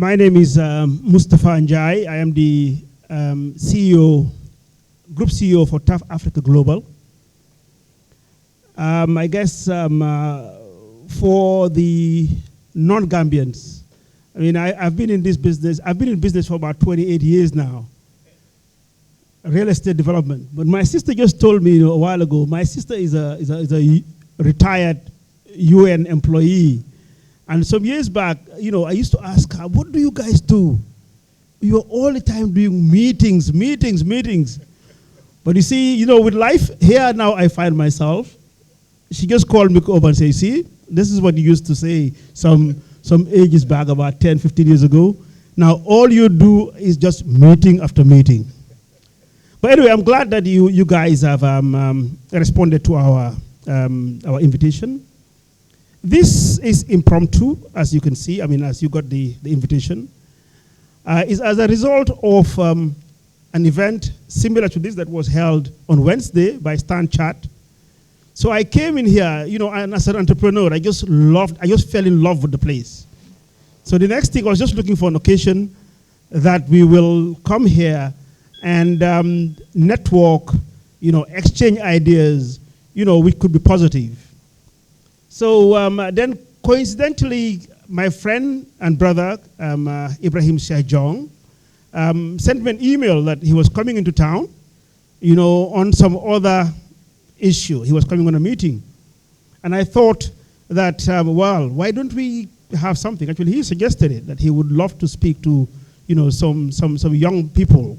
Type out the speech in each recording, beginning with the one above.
My name is Mustafa Njai. I am the CEO, Group CEO for TAF Africa Global. I guess for the non-Gambians, I mean, I've been in this business. I've been in business for about 28 years now, real estate development. But my sister just told me a while ago, my sister is a retired UN employee. And some years back, I used to ask her, what do you guys do? You're all the time doing meetings. But you see, with life, here now I find myself. She just called me over and said, see, this is what you used to say some ages back, about 10, 15 years ago. Now all you do is just meeting after meeting. But anyway, I'm glad that you guys have responded to our invitation. This is impromptu, as you can see. I mean, as you got the invitation. It's as a result of an event similar to this that was held on Wednesday by Stan Chat. So I came in here, and as an entrepreneur, I just fell in love with the place. So the next thing, I was just looking for an occasion that we will come here and network, exchange ideas, which could be positive. So then coincidentally, my friend and brother, Ibrahim Cheikh Diong, sent me an email that he was coming into town, on some other issue. He was coming on a meeting. And I thought that, well, why don't we have something? Actually, he suggested it, that he would love to speak to, some young people.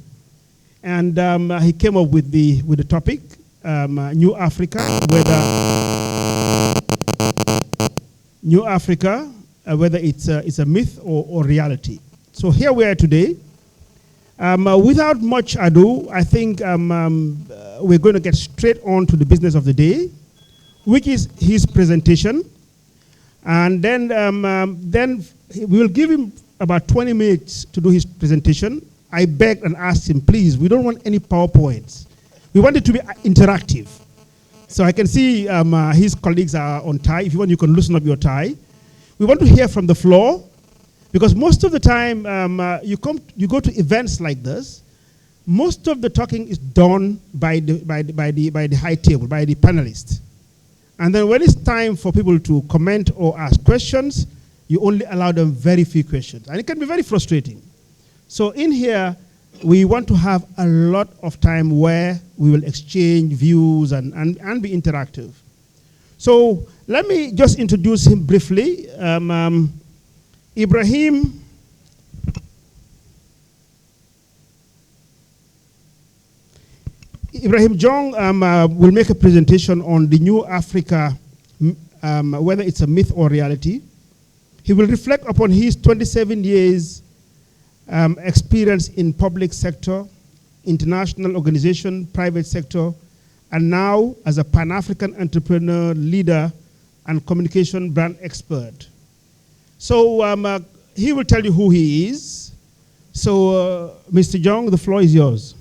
And he came up with the topic, New Africa, whether it's a myth or reality. So here we are today. Without much ado, I think we're going to get straight on to the business of the day, which is his presentation. And then we will give him about 20 minutes to do his presentation. I begged and asked him, please, we don't want any PowerPoints. We want it to be interactive. So I can see his colleagues are on tie. If you want, you can loosen up your tie. We want to hear from the floor, because most of the time you go to events like this, most of the talking is done by the high table, by the panelists. And then when it's time for people to comment or ask questions, you only allow them very few questions. And it can be very frustrating. So in here, we want to have a lot of time where we will exchange views and be interactive. So let me just introduce him briefly. Ibrahim Cheikh will make a presentation on the New Africa, whether it's a myth or reality. He will reflect upon his 27 years experience in public sector, international organization, private sector, and now as a Pan-African entrepreneur, leader, and communication brand expert. So he will tell you who he is. So Mr. Diong, the floor is yours.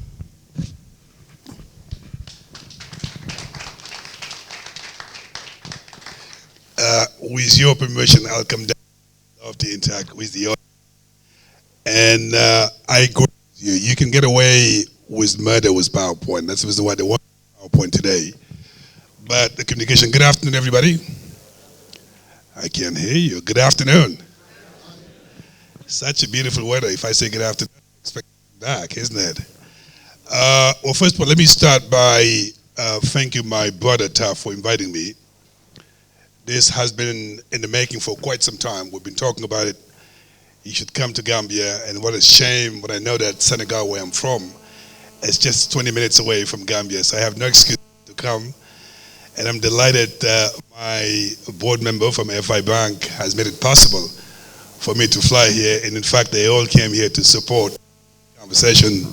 With your permission, I'll come down to interact with the audience. And I agree with you. You can get away with murder with PowerPoint. That's the reason why they want PowerPoint today. But the communication, good afternoon, everybody. I can't hear you. Good afternoon. Such a beautiful weather. If I say good afternoon, I expect back, isn't it? Well, first of all, let me start by thanking my brother, Taf, for inviting me. This has been in the making for quite some time. We've been talking about it. You should come to Gambia, and what a shame when I know that Senegal, where I'm from, is just 20 minutes away from Gambia, so I have no excuse to come. And I'm delighted my board member from FI Bank has made it possible for me to fly here, and in fact, they all came here to support the conversation.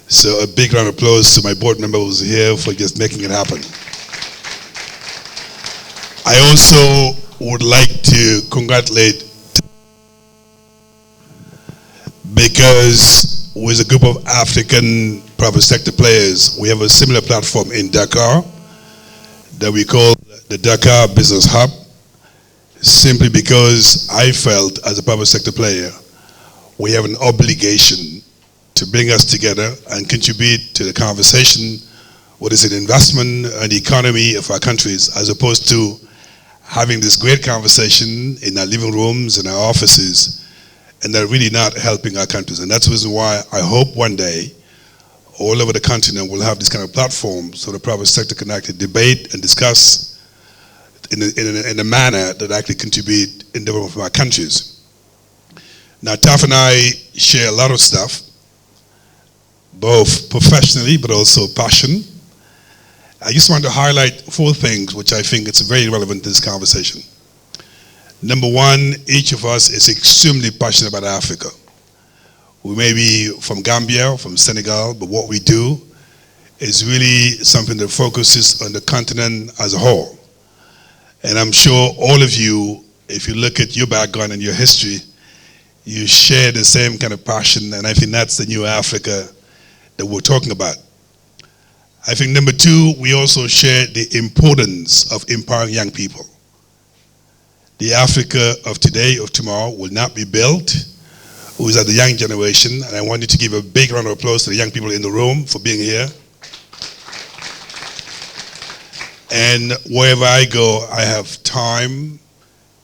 So a big round of applause to my board member who's here for just making it happen. I also would like to congratulate, because with a group of African private sector players, we have a similar platform in Dakar that we call the Dakar Business Hub, simply because I felt as a private sector player, we have an obligation to bring us together and contribute to the conversation, what is an investment and the economy of our countries, as opposed to having this great conversation in our living rooms and our offices, and they're really not helping our countries. And that's the reason why I hope one day, all over the continent, we'll have this kind of platform so the private sector can actually debate and discuss in a manner that actually contribute in the development of our countries. Now, Taf and I share a lot of stuff, both professionally but also passion. I just want to highlight 4 things which I think it's very relevant to this conversation. Number one, each of us is extremely passionate about Africa. We may be from Gambia, from Senegal, but what we do is really something that focuses on the continent as a whole. And I'm sure all of you, if you look at your background and your history, you share the same kind of passion, and I think that's the new Africa that we're talking about. I think number 2, we also share the importance of empowering young people. The Africa of today, of tomorrow, will not be built who is at the young generation, and I wanted to give a big round of applause to the young people in the room for being here. And wherever I go, I have time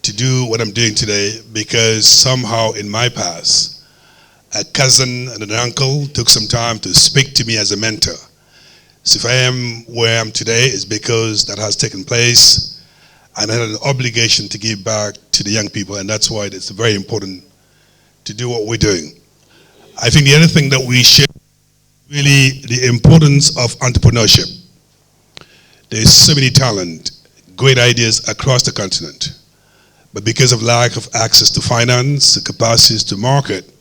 to do what I'm doing today because somehow in my past, a cousin and an uncle took some time to speak to me as a mentor. So if I am where I am today, it's because that has taken place, and I had an obligation to give back to the young people, and that's why it's very important to do what we're doing. I think the other thing that we share is really the importance of entrepreneurship. There's so many talent, great ideas across the continent, but because of lack of access to finance, the capacities to market,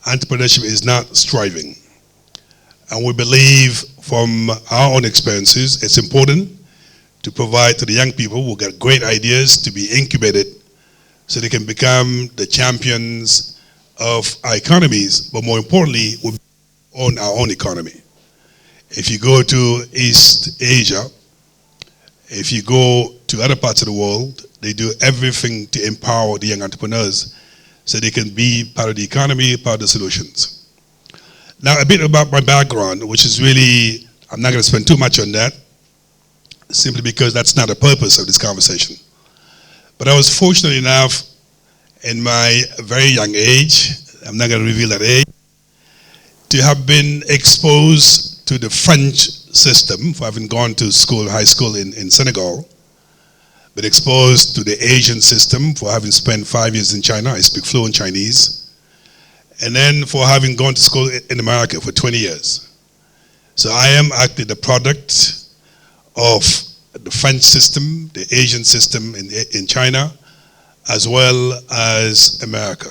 entrepreneurship is not striving. And we believe from our own experiences, it's important to provide to the young people who get great ideas to be incubated so they can become the champions of our economies, but more importantly, we own our own economy. If you go to East Asia, if you go to other parts of the world, they do everything to empower the young entrepreneurs so they can be part of the economy, part of the solutions. Now, a bit about my background, which is really, I'm not going to spend too much on that, simply because that's not the purpose of this conversation. But I was fortunate enough in my very young age, I'm not going to reveal that age, to have been exposed to the French system for having gone to school, high school in Senegal, been exposed to the Asian system for having spent 5 years in China. I speak fluent Chinese. And then for having gone to school in America for 20 years. So I am actually the product of the French system, the Asian system in China, as well as America.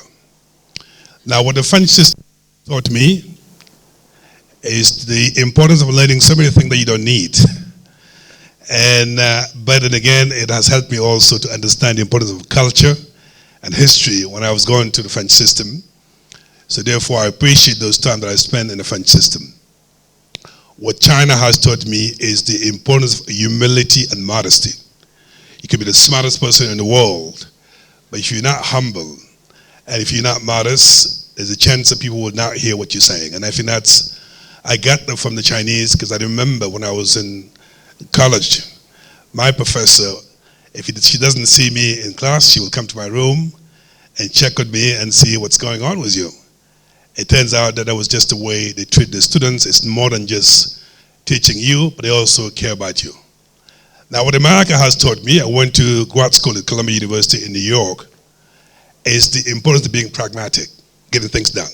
Now, what the French system taught me is the importance of learning so many things that you don't need. And, but then again, it has helped me also to understand the importance of culture and history when I was going to the French system. So therefore, I appreciate those times that I spent in the French system. What China has taught me is the importance of humility and modesty. You can be the smartest person in the world, but if you're not humble, and if you're not modest, there's a chance that people will not hear what you're saying. And I think I got that from the Chinese, because I remember when I was in college, my professor, if she doesn't see me in class, she will come to my room and check on me and see what's going on with you. It turns out that was just the way they treat the students. It's more than just teaching you, but they also care about you. Now, what America has taught me, I went to grad school at Columbia University in New York, is the importance of being pragmatic, getting things done.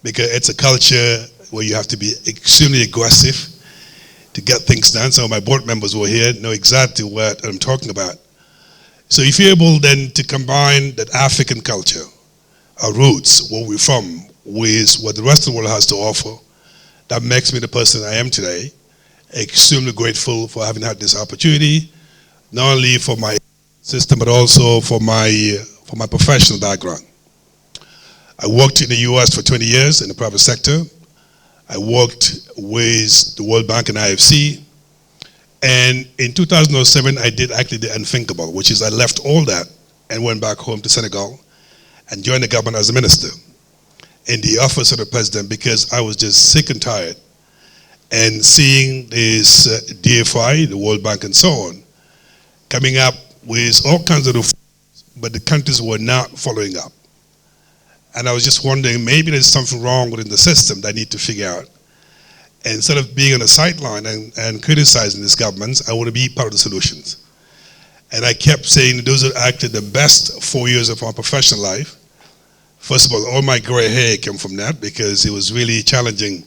Because it's a culture where you have to be extremely aggressive to get things done. Some of my board members who are here know exactly what I'm talking about. So if you're able then to combine that African culture, our roots, where we're from, with what the rest of the world has to offer, that makes me the person I am today. Extremely grateful for having had this opportunity, not only for my system, but also for my professional background. I worked in the US for 20 years in the private sector. I worked with the World Bank and IFC. And in 2007, I did actually the unthinkable, which is I left all that and went back home to Senegal and joined the government as a minister. in the office of the president because I was just sick and tired and seeing this DFI, the World Bank and so on, coming up with all kinds of reforms, but the countries were not following up. And I was just wondering, maybe there's something wrong within the system that I need to figure out. And instead of being on the sideline and criticizing these governments, I want to be part of the solutions. And I kept saying those are actually the best 4 years of my professional life. First of all my gray hair came from that because it was really challenging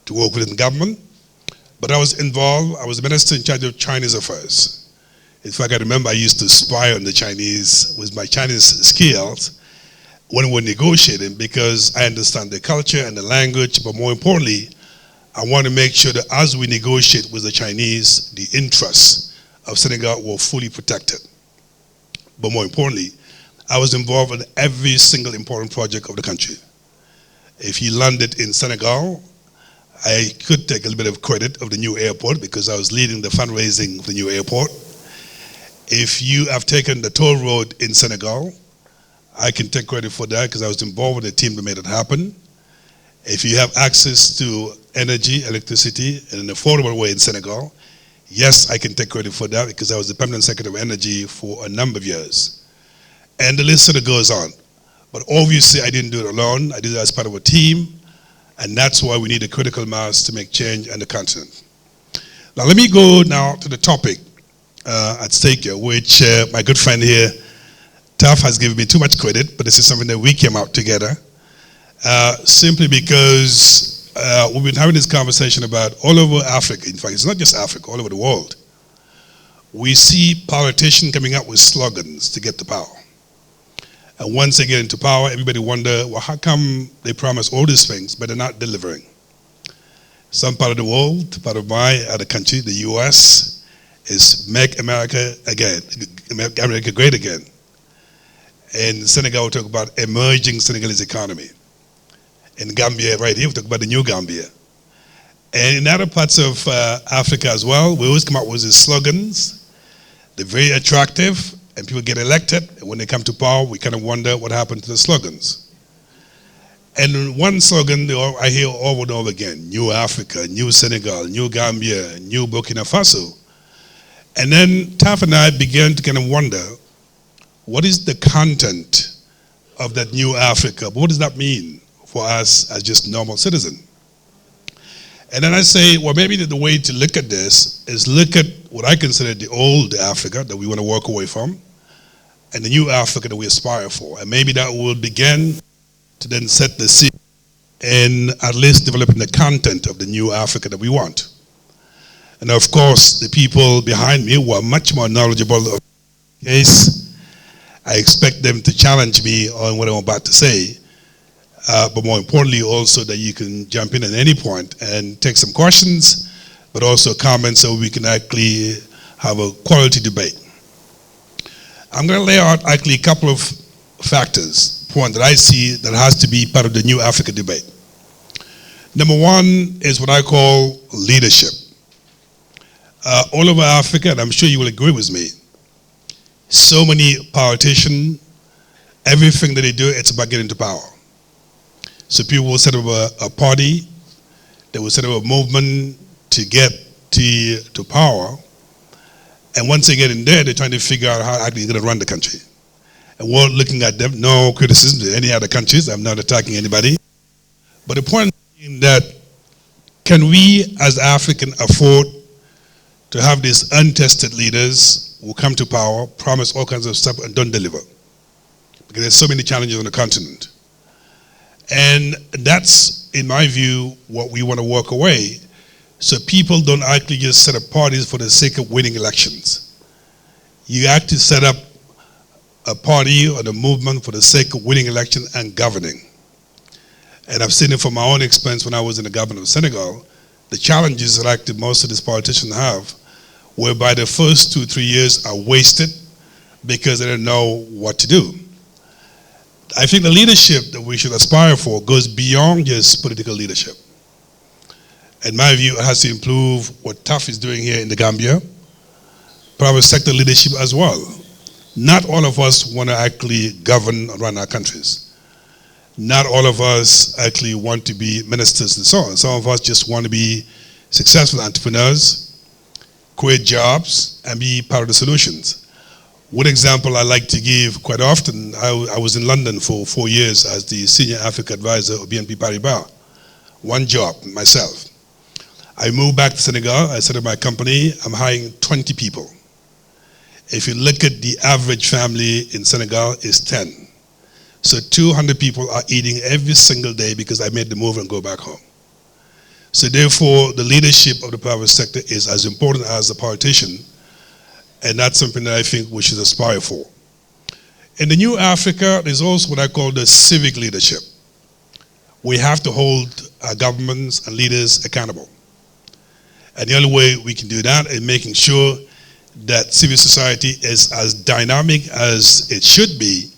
to work within government. But I was involved, I was the minister in charge of Chinese affairs. In fact, I remember I used to spy on the Chinese with my Chinese skills when we were negotiating because I understand the culture and the language, but more importantly, I want to make sure that as we negotiate with the Chinese, the interests of Senegal were fully protected. But more importantly, I was involved in every single important project of the country. If you landed in Senegal, I could take a little bit of credit of the new airport because I was leading the fundraising of the new airport. If you have taken the toll road in Senegal, I can take credit for that because I was involved with the team that made it happen. If you have access to energy, electricity in an affordable way in Senegal, yes, I can take credit for that because I was the permanent secretary of energy for a number of years. And the list sort of goes on. But obviously I didn't do it alone. I did it as part of a team. And that's why we need a critical mass to make change on the continent. Now let me go now to the topic at stake here, which my good friend here, Taf, has given me too much credit, but this is something that we came out together. Simply because we've been having this conversation about all over Africa. In fact, it's not just Africa, all over the world. We see politicians coming up with slogans to get to power. And once they get into power, everybody wonder, well, how come they promise all these things, but they're not delivering? Some part of the world, part of my other country, the US, is make America again, make America great again. In Senegal, we talk about emerging Senegalese economy. In Gambia, right here, we talk about the new Gambia. And in other parts of Africa as well, we always come up with these slogans. They're very attractive, and people get elected. And when they come to power, we kind of wonder what happened to the slogans. And one slogan I hear over and over again, New Africa, New Senegal, New Gambia, New Burkina Faso. And then Taf and I began to kind of wonder, what is the content of that new Africa? What does that mean for us as just normal citizens? And then I say, well, maybe the way to look at this is look at what I consider the old Africa that we want to walk away from, and the new Africa that we aspire for. And maybe that will begin to then set the scene in at least developing the content of the new Africa that we want. And of course, the people behind me who are much more knowledgeable of the case, I expect them to challenge me on what I'm about to say. But more importantly also that you can jump in at any point and take some questions, but also comments so we can actually have a quality debate. I'm going to lay out actually a couple of factors, point that I see that has to be part of the new Africa debate. Number one is what I call leadership. All over Africa, and I'm sure you will agree with me, so many politicians, everything that they do, it's about getting to power. So people will set up a party, they will set up a movement to get to power, and once they get in there, they're trying to figure out how actually they're going to run the country. And we're looking at them, no criticism to any other countries, I'm not attacking anybody. But the point is that can we as Africans afford to have these untested leaders who come to power, promise all kinds of stuff and don't deliver? Because there's so many challenges on the continent. And that's, in my view, what we want to walk away. So people don't actually just set up parties for the sake of winning elections. You actually set up a party or a movement for the sake of winning elections and governing. And I've seen it from my own experience when I was in the government of Senegal, the challenges that actually most of these politicians have, whereby the first 2-3 years are wasted because they don't know what to do. I think the leadership that we should aspire for goes beyond just political leadership. In my view, it has to improve what TAF is doing here in the Gambia, private sector leadership as well. Not all of us want to actually govern or run our countries. not all of us actually want to be ministers and so on. Some of us just want to be successful entrepreneurs, create jobs, and be part of the solutions. One example I like to give quite often, I was in London for 4 years as the Senior Africa Advisor of BNP Paribas. One job, myself. I moved back to Senegal, I set up my company, I'm hiring 20 people. If you look at the average family in Senegal, is 10. So 200 people are eating every single day because I made the move and go back home. So therefore, the leadership of the private sector is as important as the politician, and that's something that I think we should aspire for. In the new Africa, there's also what I call the civic leadership. We have to hold our governments and leaders accountable. And the only way we can do that is making sure that civil society is as dynamic as it should be,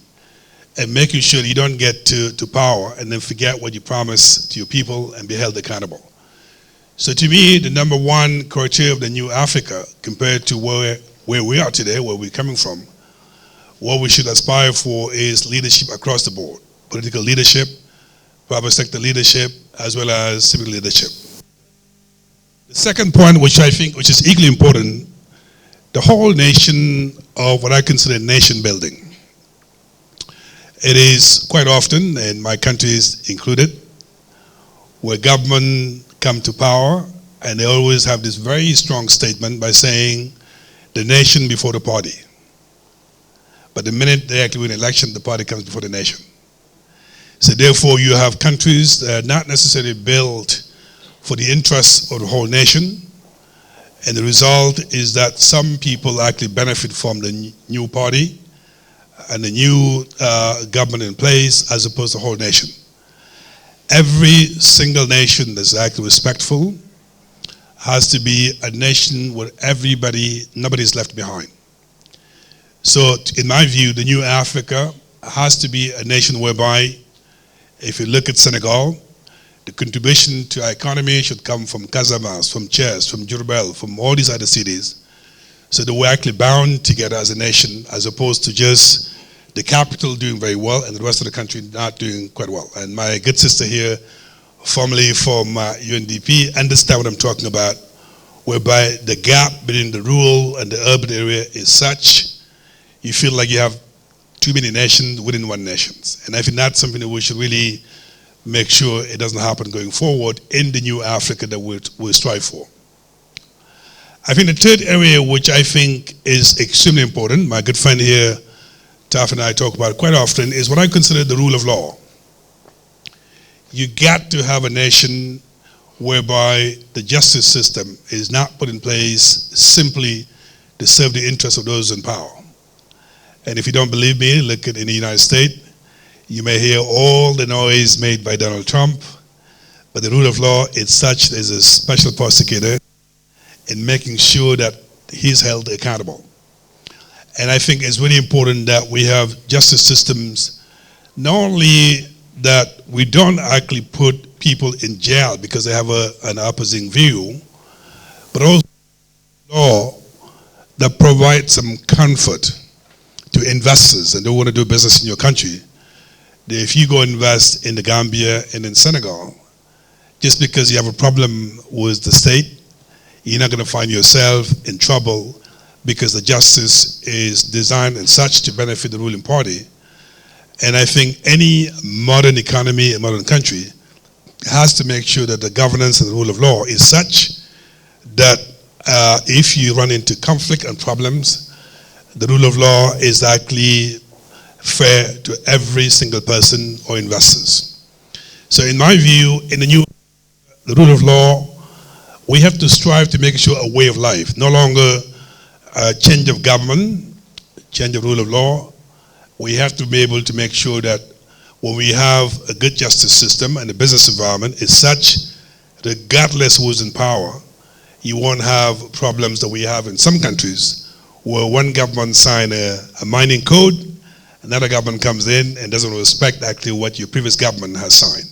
and making sure you don't get to power and then forget what you promised to your people and be held accountable. So to me, the number one criteria of the new Africa compared to where we are today, where we're coming from, what we should aspire for is leadership across the board. Political leadership, private sector leadership, as well as civic leadership. The second point, which I think which is equally important, the whole nation of what I consider nation building. It is quite often, and my country is included, where government come to power and they always have this very strong statement by saying the nation before the party. But the minute they actually win an election, the party comes before the nation. So therefore you have countries that are not necessarily built for the interests of the whole nation, and the result is that some people actually benefit from the new party and the new government in place as opposed to the whole nation. Every single nation that's actually respectful has to be a nation where nobody is left behind. So in my view, the new Africa has to be a nation whereby, if you look at Senegal, the contribution to our economy should come from Casamance, from Thiès, from Diourbel, from all these other cities. So that we're actually bound together as a nation, as opposed to just the capital doing very well and the rest of the country not doing quite well. And my good sister here, formerly from UNDP, understand what I'm talking about, whereby the gap between the rural and the urban area is such, you feel like you have too many nations within one nation. And I think that's something that we should really make sure it doesn't happen going forward in the new Africa that we'll strive for. I think the third area which I think is extremely important, my good friend here, Taf, and I talk about it quite often, is what I consider the rule of law. You got to have a nation whereby the justice system is not put in place simply to serve the interests of those in power. And if you don't believe me, look at in the United States. You may hear all the noise made by Donald Trump, but the rule of law is such there's a special prosecutor in making sure that he's held accountable. And I think it's really important that we have justice systems, not only that we don't actually put people in jail because they have an opposing view, but also law that provides some comfort to investors and don't want to do business in your country. If you go invest in the Gambia and in Senegal, just because you have a problem with the state, you're not going to find yourself in trouble because the justice is designed and such to benefit the ruling party. And I think any modern economy, a modern country, has to make sure that the governance and the rule of law is such that if you run into conflict and problems, the rule of law is actually fair to every single person or investors. So in my view, in the rule of law, we have to strive to make sure a way of life, no longer a change of government, change of rule of law. We have to be able to make sure that when we have a good justice system and the business environment is such, regardless who's in power, you won't have problems that we have in some countries where one government signs a mining code, another government comes in and doesn't respect actually what your previous government has signed.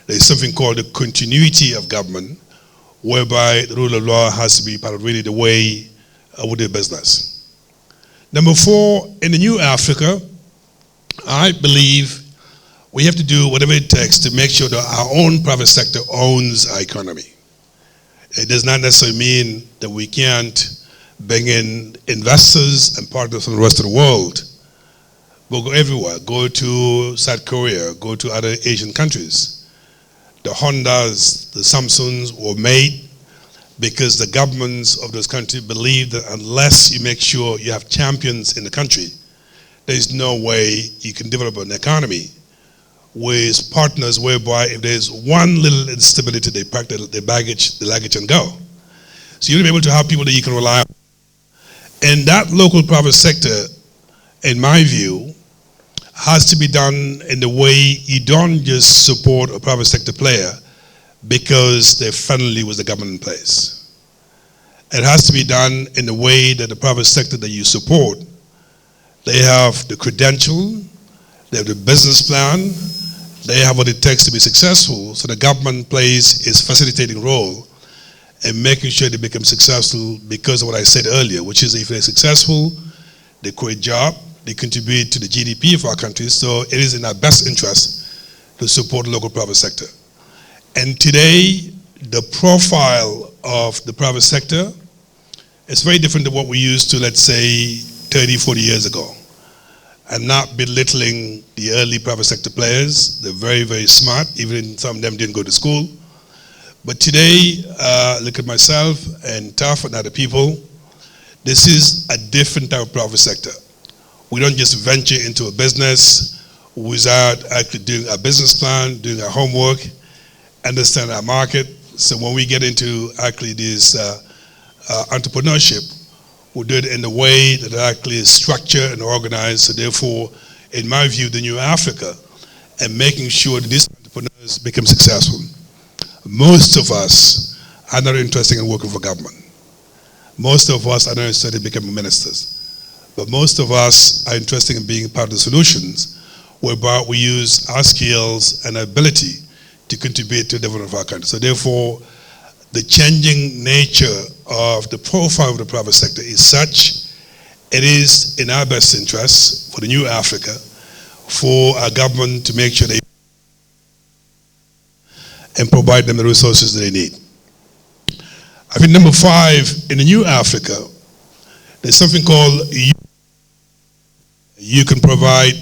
There's something called the continuity of government, whereby the rule of law has to be part of really the way we do business. Number 4, in the new Africa, I believe we have to do whatever it takes to make sure that our own private sector owns our economy. It does not necessarily mean that we can't bring in investors and partners from the rest of the world. We'll go everywhere. Go to South Korea, go to other Asian countries. The Hondas, the Samsungs were made because the governments of those countries believe that unless you make sure you have champions in the country, there is no way you can develop an economy with partners whereby if there's one little instability, they pack the luggage and go. So you need to be able to have people that you can rely on. And that local private sector, in my view, has to be done in the way you don't just support a private sector player because they're friendly with the government in place. It has to be done in the way that the private sector that you support, they have the credential, they have the business plan, they have what it takes to be successful, so the government plays its facilitating role in making sure they become successful because of what I said earlier, which is if they're successful, they create jobs, they contribute to the GDP of our country, so it is in our best interest to support the local private sector. And today, the profile of the private sector is very different than what we used to, let's say, 30, 40 years ago. I'm not belittling the early private sector players. They're very, very smart, even some of them didn't go to school. But today, look at myself and TAF and other people, this is a different type of private sector. We don't just venture into a business without actually doing a business plan, doing our homework, understand our market. So when we get into actually this entrepreneurship, we'll do it in a way that actually is structured and organized. So therefore, in my view, the new Africa, and making sure that these entrepreneurs become successful. Most of us are not interested in working for government. Most of us are not interested in becoming ministers. But most of us are interested in being part of the solutions whereby we use our skills and ability to contribute to the development of our country. So therefore, the changing nature of the profile of the private sector is such, it is in our best interest for the new Africa, for our government to make sure they and provide them the resources that they need. I think number 5, in the new Africa, there's something called you can provide,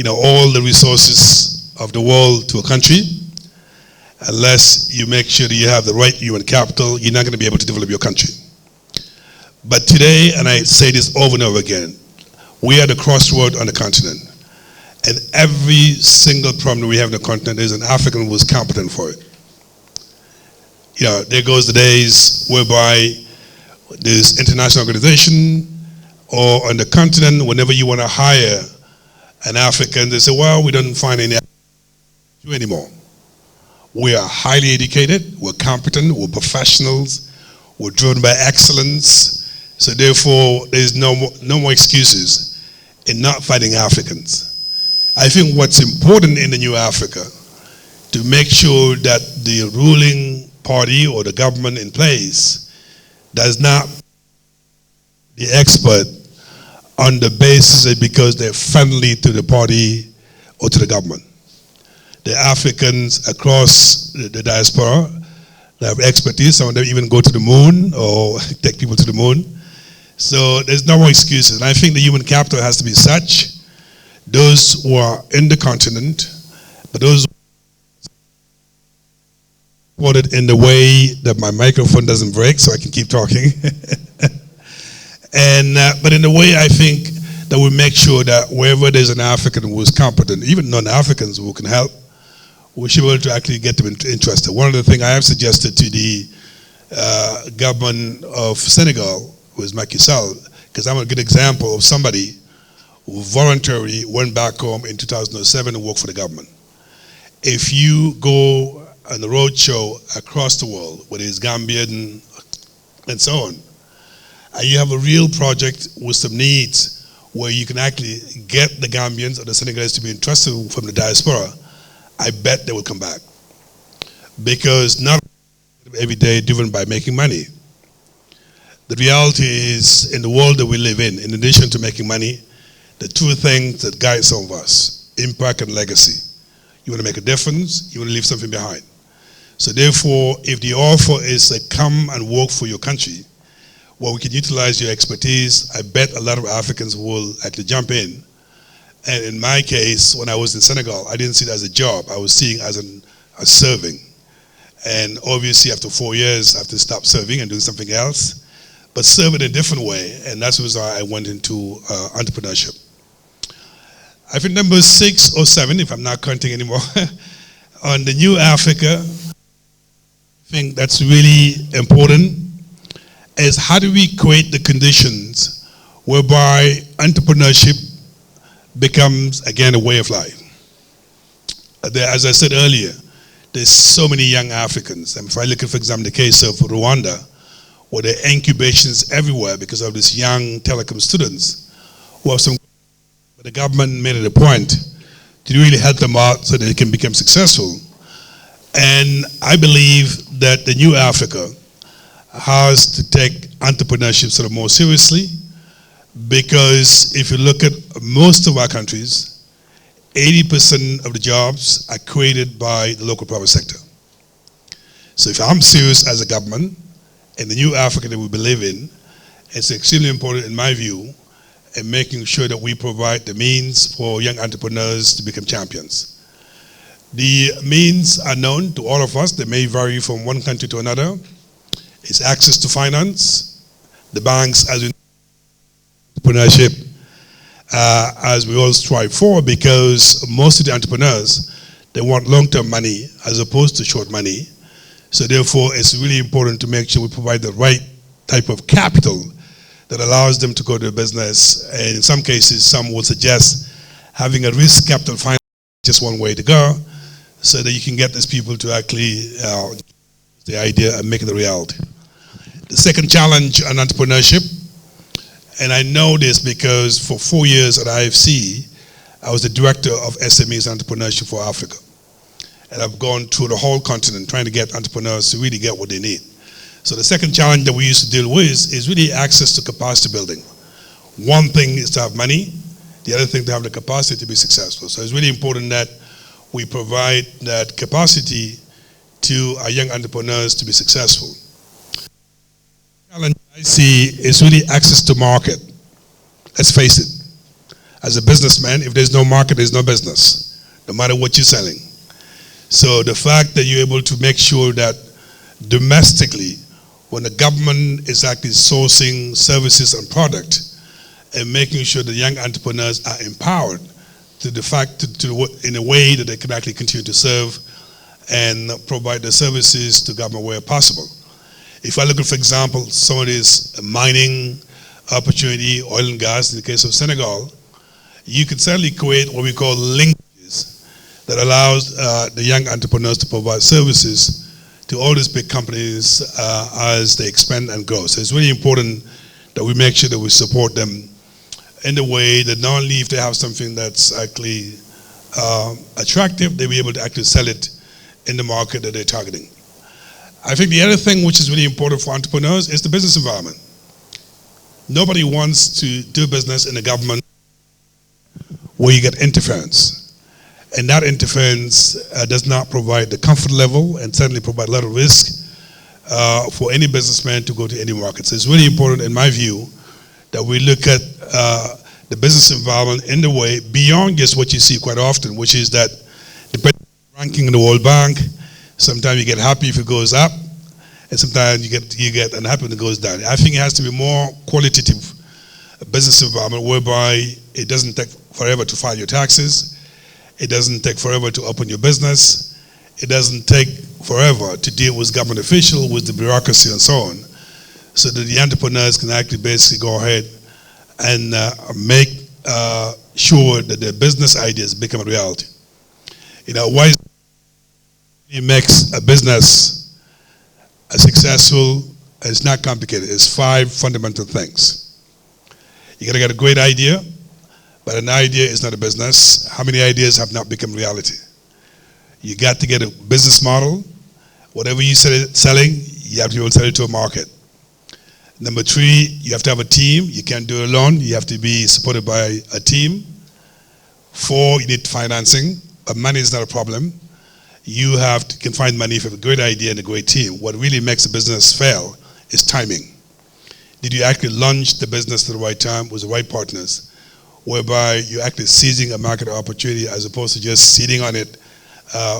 all the resources of the world to a country. Unless you make sure that you have the right human capital, you're not going to be able to develop your country. But today, and I say this over and over again, we are at the crossroad on the continent. And every single problem we have in the continent, there's an African who is competent for it. There goes the days whereby there's international organization, or on the continent, whenever you want to hire an African, they say, well, we don't find any anymore. We are highly educated, we're competent, we're professionals, we're driven by excellence. So therefore, there's no more excuses in not finding Africans. I think what's important in the new Africa, to make sure that the ruling party or the government in place does not be expert on the basis that because they're friendly to the party or to the government. The Africans across the diaspora, they have expertise. Some of them even go to the moon or take people to the moon. So there's no more excuses. And I think the human capital has to be such, those who are in the continent, but those who are supported in the way that my microphone doesn't break so I can keep talking. But in the way I think that we make sure that wherever there's an African who is competent, even non-Africans who can help, we should be able to actually get them interested. One of the things I have suggested to the government of Senegal was Macky Sall, because I'm a good example of somebody who voluntarily went back home in 2007 and worked for the government. If you go on the road show across the world, whether it's Gambian and so on, and you have a real project with some needs where you can actually get the Gambians or the Senegalese to be interested from the diaspora, I bet they will come back. Because not every day driven by making money. The reality is, in the world that we live in addition to making money, the two things that guide some of us, impact and legacy. you want to make a difference, you want to leave something behind. So therefore, if the offer is come and work for your country, well, we can utilize your expertise. I bet a lot of Africans will actually jump in. And in my case, when I was in Senegal, I didn't see it as a job. I was seeing it as serving. And obviously, after 4 years, I have to stop serving and do something else, but serve in a different way. And that's why I went into entrepreneurship. I think number 6 or 7, if I'm not counting anymore, on the New Africa, I think that's really important, is how do we create the conditions whereby entrepreneurship becomes, again, a way of life. As I said earlier, there's so many young Africans. And if I look at, for example, the case of Rwanda, where there are incubations everywhere because of these young telecom students who have some, but the government made it a point to really help them out so they can become successful. And I believe that the New Africa has to take entrepreneurship sort of more seriously, because if you look at most of our countries, 80% of the jobs are created by the local private sector. So if I'm serious as a government in the New Africa that we believe in, it's extremely important in my view in making sure that we provide the means for young entrepreneurs to become champions. The means are known to all of us. They may vary from one country to another. It's access to finance. The banks, as we know, entrepreneurship, as we all strive for, because most of the entrepreneurs, they want long-term money as opposed to short money. So therefore, it's really important to make sure we provide the right type of capital that allows them to go to a business. And in some cases, some will suggest having a risk capital finance is just one way to go, so that you can get these people to actually the idea and make it a reality. The second challenge on entrepreneurship, and I know this because for 4 years at IFC, I was the director of SMEs Entrepreneurship for Africa. And I've gone through the whole continent trying to get entrepreneurs to really get what they need. So the second challenge that we used to deal with is really access to capacity building. One thing is to have money, the other thing to have the capacity to be successful. So it's really important that we provide that capacity to our young entrepreneurs to be successful. The challenge I see is really access to market. Let's face it. As a businessman, if there's no market, there's no business, no matter what you're selling. So the fact that you're able to make sure that domestically, when the government is actually sourcing services and product, and making sure the young entrepreneurs are empowered to the fact in a way that they can actually continue to serve and provide the services to government where possible. If I look at, for example, some of this mining opportunity, oil and gas, in the case of Senegal, you can certainly create what we call linkages that allows the young entrepreneurs to provide services to all these big companies as they expand and grow. So it's really important that we make sure that we support them in the way that not only if they have something that's actually attractive, they'll be able to actually sell it in the market that they're targeting. I think the other thing which is really important for entrepreneurs is the business environment. Nobody wants to do business in a government where you get interference. And that interference does not provide the comfort level and certainly provide a lot of risk for any businessman to go to any market. So it's really important, in my view, that we look at the business environment in the way beyond just what you see quite often, which is that depending on the ranking in the World Bank, sometimes you get happy if it goes up, and sometimes you get unhappy when it goes down. I think it has to be more qualitative business environment whereby it doesn't take forever to file your taxes. It doesn't take forever to open your business. It doesn't take forever to deal with government officials, with the bureaucracy and so on, so that the entrepreneurs can actually basically go ahead and make sure that their business ideas become a reality. You know, why it makes a business successful, it's not complicated. It's 5 fundamental things. You gotta get a great idea, but an idea is not a business. How many ideas have not become reality? You got to get a business model. Whatever you're selling, you have to be able to sell it to a market. Number 3, you have to have a team. You can't do it alone. You have to be supported by a team. 4, you need financing. but money is not a problem. You can find money if you have a great idea and a great team. What really makes a business fail is timing. Did you actually launch the business at the right time with the right partners, whereby you're actually seizing a market opportunity as opposed to just sitting on it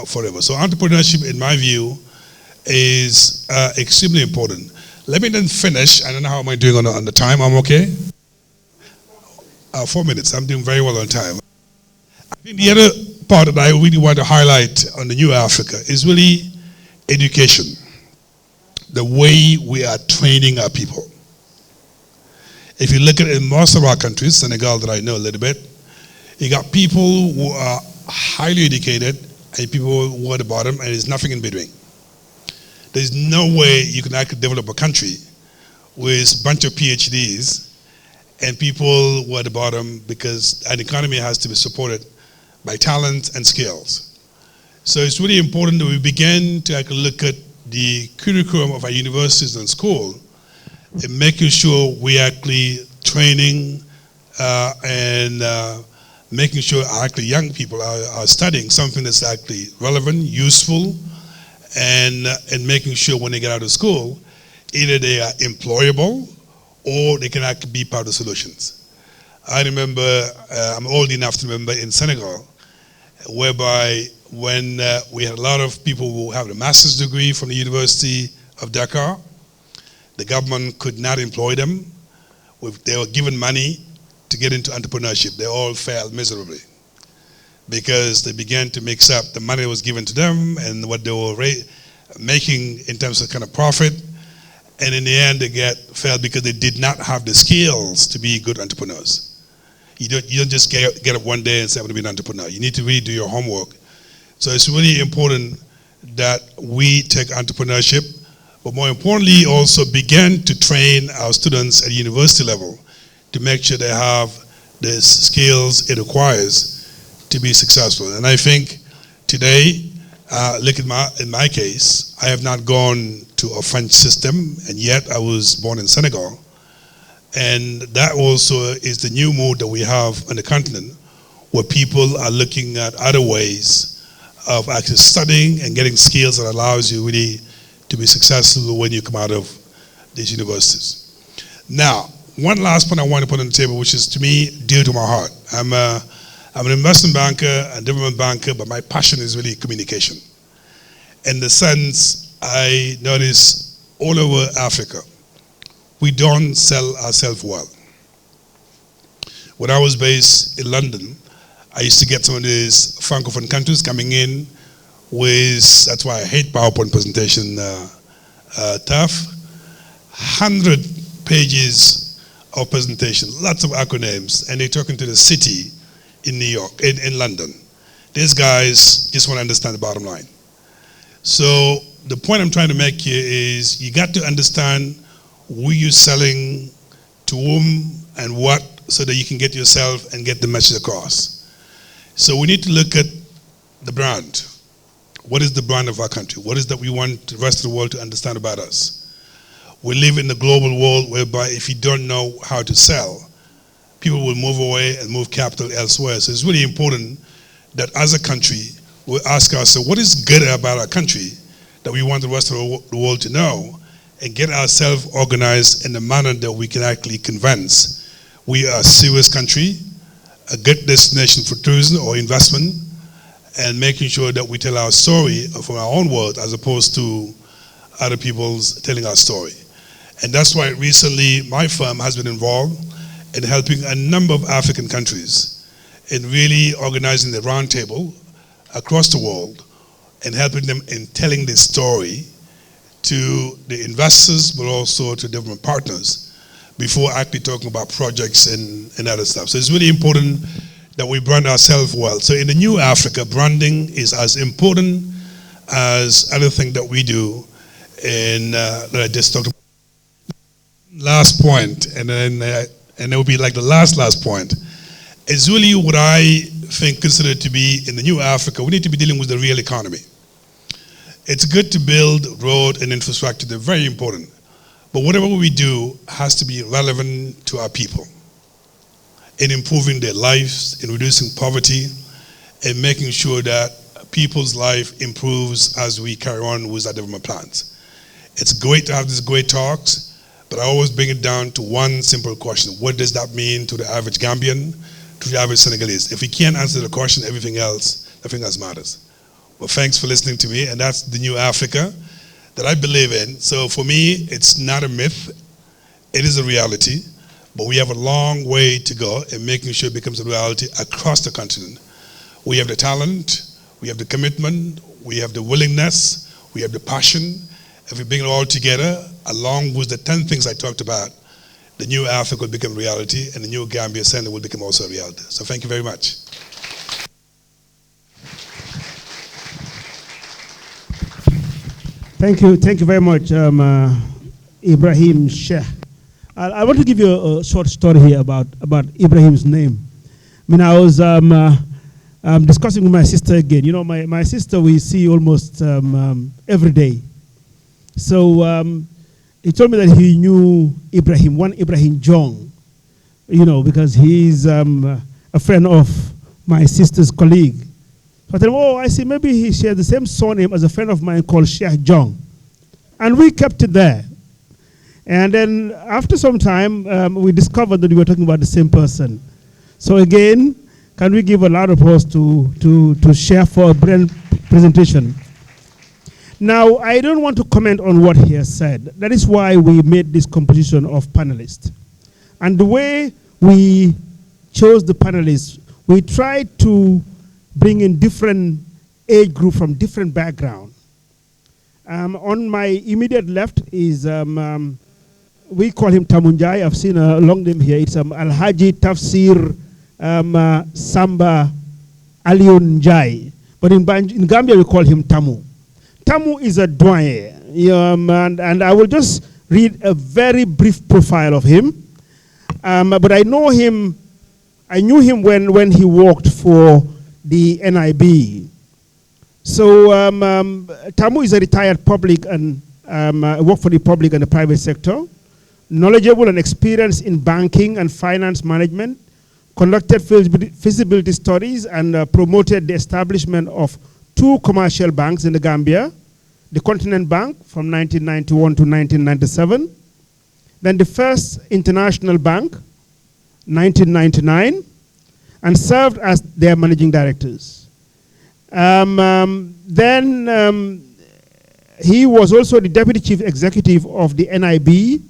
forever? So entrepreneurship, in my view, is extremely important. Let me then finish. I don't know how am I doing on the time. I'm okay? 4 minutes. I'm doing very well on time. I think the other part that I really want to highlight on the New Africa is really education. The way we are training our people. If you look at it in most of our countries, Senegal that I know a little bit, you got people who are highly educated and people who are at the bottom, and there's nothing in between. There's no way you can actually develop a country with a bunch of PhDs and people who are at the bottom, because an economy has to be supported by talent and skills. So it's really important that we begin to actually look at the curriculum of our universities and school and making sure we actually training and making sure actually young people are studying something that's actually relevant, useful, and making sure when they get out of school, either they are employable or they can actually be part of the solutions. I remember, I'm old enough to remember in Senegal, whereby when we had a lot of people who have a master's degree from the University of Dakar, the government could not employ them. They were given money to get into entrepreneurship. They all failed miserably because they began to mix up the money that was given to them and what they were making in terms of kind of profit. And in the end, they failed because they did not have the skills to be good entrepreneurs. You don't just get up one day and say, I'm going to be an entrepreneur. You need to really do your homework. So it's really important that we take entrepreneurship, but more importantly, also begin to train our students at university level to make sure they have the skills it requires to be successful. And I think today, look at in my case, I have not gone to a French system, and yet I was born in Senegal. And that also is the new mood that we have on the continent, where people are looking at other ways of actually studying and getting skills that allows you really to be successful when you come out of these universities. Now, one last point I want to put on the table, which is to me dear to my heart. I'm an investment banker and development banker, but my passion is really communication. In the sense, I notice all over Africa, we don't sell ourselves well. When I was based in London, I used to get some of these Francophone countries coming in with, that's why I hate PowerPoint presentation, tough, 100 pages of presentation, lots of acronyms, and they're talking to the city in New York, in London. These guys just want to understand the bottom line. So the point I'm trying to make here is you got to understand who you're selling to whom and what, so that you can get yourself and get the message across. So we need to look at the brand. What is the brand of our country? What is that we want the rest of the world to understand about us? We live in a global world whereby if you don't know how to sell, people will move away and move capital elsewhere. So it's really important that as a country, we ask ourselves, what is good about our country that we want the rest of the world to know, and get ourselves organized in a manner that we can actually convince we are a serious country, a good destination for tourism or investment, and making sure that we tell our story from our own world as opposed to other people's telling our story. And that's why recently my firm has been involved in helping a number of African countries in really organizing the roundtable across the world and helping them in telling this story to the investors, but also to development partners before actually talking about projects and other stuff. So it's really important that we brand ourselves well. So in the new Africa, branding is as important as anything that we do in that I just talked about. Last point, and then it will be like the last point, is really what I think considered to be in the new Africa, we need to be dealing with the real economy. It's good to build road and infrastructure, they're very important. But whatever we do has to be relevant to our people in improving their lives, in reducing poverty, in making sure that people's life improves as we carry on with our development plans. It's great to have these great talks, but I always bring it down to one simple question. What does that mean to the average Gambian, to the average Senegalese? If we can't answer the question, everything else matters. Well, thanks for listening to me, and that's the new Africa that I believe in. So for me, it's not a myth, it is a reality, but we have a long way to go in making sure it becomes a reality across the continent. We have the talent, we have the commitment, we have the willingness, we have the passion. If we bring it all together, along with the 10 things I talked about, the new Africa will become reality, and the new Gambia Center will become also a reality. So thank you very much. Thank you very much, Ibrahim Cheikh. I want to give you a short story here about Ibrahim's name. I mean, I was discussing with my sister again. You know, my sister we see almost every day. So he told me that he knew one Ibrahim Cheikh, you know, because he's a friend of my sister's colleague. So I told him, oh, I see, maybe he shares the same surname as a friend of mine called Cheikh Diong. And we kept it there. And then after some time, we discovered that we were talking about the same person. So again, can we give a loud applause to share for a brand presentation? Now, I don't want to comment on what he has said. That is why we made this composition of panelists. And the way we chose the panelists, we tried to bring in different age group from different background. On my immediate left is, we call him Tamunjai. I've seen a long name here. It's Alhaji Tafsir Samba Aliun Jai. But in Gambia, we call him Tamu. Tamu is a doyen, and I will just read a very brief profile of him. But I knew him when he worked for the NIB. So Tamu is a retired public and worked for the public and the private sector, knowledgeable and experienced in banking and finance management, conducted feasibility studies and promoted the establishment of 2 commercial banks in the Gambia, the Continent Bank from 1991 to 1997, then the First International Bank, 1999, and served as their managing directors. Then he was also the deputy chief executive of the NIB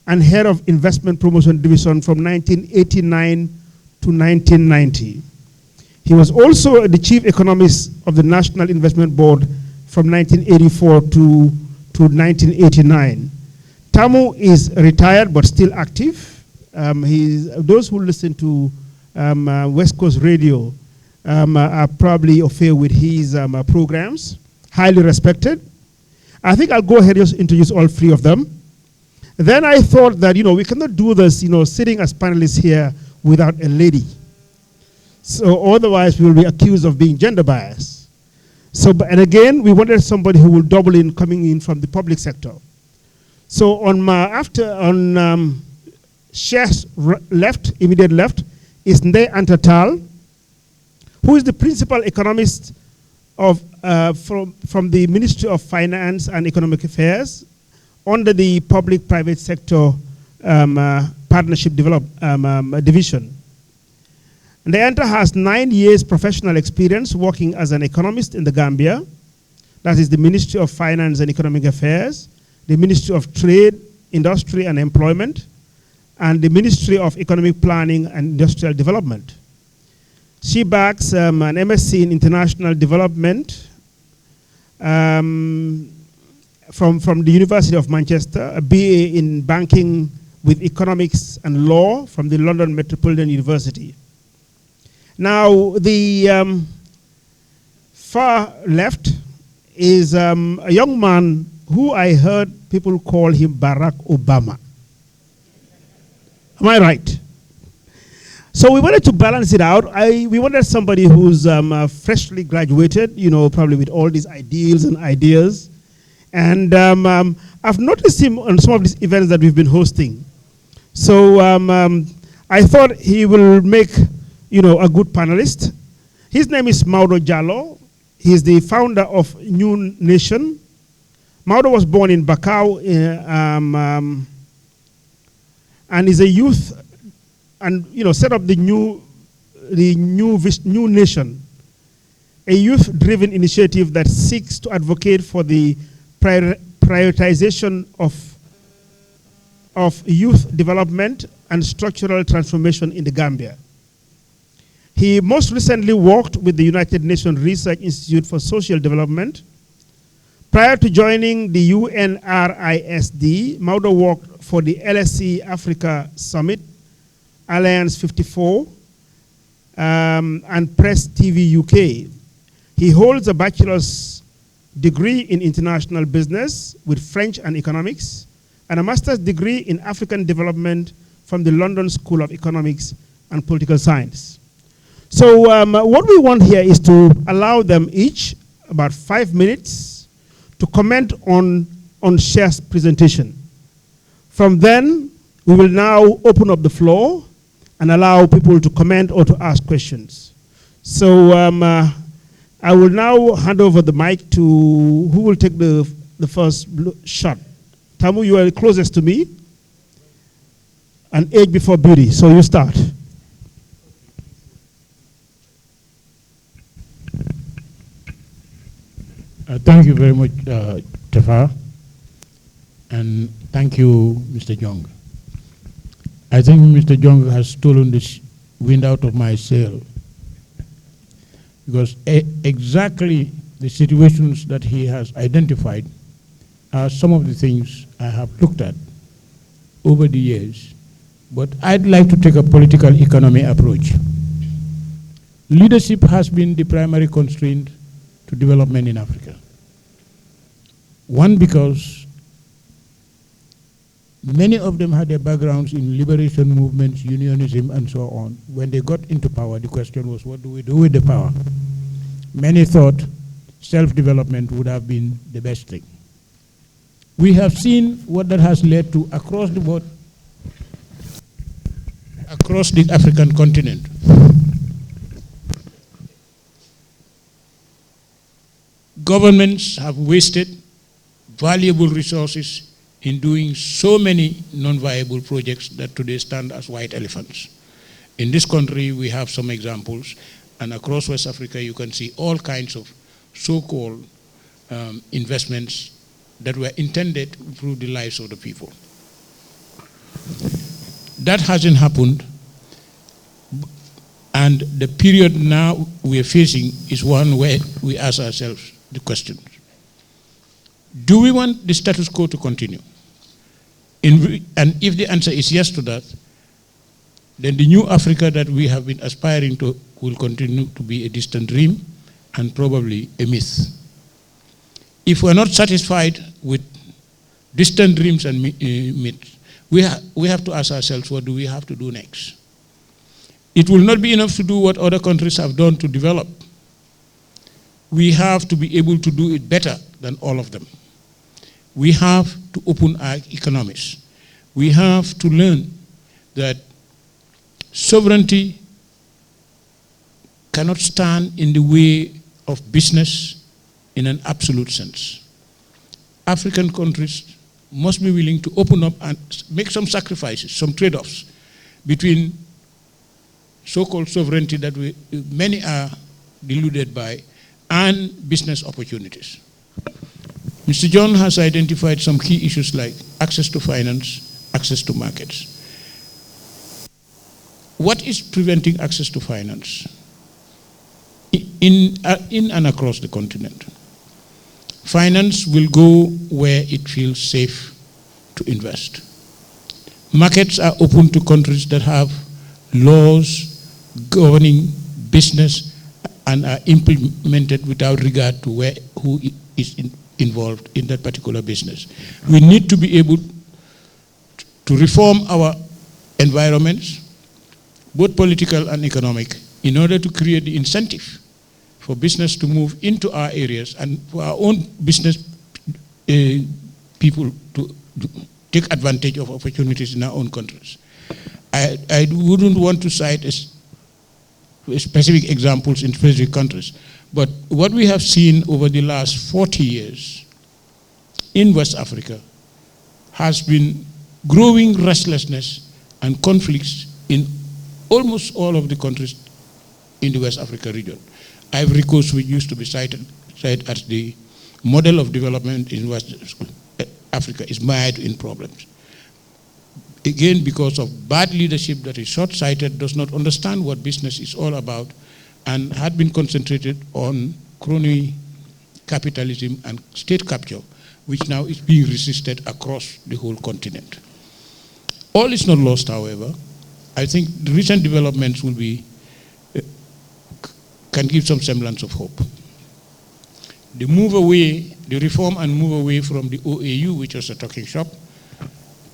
and head of investment promotion division from 1989 to 1990. He was also the chief economist of the National Investment Board from 1984 to 1989. Tamu is retired but still active. Those who listen to West Coast Radio are probably familiar with his programs, highly respected. I think I'll go ahead and just introduce all 3 of them. Then I thought that, we cannot do this, sitting as panelists here without a lady. So otherwise we will be accused of being gender biased. And again, we wanted somebody who will double in coming in from the public sector. So on Cheikh's left, immediate left, is Anta, who is the principal economist from the Ministry of Finance and Economic Affairs under the public-private sector partnership division. And Anta has 9 years professional experience working as an economist in the Gambia. That is the Ministry of Finance and Economic Affairs, the Ministry of Trade, Industry and Employment, and the Ministry of Economic Planning and Industrial Development. She backs an MSc in International Development from the University of Manchester, a BA in Banking with Economics and Law from the London Metropolitan University. Now, the far left is a young man who I heard people call him Barack Obama. Am I right? So we wanted to balance it out. We wanted somebody who's freshly graduated, probably with all these ideals and ideas. And I've noticed him on some of these events that we've been hosting. So I thought he will make, a good panelist. His name is Modou Jallow. He is the founder of New Nation. Modou was born in Bakau and is a youth, and set up the new Nation, a youth-driven initiative that seeks to advocate for the prioritization of youth development and structural transformation in the Gambia. He most recently worked with the United Nations Research Institute for Social Development. Prior to joining the UNRISD, Modou worked for the LSE Africa Summit, Alliance 54, and Press TV UK. He holds a bachelor's degree in international business with French and economics, and a master's degree in African development from the London School of Economics and Political Science. So what we want here is to allow them each about 5 minutes to comment on Cher's presentation. From then, we will now open up the floor and allow people to comment or to ask questions. So I will now hand over the mic to who will take the first shot. Tamu, you are closest to me. And age before beauty, so you start. Thank you very much, Tafar, and thank you, Mr. Diong. I think Mr. Diong has stolen the wind out of my sail, because exactly the situations that he has identified are some of the things I have looked at over the years, but I'd like to take a political economy approach. Leadership has been the primary constraint to development in Africa. One, because many of them had their backgrounds in liberation movements, unionism, and so on. When they got into power, the question was, what do we do with the power? Many thought self-development would have been the best thing. We have seen what that has led to across the board, across the African continent. Governments have wasted valuable resources in doing so many non-viable projects that today stand as white elephants. In this country, we have some examples, and across West Africa, you can see all kinds of so-called investments that were intended to improve the lives of the people. That hasn't happened, and the period now we are facing is one where we ask ourselves the question: do we want the status quo to continue? And if the answer is yes to that, then the new Africa that we have been aspiring to will continue to be a distant dream and probably a myth. If we're not satisfied with distant dreams and myths, we have to ask ourselves, what do we have to do next? It will not be enough to do what other countries have done to develop. We have to be able to do it better than all of them. We have to open our economies. We have to learn that sovereignty cannot stand in the way of business in an absolute sense. African countries must be willing to open up and make some sacrifices, some trade-offs between so-called sovereignty that many are deluded by and business opportunities. Mr. John has identified some key issues like access to finance, access to markets. What is preventing access to finance in and across the continent? Finance will go where it feels safe to invest. Markets are open to countries that have laws governing business and are implemented without regard to who is involved in that particular business. We need to be able to reform our environments, both political and economic, in order to create the incentive for business to move into our areas and for our own business people to take advantage of opportunities in our own countries. I wouldn't want to cite specific examples in specific countries. But what we have seen over the last 40 years in West Africa has been growing restlessness and conflicts in almost all of the countries in the West Africa region. Ivory Coast, which used to be cited as the model of development in West Africa, is mired in problems. Again, because of bad leadership that is short-sighted, does not understand what business is all about, and had been concentrated on crony capitalism and state capture, which now is being resisted across the whole continent. All is not lost, however. I think the recent developments will be, can give some semblance of hope. The move away, the reform and move away from the OAU, which was a talking shop,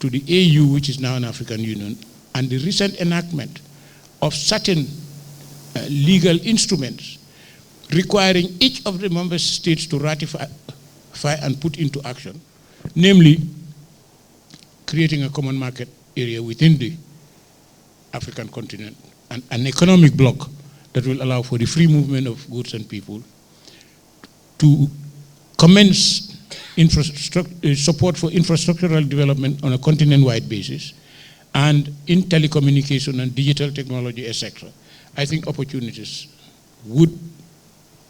to the AU, which is now an African Union, and the recent enactment of certain legal instruments requiring each of the member states to ratify and put into action, namely creating a common market area within the African continent, and an economic bloc that will allow for the free movement of goods and people, to commence support for infrastructural development on a continent-wide basis, and in telecommunication and digital technology, etc. I think opportunities would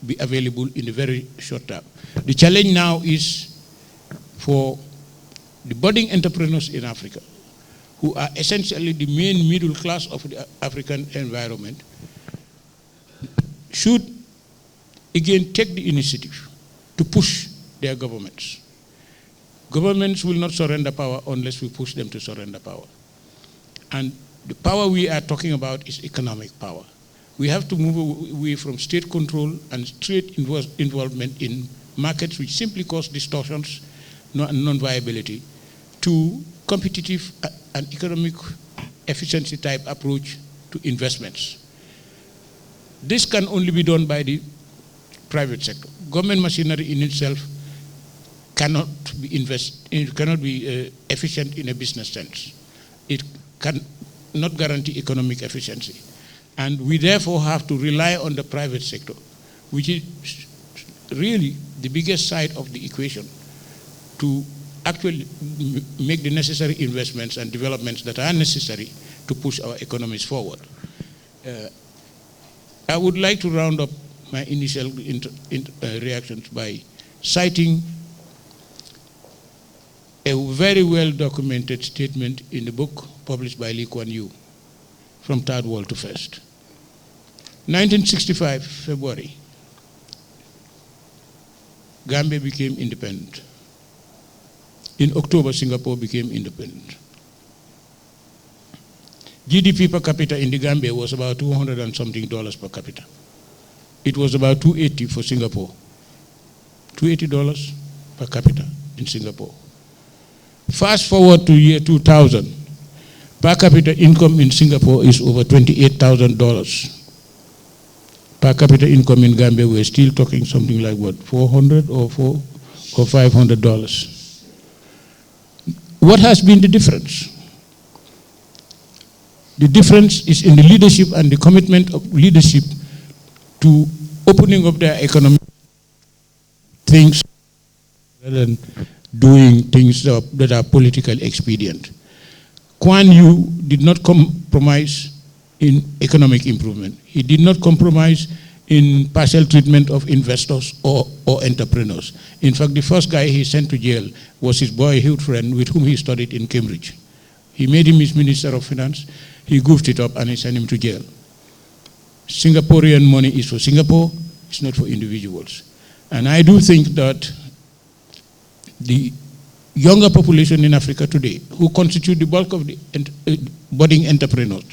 be available in a very short term. The challenge now is for the budding entrepreneurs in Africa, who are essentially the main middle class of the African environment, should again take the initiative to push their governments. Governments will not surrender power unless we push them to surrender power. And the power we are talking about is economic power. We have to move away from state control and state involvement in markets which simply cause distortions and non-viability, to competitive and economic efficiency type approach to investments. This can only be done by the private sector. Government machinery in itself cannot be efficient in a business sense. It cannot guarantee economic efficiency. And we therefore have to rely on the private sector, which is really the biggest side of the equation, to actually make the necessary investments and developments that are necessary to push our economies forward. I would like to round up my initial reactions by citing a very well-documented statement in the book published by Lee Kuan Yew, From Third World to First. 1965, February, Gambia became independent. In October, Singapore became independent. GDP per capita in the Gambia was about $200 and something per capita. It was about $280 for Singapore. $280 per capita in Singapore. Fast forward to year 2000, per capita income in Singapore is over $28,000. Per capita income in Gambia, we're still talking something like what, $400 or $500. What has been the difference? The difference is in the leadership and the commitment of leadership to opening up their economic things rather than doing things that are politically expedient. Kuan Yew did not compromise in economic improvement. He did not compromise in partial treatment of investors or entrepreneurs. In fact, the first guy he sent to jail was his boyhood friend with whom he studied in Cambridge. He made him his Minister of Finance, he goofed it up and he sent him to jail. Singaporean money is for Singapore, it's not for individuals. And I do think that the younger population in Africa today, who constitute the bulk of the budding entrepreneurs,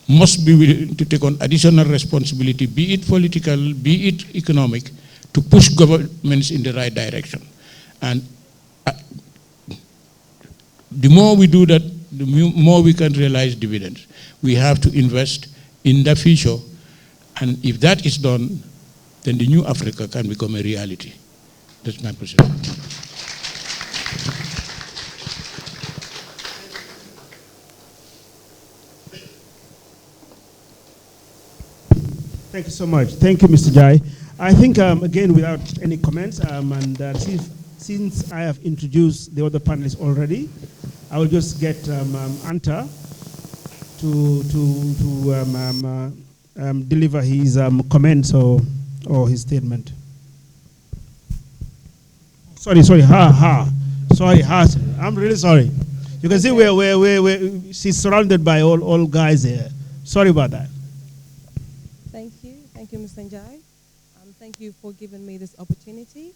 must be willing to take on additional responsibility, be it political, be it economic, to push governments in the right direction. And the more we do that, the more we can realize dividends. We have to invest in the future, and if that is done, then the new Africa can become a reality. That's my position. Thank you so much. Thank you, Mr. Jai. I think, again, without any comments, since I have introduced the other panelists already, I will just get Anta to deliver his comments or his statement. Sorry, I'm really sorry. You can see she's surrounded by all guys here. Sorry about that. Thank you, Mr. Njai. Thank you for giving me this opportunity.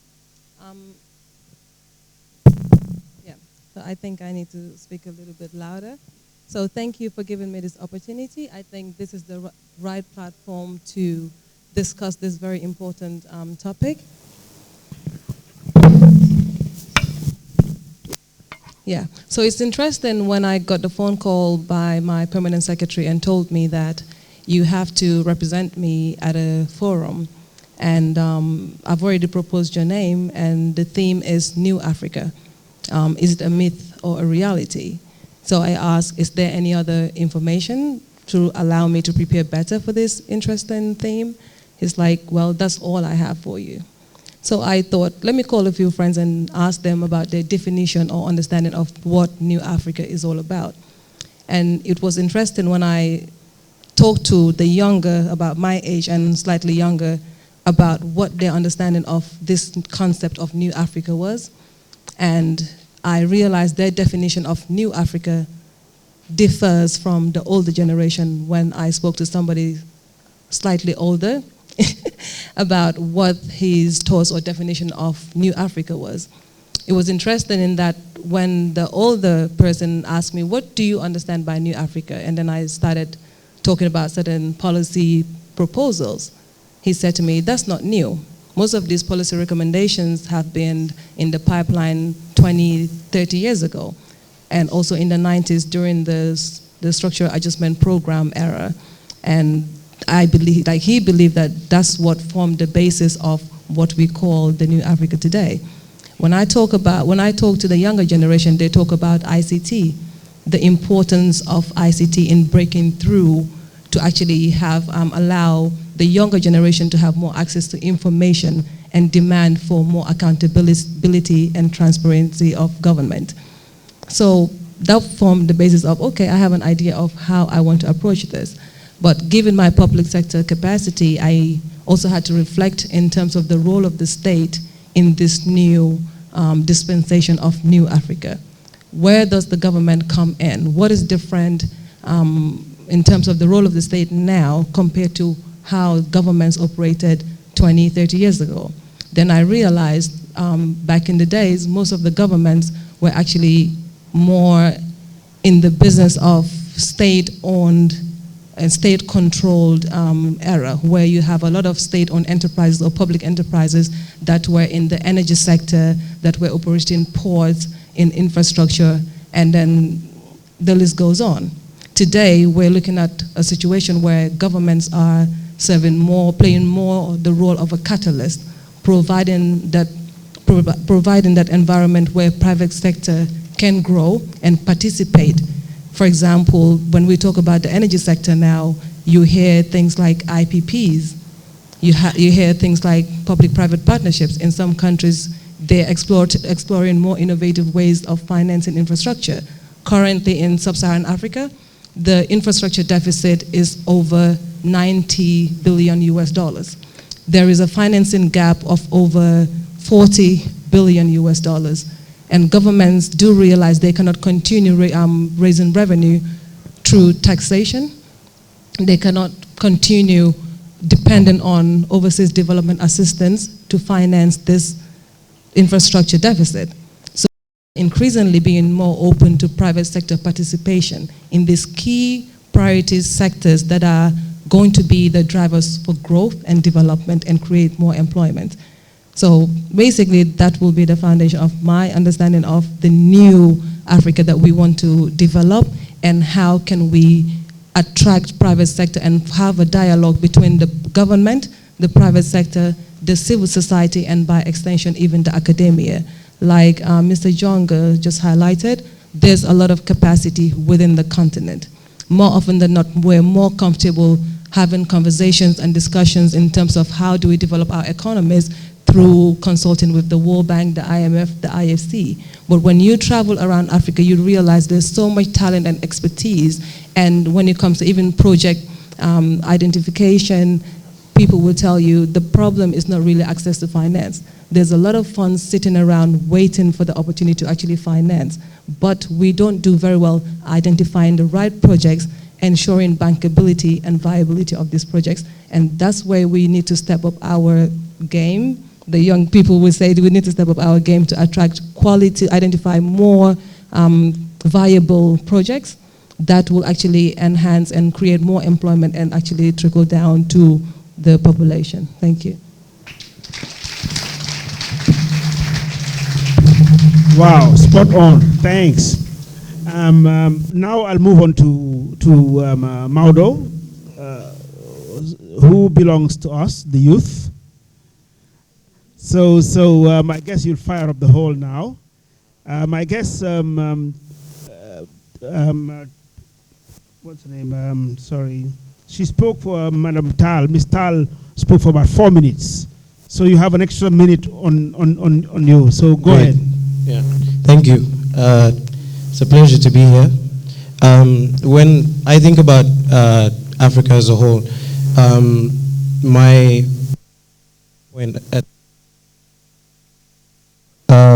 So I think I need to speak a little bit louder. So thank you for giving me this opportunity. I think this is the right platform to discuss this very important topic. Yeah, so it's interesting when I got the phone call by my permanent secretary and told me that you have to represent me at a forum. And I've already proposed your name, and the theme is New Africa. Is it a myth or a reality? So I asked, is there any other information to allow me to prepare better for this interesting theme? He's like, well, that's all I have for you. So I thought, let me call a few friends and ask them about their definition or understanding of what New Africa is all about. And it was interesting when I talked to the younger, about my age and slightly younger, about what their understanding of this concept of New Africa was. And I realized their definition of New Africa differs from the older generation when I spoke to somebody slightly older about what his thoughts or definition of New Africa was. It was interesting in that when the older person asked me, what do you understand by New Africa? And then I started talking about certain policy proposals. He said to me, that's not new. Most of these policy recommendations have been in the pipeline 20, 30 years ago, and also in the 90s during the structural adjustment program era. And I believe, like he believed that that's what formed the basis of what we call the New Africa today. When I talk to the younger generation, they talk about ICT, the importance of ICT in breaking through to actually have allow the younger generation to have more access to information and demand for more accountability and transparency of government. So that formed the basis of, okay, I have an idea of how I want to approach this. But given my public sector capacity, I also had to reflect in terms of the role of the state in this new dispensation of New Africa. Where does the government come in? What is different in terms of the role of the state now compared to how governments operated 20, 30 years ago? Then I realized back in the days, most of the governments were actually more in the business of state-owned and state-controlled era, where you have a lot of state-owned enterprises or public enterprises that were in the energy sector, that were operating ports, in infrastructure, and then the list goes on. Today, we're looking at a situation where governments are serving more, playing more the role of a catalyst, providing that environment where private sector can grow and participate. For example, when we talk about the energy sector now, you hear things like IPPs, you hear things like public-private partnerships. In some countries, they're exploring more innovative ways of financing infrastructure. Currently in sub-Saharan Africa, the infrastructure deficit is over $90 billion US. There is a financing gap of over $40 billion US. And governments do realize they cannot continue raising revenue through taxation. They cannot continue dependent on overseas development assistance to finance this infrastructure deficit. So increasingly being more open to private sector participation in these key priority sectors that are going to be the drivers for growth and development and create more employment. So basically that will be the foundation of my understanding of the new Africa that we want to develop, and how can we attract private sector and have a dialogue between the government, the private sector, the civil society, and by extension even the academia. Like Mr. Jonga just highlighted, there's a lot of capacity within the continent. More often than not, we're more comfortable having conversations and discussions in terms of how do we develop our economies through consulting with the World Bank, the IMF, the IFC. But when you travel around Africa, you realize there's so much talent and expertise. And when it comes to even project identification, people will tell you the problem is not really access to finance. There's a lot of funds sitting around waiting for the opportunity to actually finance. But we don't do very well identifying the right projects, ensuring bankability and viability of these projects. And that's where we need to step up our game. The young people will say we need to step up our game to attract quality, identify more viable projects that will actually enhance and create more employment and actually trickle down to the population. Thank you. Wow, spot on. Thanks. Now I'll move on to Modou, who belongs to us, the youth. So I guess you'll fire up the hole now. I guess what's her name? Sorry, she spoke for Madam Tal. Miss Tal spoke for about 4 minutes. So you have an extra minute on you. So go ahead. Yeah, thank you. It's a pleasure to be here. When I think about Africa as a whole, my point at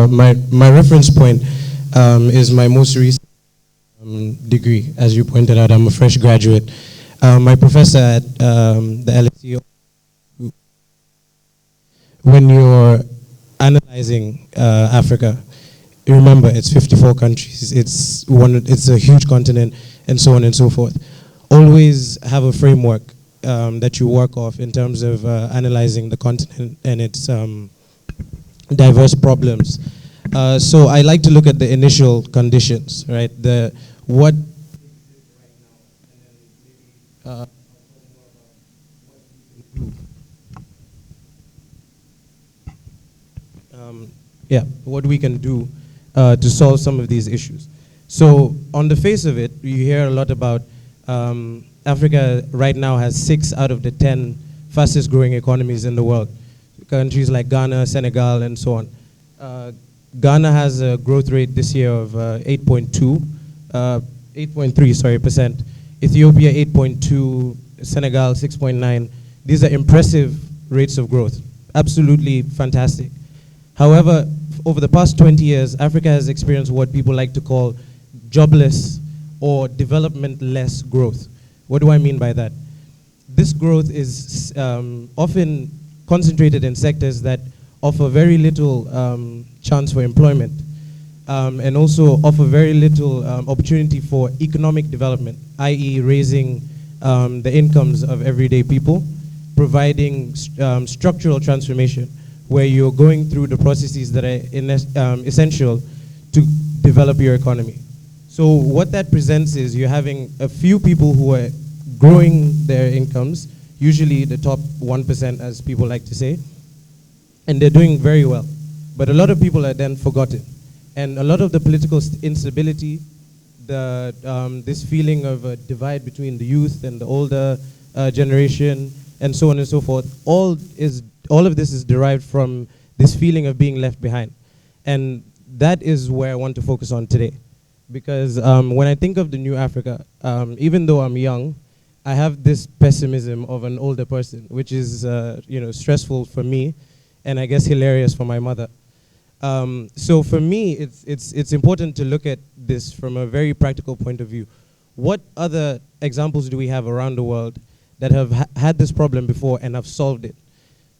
my reference point is my most recent degree. As you pointed out, I'm a fresh graduate. My professor at the LSE, when you're analyzing Africa, remember it's 54 countries. It's a huge continent, and so on and so forth. Always have a framework that you work off in terms of analyzing the continent and its diverse problems. So I like to look at the initial conditions, right? What what we can do to solve some of these issues. So on the face of it, you hear a lot about Africa right now has 6 out of the 10 fastest growing economies in the world. Countries like Ghana, Senegal, and so on. Ghana has a growth rate this year of 8.3%. Ethiopia 8.2, Senegal 6.9. These are impressive rates of growth. Absolutely fantastic. However, over the past 20 years, Africa has experienced what people like to call jobless or development-less growth. What do I mean by that? This growth is often concentrated in sectors that offer very little chance for employment and also offer very little opportunity for economic development, i.e. raising the incomes of everyday people, providing structural transformation where you're going through the processes that are essential to develop your economy. So what that presents is you're having a few people who are growing their incomes, usually the top 1%, as people like to say, and they're doing very well. But a lot of people are then forgotten. And a lot of the political instability, this feeling of a divide between the youth and the older generation, and so on and so forth, all of this is derived from this feeling of being left behind. And that is where I want to focus on today. Because when I think of the new Africa, even though I'm young, I have this pessimism of an older person, which is stressful for me, and I guess hilarious for my mother. So for me, it's important to look at this from a very practical point of view. What other examples do we have around the world that have had this problem before and have solved it?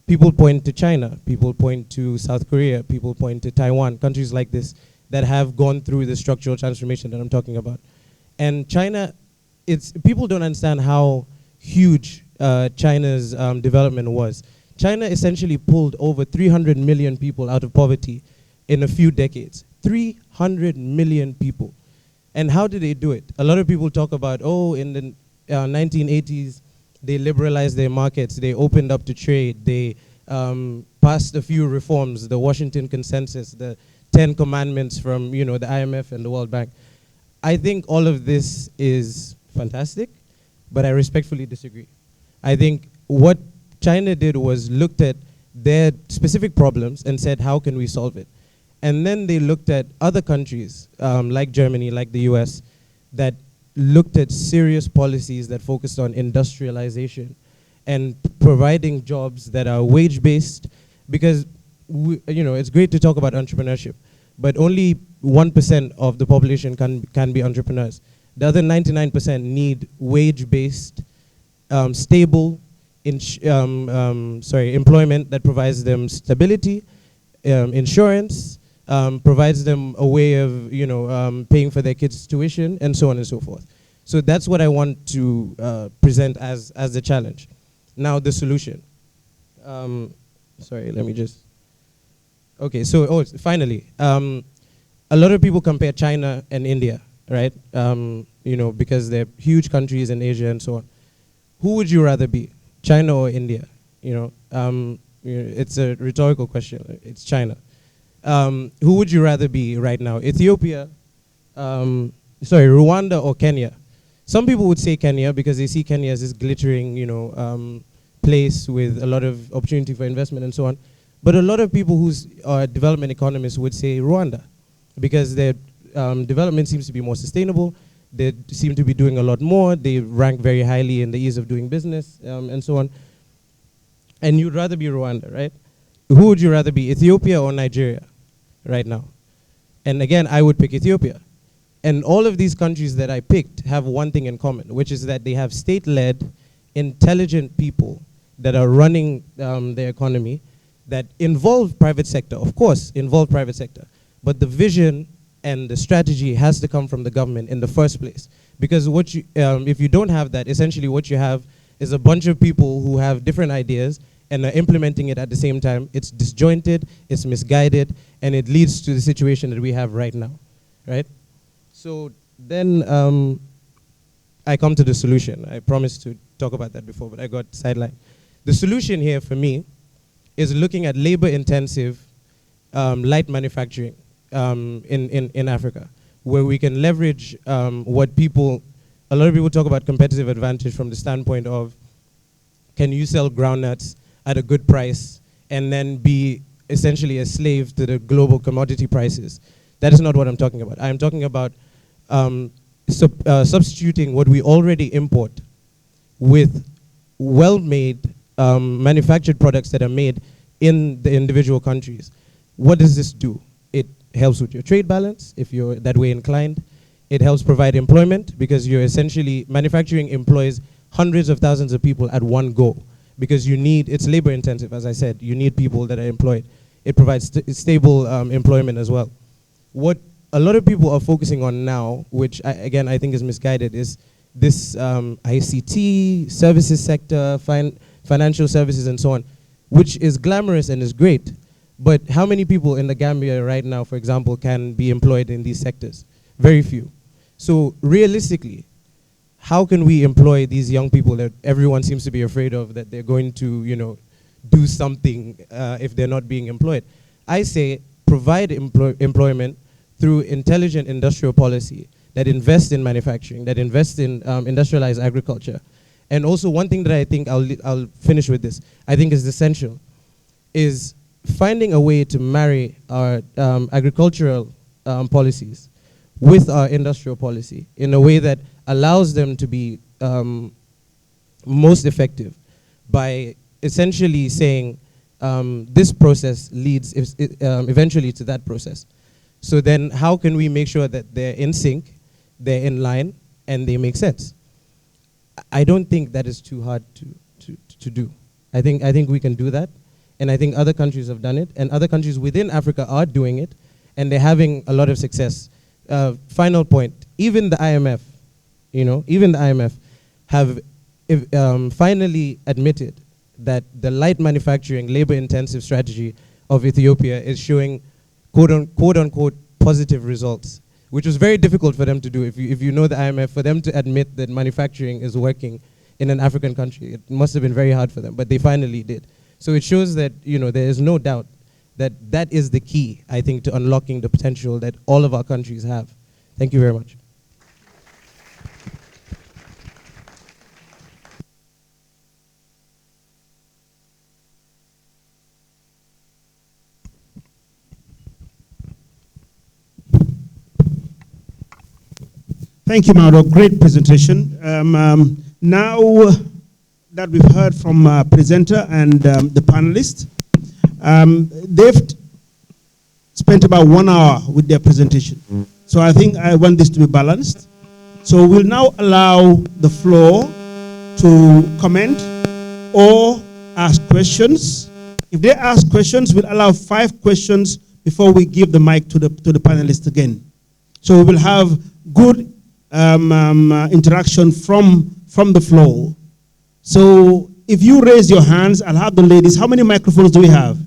People point to China, people point to South Korea, people point to Taiwan, countries like this that have gone through the structural transformation that I'm talking about. And China, people don't understand how huge China's development was. China essentially pulled over 300 million people out of poverty in a few decades. 300 million people. And how did they do it? A lot of people talk about, in the 1980s, they liberalized their markets, they opened up to trade, they passed a few reforms, the Washington Consensus, the 10 commandments from the IMF and the World Bank. I think all of this is fantastic, but I respectfully disagree. I think what China did was looked at their specific problems and said, how can we solve it? And then they looked at other countries, like Germany, like the US, that looked at serious policies that focused on industrialization and providing jobs that are wage-based, because it's great to talk about entrepreneurship, but only 1% of the population can be entrepreneurs. The other 99% need wage-based, stable employment that provides them stability, insurance, provides them a way of paying for their kids' tuition, and so on and so forth. So that's what I want to present as the challenge. Now the solution. Sorry, let me just. Okay, so finally, a lot of people compare China and India, right? Because they're huge countries in Asia and so on. Who would you rather be, China or India? It's a rhetorical question. It's China. Who would you rather be right now, Ethiopia, Rwanda or Kenya? Some people would say Kenya because they see Kenya as this glittering, place with a lot of opportunity for investment and so on. But a lot of people who are development economists would say Rwanda because their development seems to be more sustainable. They seem to be doing a lot more. They rank very highly in the ease of doing business and so on. And you'd rather be Rwanda, right? Who would you rather be, Ethiopia or Nigeria right now? And again, I would pick Ethiopia. And all of these countries that I picked have one thing in common, which is that they have state-led, intelligent people that are running their economy that involve private sector, of course, involve private sector. But the vision and the strategy has to come from the government in the first place. Because if you don't have that, essentially what you have is a bunch of people who have different ideas and are implementing it at the same time. It's disjointed, it's misguided, and it leads to the situation that we have right now, right? So then I come to the solution. I promised to talk about that before, but I got sidelined. The solution here for me is looking at labor-intensive light manufacturing in Africa, where we can leverage a lot of people talk about competitive advantage from the standpoint of, can you sell groundnuts at a good price and then be essentially a slave to the global commodity prices? That is not what I'm talking about. I'm talking about substituting what we already import with well-made manufactured products that are made in the individual countries. What does this do? It helps with your trade balance, if you're that way inclined. It helps provide employment, because you're essentially, manufacturing employs hundreds of thousands of people at one go, because it's labor intensive, as I said. You need people that are employed. It provides stable employment as well. What a lot of people are focusing on now, which I think is misguided, is this ICT, services sector, financial services and so on, which is glamorous and is great. But how many people in the Gambia right now, for example, can be employed in these sectors? Very few. So realistically, how can we employ these young people that everyone seems to be afraid of, that they're going to, do something if they're not being employed? I say provide employment through intelligent industrial policy that invests in manufacturing, that invests in industrialized agriculture. And also one thing that I think, I'll finish with this, I think is essential, is finding a way to marry our agricultural policies with our industrial policy in a way that allows them to be most effective by essentially saying this process leads eventually to that process. So then how can we make sure that they're in sync, they're in line, and they make sense? I don't think that is too hard to do. I think we can do that, and I think other countries have done it, and other countries within Africa are doing it, and they're having a lot of success. Final point, even the IMF, even the IMF have finally admitted that the light manufacturing, labor-intensive strategy of Ethiopia is showing quote-unquote positive results, which was very difficult for them to do. If you know the IMF, for them to admit that manufacturing is working in an African country, it must have been very hard for them, but they finally did. So it shows that there is no doubt that that is the key, I think, to unlocking the potential that all of our countries have. Thank you very much. Thank you, Modou. Great presentation. Now that we've heard from presenter and the panelists, they've spent about 1 hour with their presentation. So I think I want this to be balanced. So we'll now allow the floor to comment or ask questions. If they ask questions, we'll allow 5 questions before we give the mic to the panelists again. So we will have good interaction from the floor. So if you raise your hands, I'll have the ladies. How many microphones do we have?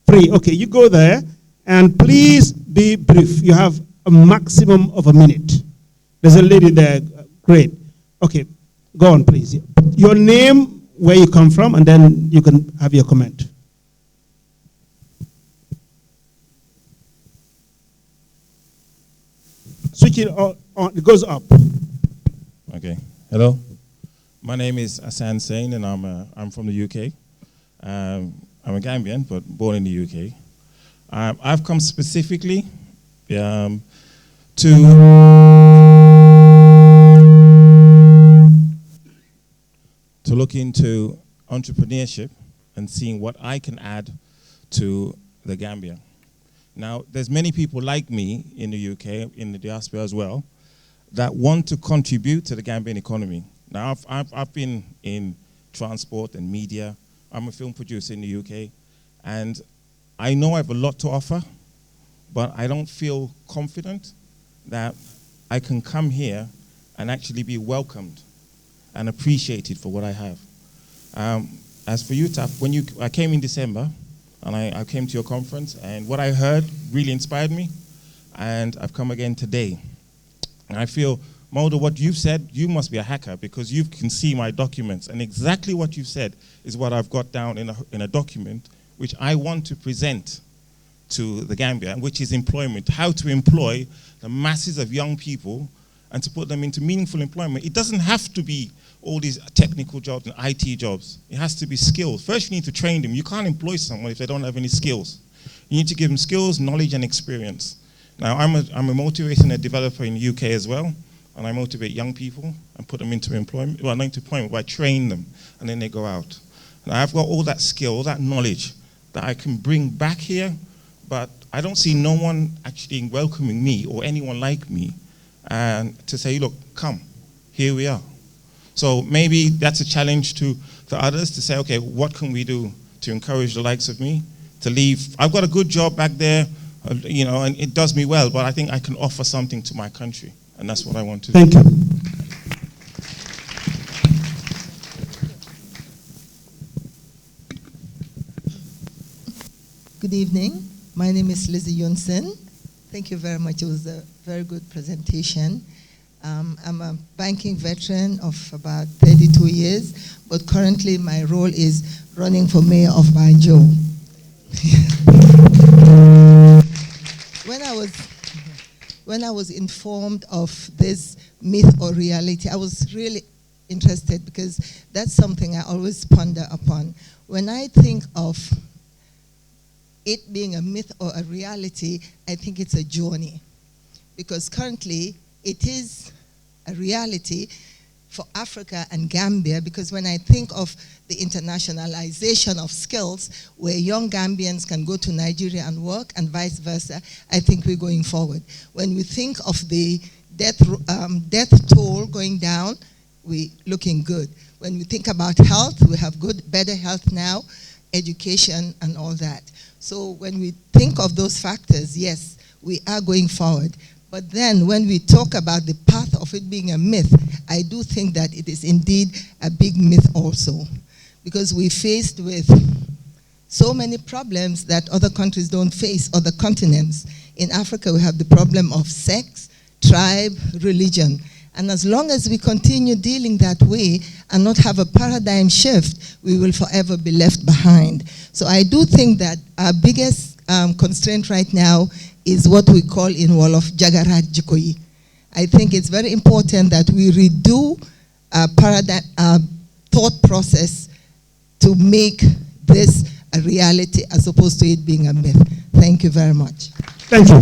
3. Okay, you go there, and please be brief. You have a maximum of a minute. There's a lady there. Great. Okay, go on, please. Your name, where you come from, and then you can have your comment. Switch it on, it goes up. Okay. Hello. My name is Hassan Sain, and I'm from the UK. I'm a Gambian, but born in the UK. I've come specifically to look into entrepreneurship and seeing what I can add to the Gambia. Now, there's many people like me in the UK, in the diaspora as well, that want to contribute to the Gambian economy. Now, I've been in transport and media. I'm a film producer in the UK, and I know I have a lot to offer, but I don't feel confident that I can come here and actually be welcomed and appreciated for what I have. As for you, Taf, I came in December, and I came to your conference, and what I heard really inspired me, and I've come again today. And I feel, Modou, what you've said, you must be a hacker because you can see my documents, and exactly what you've said is what I've got down in a document which I want to present to the Gambia, which is employment, how to employ the masses of young people and to put them into meaningful employment. It doesn't have to be all these technical jobs and IT jobs. It has to be skills. First, you need to train them. You can't employ someone if they don't have any skills. You need to give them skills, knowledge, and experience. Now, I'm a motivator and a developer in the UK as well, and I motivate young people and put them into employment. Well, not into employment, but I train them, and then they go out. And I've got all that skill, all that knowledge that I can bring back here, but I don't see no one actually welcoming me or anyone like me and to say, look, come, here we are. So maybe that's a challenge to others to say, okay, what can we do to encourage the likes of me to leave? I've got a good job back there, you know, and it does me well, but I think I can offer something to my country, and that's what I want to do. Thank you. Good evening. My name is Lizzie Yunsen. Thank you very much. It was a very good presentation. I'm a banking veteran of about 32 years, but currently my role is running for mayor of Banjo. When I was informed of this myth or reality, I was really interested because that's something I always ponder upon. When I think of it being a myth or a reality, I think it's a journey. Because currently, it is a reality for Africa and Gambia, because when I think of the internationalization of skills, where young Gambians can go to Nigeria and work and vice versa, I think we're going forward. When we think of the death toll going down, we're looking good. When we think about health, we have better health now, education and all that. So when we think of those factors, yes, we are going forward. But then when we talk about the path of it being a myth, I do think that it is indeed a big myth also. Because we're faced with so many problems that other countries don't face, other continents. In Africa, we have the problem of sex, tribe, religion. And as long as we continue dealing that way and not have a paradigm shift, we will forever be left behind. So I do think that our biggest constraint right now is what we call in Wolof Jagarat Jikoi. I think it's very important that we redo our thought process to make this a reality as opposed to it being a myth. Thank you very much. Thank you.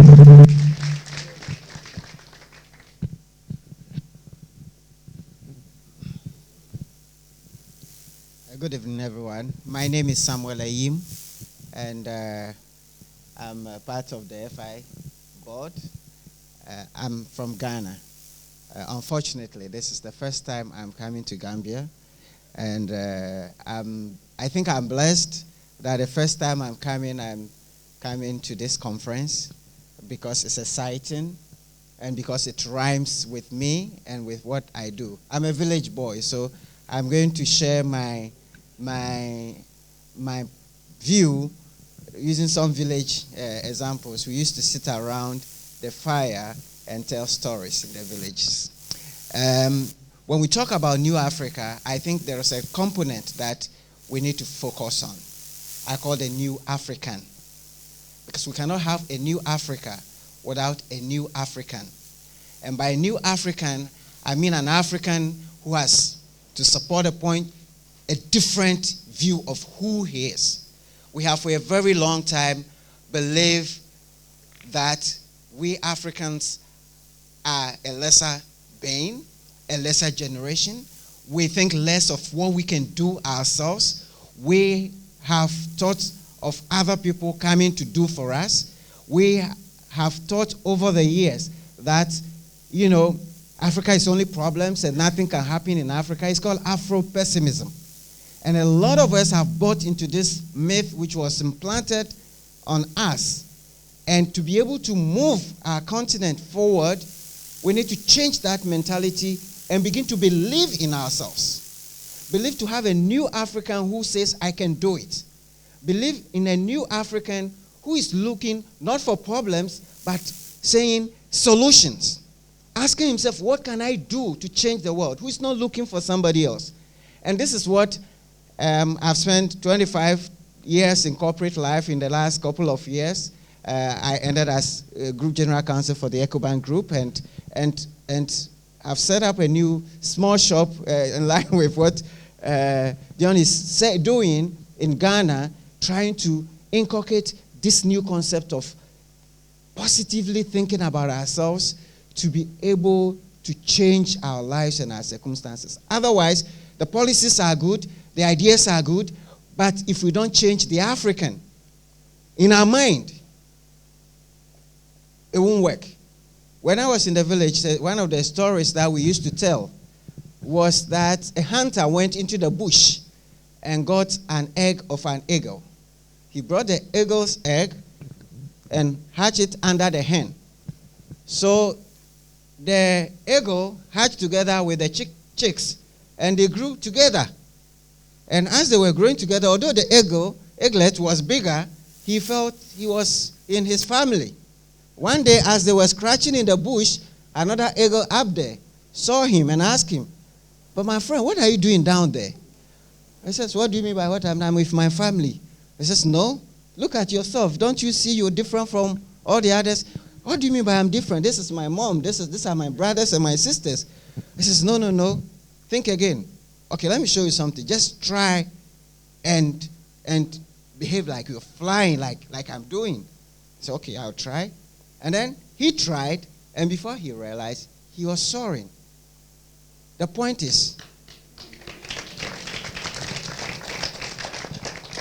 Good evening, everyone. My name is Samuel Ayim, and I'm part of the FI board. I'm from Ghana. Unfortunately, this is the first time I'm coming to Gambia, and I think I'm blessed that the first time I'm coming to this conference because it's exciting and because it rhymes with me and with what I do. I'm a village boy, so I'm going to share my view using some village examples. We used to sit around the fire and tell stories in the villages. When we talk about New Africa, I think there is a component that we need to focus on. I call the New African, because we cannot have a New Africa without a New African. And by New African, I mean an African who has, to support a point, a different view of who he is. We have for a very long time believed that we Africans are a lesser being, a lesser generation. We think less of what we can do ourselves. We have thought of other people coming to do for us. We have thought over the years that, Africa is only problems and nothing can happen in Africa. It's called Afro-pessimism. And a lot of us have bought into this myth which was implanted on us. And to be able to move our continent forward, we need to change that mentality and begin to believe in ourselves. Believe to have a new African who says, I can do it. Believe in a new African who is looking not for problems, but saying solutions. Asking himself, what can I do to change the world? Who is not looking for somebody else? And this is what I've spent 25 years in corporate life in the last couple of years. I ended as Group General Counsel for the EcoBank Group, and I've set up a new small shop in line with what Dion is doing in Ghana, trying to inculcate this new concept of positively thinking about ourselves to be able to change our lives and our circumstances. Otherwise, the policies are good, the ideas are good, but if we don't change the African in our mind, it won't work. When I was in the village, one of the stories that we used to tell was that a hunter went into the bush and got an egg of an eagle. He brought the eagle's egg and hatched it under the hen. So the eagle hatched together with the chicks, and they grew together. And as they were growing together, although the eaglet was bigger, he felt he was in his family. One day, as they were scratching in the bush, another eagle up there saw him and asked him, but my friend, what are you doing down there? He says, what do you mean by what I'm doing? I'm with my family. He says, no, look at yourself. Don't you see you're different from all the others? What do you mean by I'm different? This is my mom. These are my brothers and my sisters. He says, no. Think again. Okay, let me show you something. Just try and behave like you're flying, like I'm doing. So, okay, I'll try. And then he tried, and before he realized, he was soaring. The point is,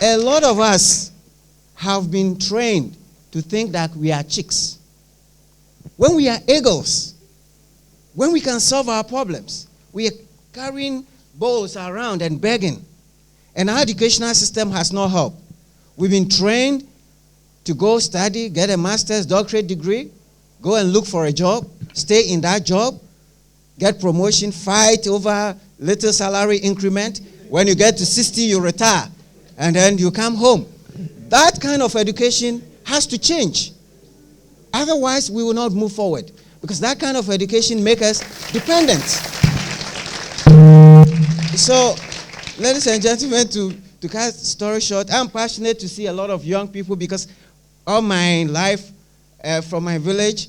a lot of us have been trained to think that we are chicks. When we are eagles, when we can solve our problems, we are carrying bowls around and begging. And our educational system has no help. We've been trained to go study, get a master's, doctorate degree, go and look for a job, stay in that job, get promotion, fight over little salary increment. When you get to 60, you retire, and then you come home. That kind of education has to change. Otherwise, we will not move forward, because that kind of education makes us dependent. So, ladies and gentlemen, to cut the story short, I'm passionate to see a lot of young people, because all my life from my village,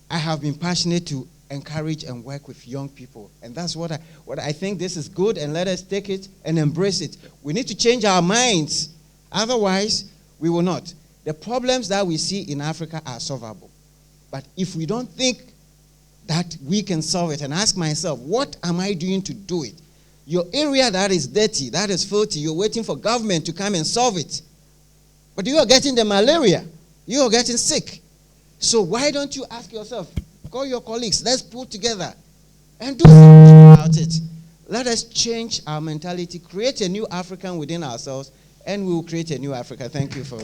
I have been passionate to encourage and work with young people. And that's what I think this is good, and let us take it and embrace it. We need to change our minds. Otherwise, we will not. The problems that we see in Africa are solvable. But if we don't think that we can solve it, and ask myself, what am I doing to do it? Your area that is dirty, that is filthy, you're waiting for government to come and solve it. But you are getting the malaria. You are getting sick. So why don't you ask yourself, call your colleagues, let's put together and do something about it. Let us change our mentality, create a new African within ourselves, and we will create a new Africa. Thank you for...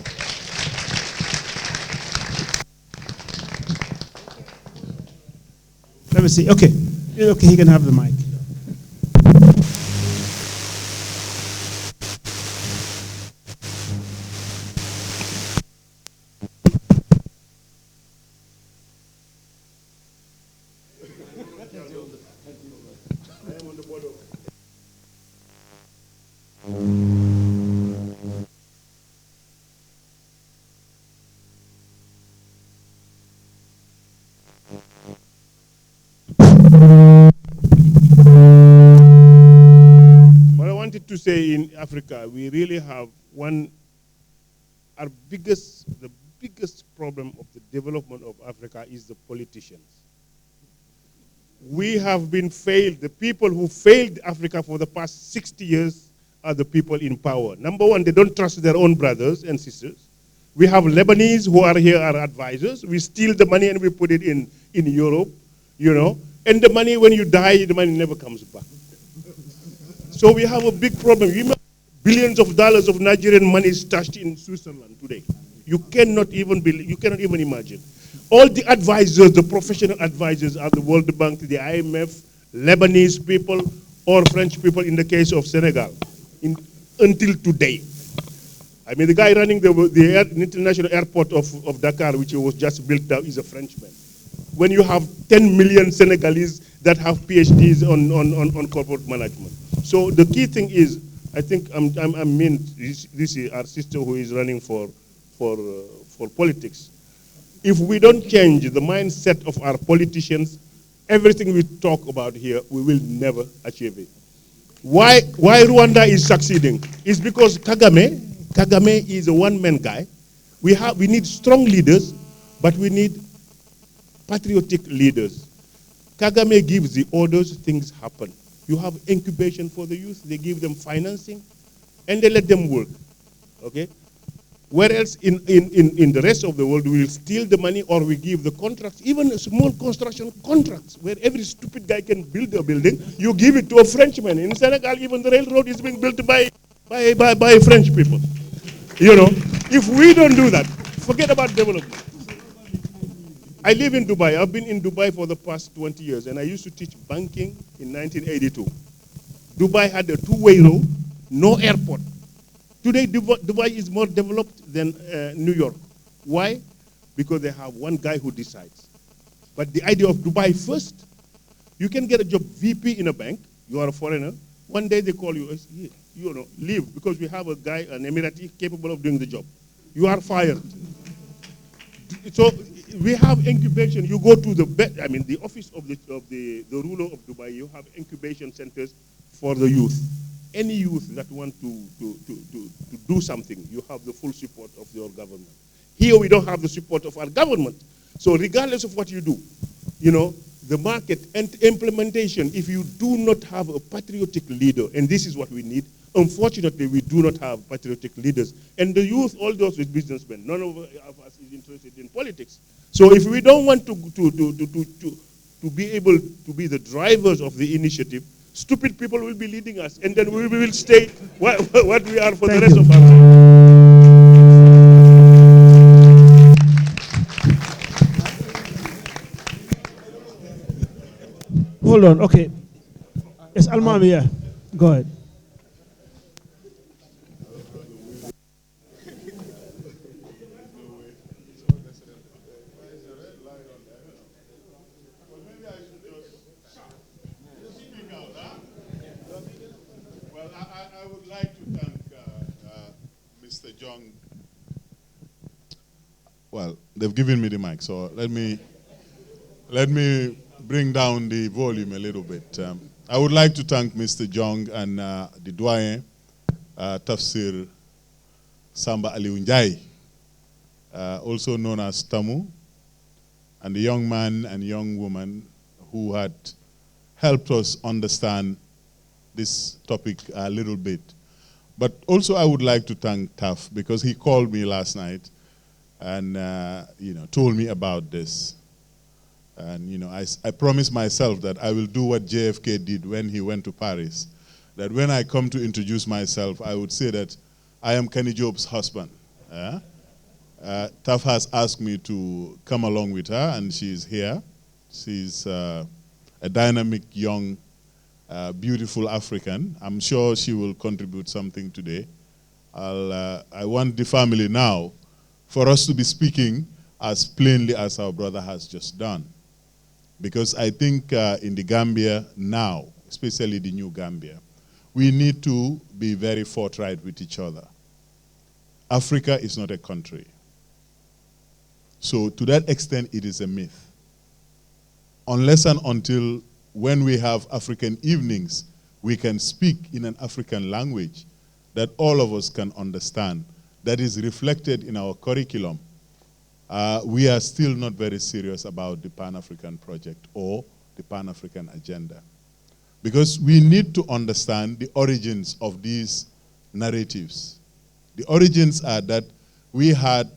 Let me see. Okay. Okay, he can have the mic. To say in Africa, we really have the biggest problem of the development of Africa is the politicians. We have been failed. The people who failed Africa for the past 60 years are the people in power. Number one, they don't trust their own brothers and sisters. We have Lebanese who are here, are advisors. We steal the money and we put it in Europe, you know. And the money, when you die, the money never comes back. So we have a big problem. Billions of dollars of Nigerian money is stashed in Switzerland today. You cannot even imagine. All the advisors, the professional advisors are the World Bank, the IMF, Lebanese people, or French people in the case of Senegal, until today. I mean, the guy running the international airport of Dakar, which was just built now, is a Frenchman. When you have 10 million Senegalese that have PhDs on corporate management. So the key thing is, I think this is our sister who is running for politics. If we don't change the mindset of our politicians, everything we talk about here, we will never achieve it. Why Rwanda is succeeding is because Kagame is a one-man guy. We need strong leaders, but we need patriotic leaders. Kagame gives the orders, things happen. You have incubation for the youth, they give them financing, and they let them work, okay? Whereas in the rest of the world, we will steal the money or we give the contracts, even small construction contracts, where every stupid guy can build a building, you give it to a Frenchman. In Senegal, even the railroad is being built by French people. You know, if we don't do that, forget about development. I live in Dubai. I've been in Dubai for the past 20 years, and I used to teach banking in 1982. Dubai had a two-way road, no airport. Today, Dubai is more developed than New York. Why? Because they have one guy who decides. But the idea of Dubai first, you can get a job VP in a bank. You are a foreigner. One day they call you, you know, leave, because we have a guy, an Emirati, capable of doing the job. You are fired. So we have incubation. You go to the office of the ruler of Dubai, you have incubation centers for the youth. Any youth that want to do something, you have the full support of your government. Here we don't have the support of our government. So regardless of what you do, you know, the market and implementation, if you do not have a patriotic leader, and this is what we need, unfortunately we do not have patriotic leaders. And the youth, all those with businessmen, none of us is interested in politics. So if we don't want to be able to be the drivers of the initiative, stupid people will be leading us, and then we will stay what we are for the rest of our life. Hold on, okay. Yes, Almami, yeah. Go ahead. Well, they've given me the mic, so let me bring down the volume a little bit. I would like to thank Mr. Diong and the doyen, Tafsir Samba Aliunjai, also known as Tamu, and the young man and young woman who had helped us understand this topic a little bit. But also I would like to thank TAF because he called me last night and told me about this. And I promised myself that I will do what JFK did when he went to Paris. That when I come to introduce myself, I would say that I am Kenny Job's husband. TAF has asked me to come along with her, and she's here. She's a dynamic, young, beautiful African. I'm sure she will contribute something today. I want the family now for us to be speaking as plainly as our brother has just done. Because I think in the Gambia now, especially the new Gambia, we need to be very forthright with each other. Africa is not a country. So to that extent, it is a myth. Unless and until when we have African evenings, we can speak in an African language that all of us can understand, that is reflected in our curriculum, we are still not very serious about the Pan-African project or the Pan-African agenda. Because we need to understand the origins of these narratives. The origins are that we had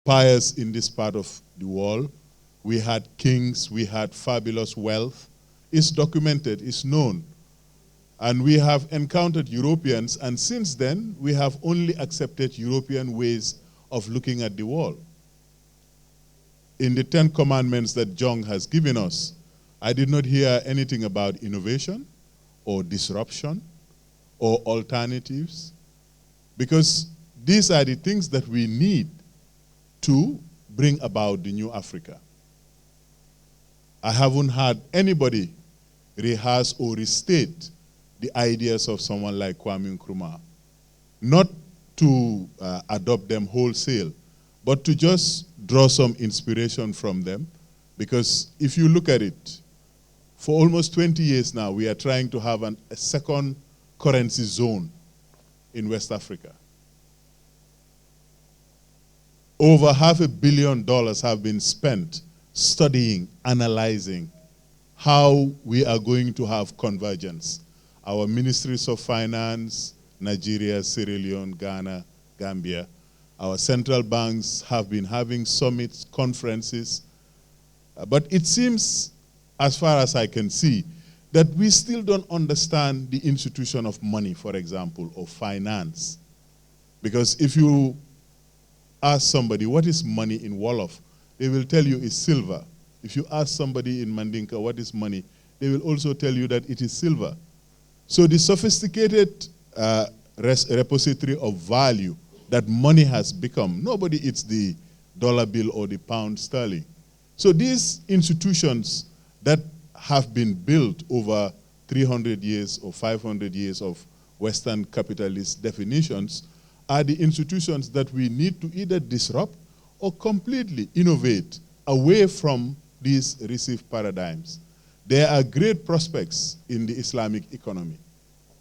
empires in this part of the world, we had kings, we had fabulous wealth. It's documented, it's known. And we have encountered Europeans, and since then, we have only accepted European ways of looking at the world. In the 10 commandments that Jong has given us, I did not hear anything about innovation or disruption or alternatives, because these are the things that we need to bring about the new Africa. I haven't had anybody rehearse or restate the ideas of someone like Kwame Nkrumah, not to adopt them wholesale, but to just draw some inspiration from them, because if you look at it, for almost 20 years now, we are trying to have a second currency zone in West Africa. Over $500 million have been spent studying, analyzing how we are going to have convergence. Our ministries of finance, Nigeria, Sierra Leone, Ghana, Gambia, our central banks have been having summits, conferences, but it seems, as far as I can see, that we still don't understand the institution of money, for example, or finance. Because if you ask somebody, what is money in Wolof? They will tell you it's silver. If you ask somebody in Mandinka, what is money? They will also tell you that it is silver. So the sophisticated repository of value that money has become, nobody eats the dollar bill or the pound sterling. So these institutions that have been built over 300 years or 500 years of Western capitalist definitions are the institutions that we need to either disrupt or completely innovate away from these received paradigms. There are great prospects in the Islamic economy,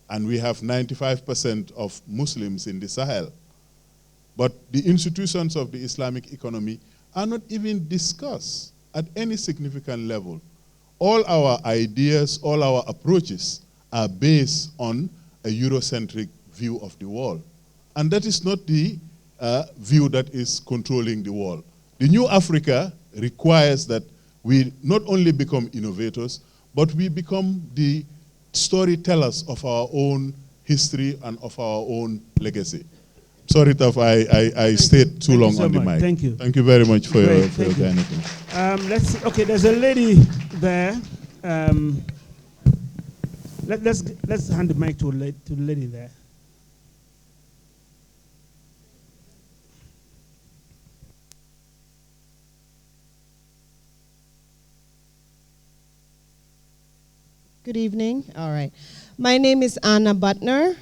and we have 95% of Muslims in the Sahel. But the institutions of the Islamic economy are not even discussed at any significant level. All our ideas, all our approaches are based on a Eurocentric view of the world. And that is not the view that is controlling the world. The new Africa requires that we not only become innovators, but we become the storytellers of our own history and of our own legacy. Sorry, Taf, I stayed too long on the mic. Thank you. Thank you very much for your kind attention. Okay, there's a lady there. Let's hand the mic to the lady there. Good evening. All right. My name is Anna Butner,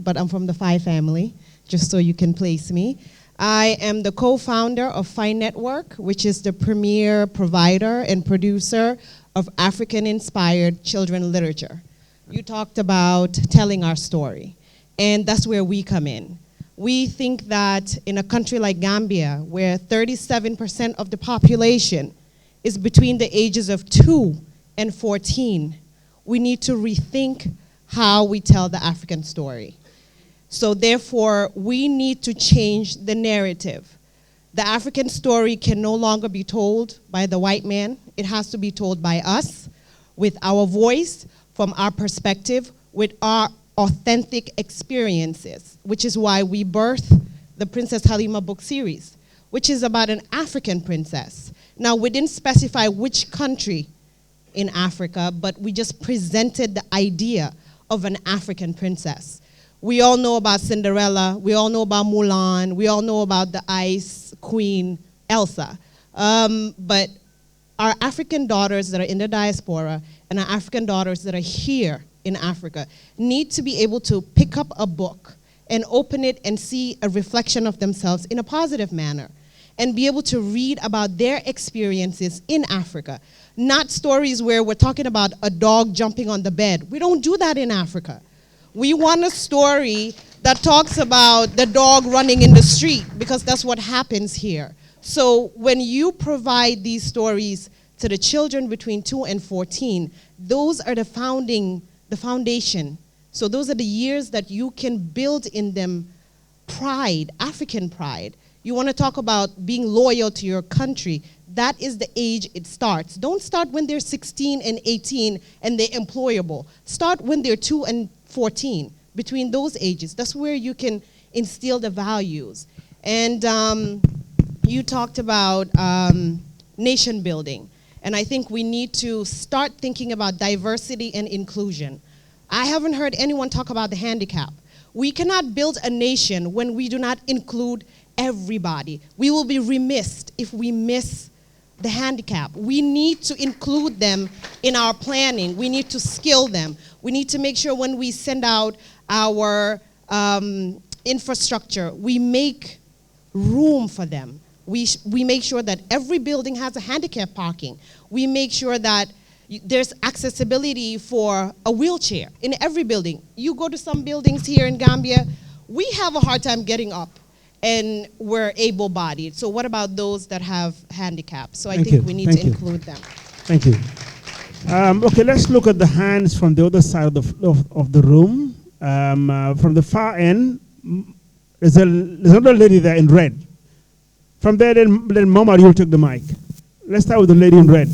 but I'm from the Phi family, just so you can place me. I am the co-founder of Phi Network, which is the premier provider and producer of African-inspired children literature. You talked about telling our story, and that's where we come in. We think that in a country like Gambia, where 37% of the population is between the ages of 2 and 14, we need to rethink how we tell the African story. So therefore, we need to change the narrative. The African story can no longer be told by the white man. It has to be told by us, with our voice, from our perspective, with our authentic experiences, which is why we birthed the Princess Halima book series, which is about an African princess. Now, we didn't specify which country in Africa, but we just presented the idea of an African princess. We all know about Cinderella, we all know about Mulan, we all know about the Ice Queen, Elsa. But our African daughters that are in the diaspora and our African daughters that are here in Africa need to be able to pick up a book and open it and see a reflection of themselves in a positive manner and be able to read about their experiences in Africa. Not stories where we're talking about a dog jumping on the bed. We don't do that in Africa. We want a story that talks about the dog running in the street, because that's what happens here. So when you provide these stories to the children between 2 and 14, those are the foundation. So those are the years that you can build in them pride, African pride. You want to talk about being loyal to your country. That is the age it starts. Don't start when they're 16 and 18 and they're employable. Start when they're 2 and 14, between those ages. That's where you can instill the values. And you talked about nation building. And I think we need to start thinking about diversity and inclusion. I haven't heard anyone talk about the handicap. We cannot build a nation when we do not include everybody. We will be remiss if we miss the handicap. We need to include them in our planning. We need to skill them. We need to make sure when we send out our infrastructure, we make room for them. We make sure that every building has a handicap parking. We make sure that there's accessibility for a wheelchair in every building. You go to some buildings here in Gambia, we have a hard time getting up, and we're able-bodied. So what about those that have handicaps? So I think we need to include them. Thank you. Okay, let's look at the hands from the other side of the room. From the far end, there's another lady there in red. From there, then Mama, you'll take the mic. Let's start with the lady in red.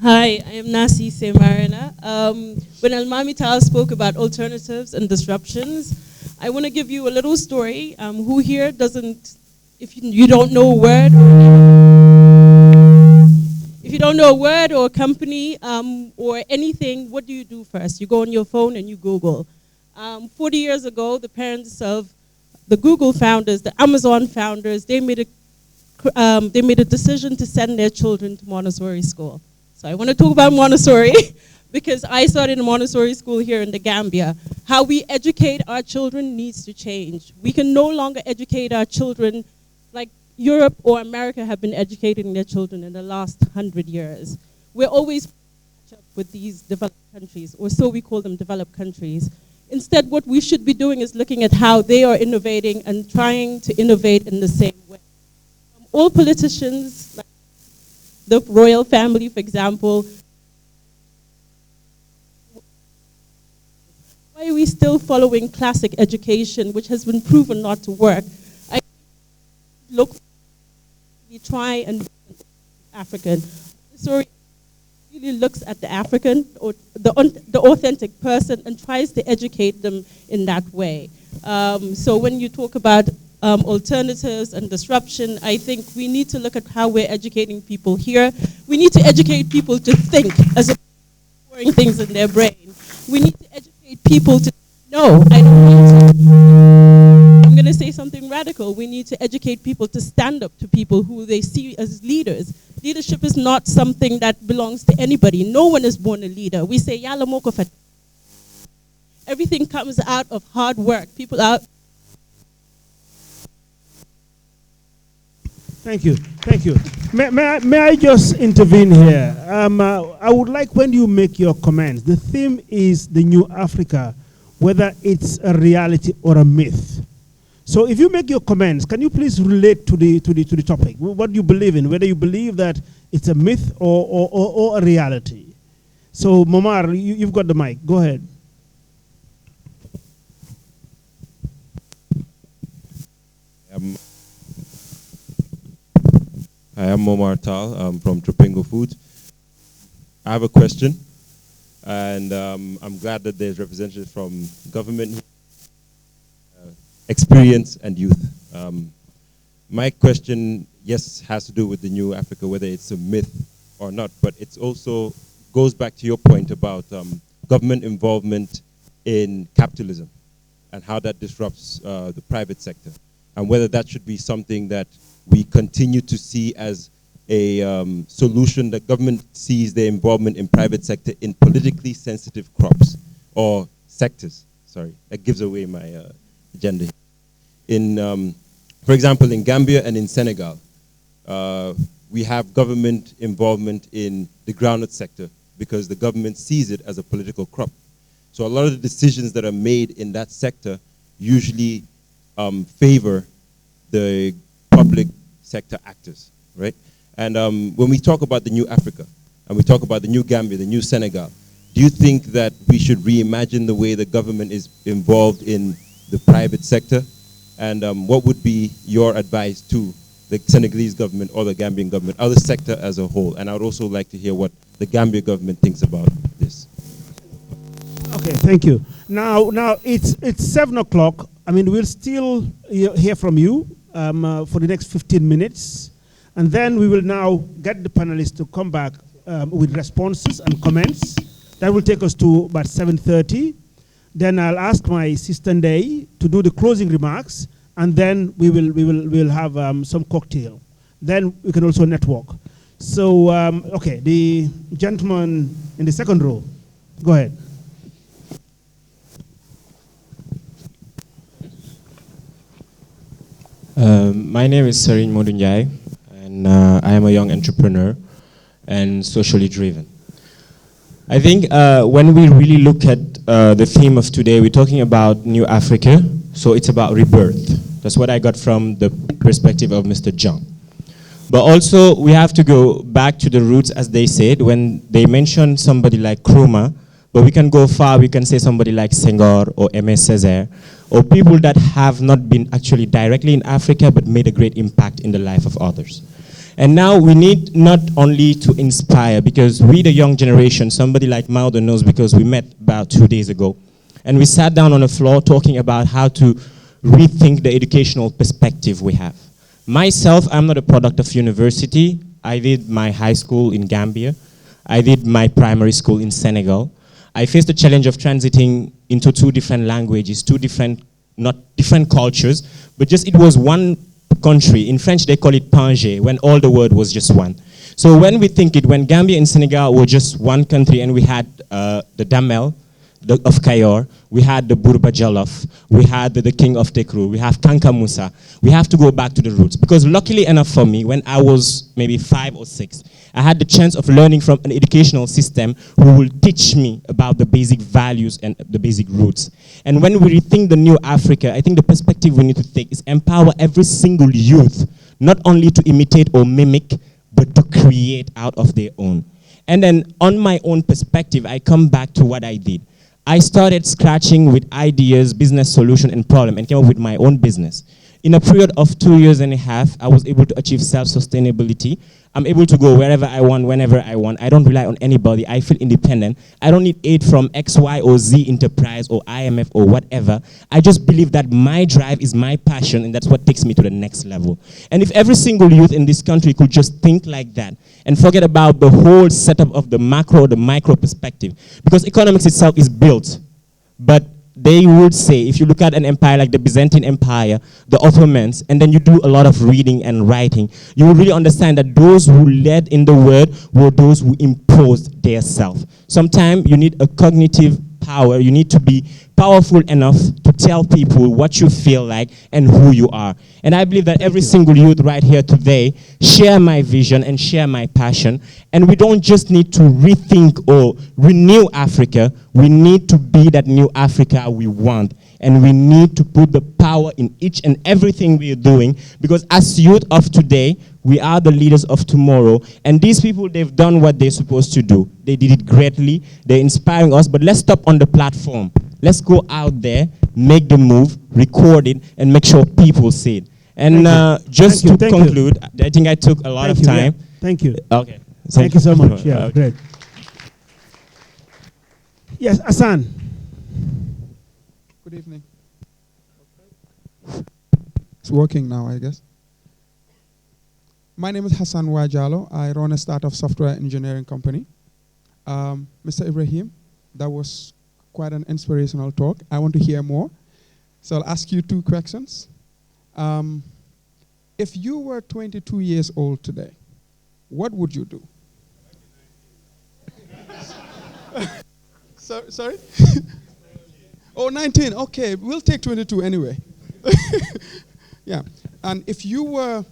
Hi, I am Nasi Semarina. When Almami Tal spoke about alternatives and disruptions, I want to give you a little story. Who here doesn't, if you don't know a word, if you don't know a word or a company or anything, what do you do first? You go on your phone and you Google. 40 years ago, the parents of the Google founders, the Amazon founders, they made a decision to send their children to Montessori school. So I want to talk about Montessori because I started a Montessori school here in the Gambia. How we educate our children needs to change. We can no longer educate our children like Europe or America have been educating their children in the last 100 years. We're always catch up with these developed countries, or so we call them developed countries. Instead, what we should be doing is looking at how they are innovating and trying to innovate in the same way. All politicians, like the royal family, for example, why are we still following classic education, which has been proven not to work? I look, we try and African. Sorry, really looks at the African or the authentic person and tries to educate them in that way. So when you talk about alternatives and disruption, I think we need to look at how we're educating people here. We need to educate people to think as opposed to pouring things in their brain. We need to educate people to know. I'm going to say something radical. We need to educate people to stand up to people who they see as leaders. Leadership is not something that belongs to anybody. No one is born a leader. We say, Yala moko fat. Everything comes out of hard work. People out. Thank you. Thank you. May I just intervene here? I would like when you make your comments, the theme is the new Africa, whether it's a reality or a myth. So if you make your comments, can you please relate to the topic? What do you believe in? Whether you believe that it's a myth or a reality. So, Momar, you've got the mic. Go ahead. I am Momar Tal. I'm from Trapingo Food. I have a question, and I'm glad that there's representatives from government, experience, and youth. My question, yes, has to do with the new Africa, whether it's a myth or not, but it also goes back to your point about government involvement in capitalism and how that disrupts the private sector, and whether that should be something that we continue to see as a solution, that government sees their involvement in private sector in politically sensitive crops or sectors. Sorry, that gives away my agenda. For example, in Gambia and in Senegal, we have government involvement in the groundnut sector because the government sees it as a political crop. So a lot of the decisions that are made in that sector usually favor the public sector actors, right? And when we talk about the new Africa, and we talk about the new Gambia, the new Senegal, do you think that we should reimagine the way the government is involved in the private sector? And what would be your advice to the Senegalese government or the Gambian government, or the sector as a whole? And I would also like to hear what the Gambia government thinks about this. Okay, thank you. Now it's 7 o'clock. I mean, we'll still hear from you for the next 15 minutes. And then we will now get the panelists to come back with responses and comments. That will take us to about 7:30. Then I'll ask my sister Ndei to do the closing remarks, and then we'll have some cocktail. Then we can also network. So, okay, the gentleman in the second row, go ahead. My name is Sarin Modou, and I am a young entrepreneur and socially driven. I think when we really look at the theme of today, we're talking about New Africa, so it's about rebirth. That's what I got from the perspective of Mr. John. But also, we have to go back to the roots, as they said, when they mentioned somebody like Nkrumah, but we can go far, we can say somebody like Senghor or Aimé Césaire, or people that have not been actually directly in Africa, but made a great impact in the life of others. And now we need not only to inspire, because we, the young generation, somebody like Modou knows because we met about 2 days ago, and we sat down on the floor talking about how to rethink the educational perspective we have. Myself, I'm not a product of university. I did my high school in Gambia. I did my primary school in Senegal. I faced the challenge of transiting into 2 different languages, 2 different, not different cultures, but just it was one country. In French, they call it Pangé, when all the word was just one. So when we think it, when Gambia and Senegal were just one country and we had the Damel of Kayor, we had the Bourba Jolof, we had the King of Tekru, we have Kanka Musa. We have to go back to the roots. Because luckily enough for me, when I was maybe 5 or 6, I had the chance of learning from an educational system who will teach me about the basic values and the basic roots. And when we rethink the new Africa, I think the perspective we need to take is empower every single youth, not only to imitate or mimic, but to create out of their own. And then on my own perspective, I come back to what I did. I started scratching with ideas, business solution, and problem, and came up with my own business. In a period of 2 years and a half, I was able to achieve self-sustainability. I'm able to go wherever I want, whenever I want. I don't rely on anybody. I feel independent. I don't need aid from X, Y, or Z enterprise or IMF or whatever. I just believe that my drive is my passion, and that's what takes me to the next level. And if every single youth in this country could just think like that and forget about the whole setup of the macro, the micro perspective, because economics itself is built, but they would say, if you look at an empire like the Byzantine Empire, the Ottomans, and then you do a lot of reading and writing, you will really understand that those who led in the world were those who imposed their self. Sometimes you need a cognitive power, you need to be powerful enough to tell people what you feel like and who you are. And I believe that every single youth right here today share my vision and share my passion. And we don't just need to rethink or renew Africa. We need to be that new Africa we want. And we need to put the power in each and everything we are doing, because as youth of today, we are the leaders of tomorrow. And these people, they've done what they're supposed to do. They did it greatly. They're inspiring us, but let's stop on the platform. Let's go out there, make the move, record it, and make sure people see it. And just to conclude, I think I took a lot of time. Yeah. Thank you. Okay. Thank you so much. Yeah, great. Yes, Hassan. Good evening. It's working now, I guess. My name is Hassan Wajalo. I run a startup software engineering company. Mr. Ibrahim, that was quite an inspirational talk. I want to hear more. So I'll ask you 2 questions. If you were 22 years old today, what would you do? Sorry? Oh, 19. Okay, we'll take 22 anyway. Yeah. And if you were